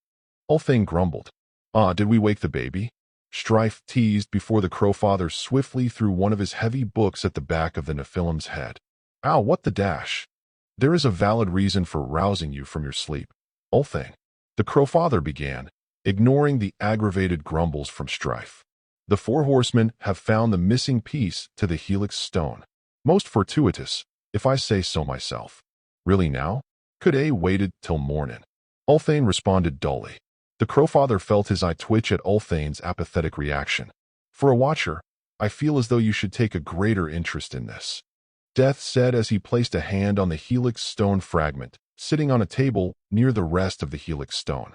Ulthane grumbled. Did we wake the baby?" Strife teased before the Crowfather swiftly threw one of his heavy books at the back of the Nephilim's head. "Ow, what the dash? There is a valid reason for rousing you from your sleep, Ulthane," the Crowfather began, ignoring the aggravated grumbles from Strife. "The four horsemen have found the missing piece to the Helix Stone. Most fortuitous, if I say so myself." "Really now? Could a waited till mornin'?" Ulthane responded dully. The Crowfather felt his eye twitch at Ulthane's apathetic reaction. "For a watcher, I feel as though you should take a greater interest in this," Death said as he placed a hand on the Helix Stone fragment, sitting on a table near the rest of the Helix Stone.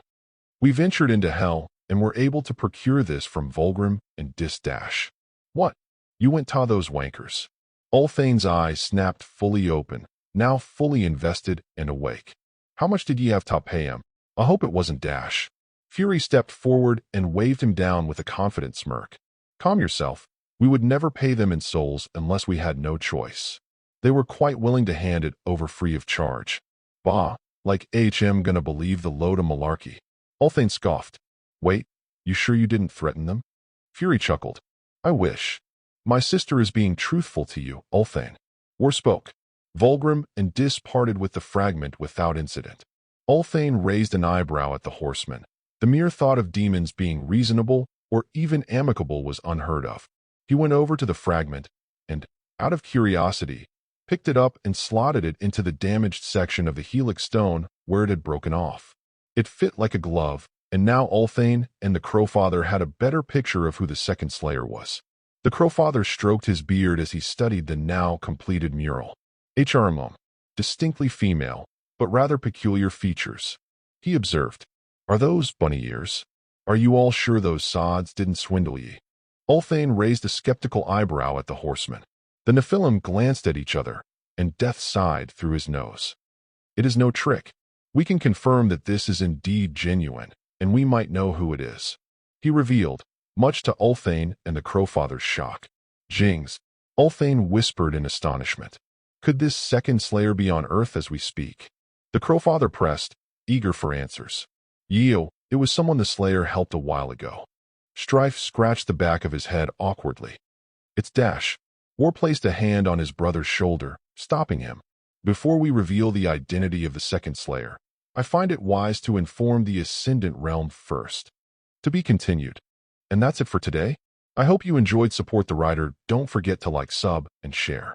"We ventured into hell, and were able to procure this from Vulgrim and Dis-Dash." "What? You went to those wankers?" Ulthane's eyes snapped fully open, now fully invested and awake. "How much did ye have to pay him? I hope it wasn't Dash." Fury stepped forward and waved him down with a confident smirk. "Calm yourself. We would never pay them in souls unless we had no choice. They were quite willing to hand it over free of charge." "Bah, like HM gonna believe the load of malarkey." Ulthane scoffed. "Wait, you sure you didn't threaten them?" Fury chuckled. "I wish. My sister is being truthful to you, Ulthane." War spoke. Vulgrim and Dis parted with the fragment without incident. Ulthane raised an eyebrow at the horseman. The mere thought of demons being reasonable or even amicable was unheard of. He went over to the fragment and, out of curiosity, picked it up and slotted it into the damaged section of the Helix Stone where it had broken off. It fit like a glove, and now Ulthane and the Crowfather had a better picture of who the second Slayer was. The Crowfather stroked his beard as he studied the now completed mural. HRMM, distinctly female, but rather peculiar features. He observed, "Are those bunny ears? Are you all sure those sods didn't swindle ye?" Ulthane raised a skeptical eyebrow at the horseman. The Nephilim glanced at each other, and Death sighed through his nose. "It is no trick. We can confirm that this is indeed genuine, and we might know who it is," he revealed, much to Ulthane and the Crowfather's shock. "Jings," Ulthane whispered in astonishment. "Could this second Slayer be on Earth as we speak?" The Crowfather pressed, eager for answers. "Yeo, it was someone the Slayer helped a while ago." Strife scratched the back of his head awkwardly. "It's Dash." War placed a hand on his brother's shoulder, stopping him. "Before we reveal the identity of the second Slayer, I find it wise to inform the Ascendant Realm first." To be continued. And that's it for today. I hope you enjoyed Support the Writer. Don't forget to like, sub, and share.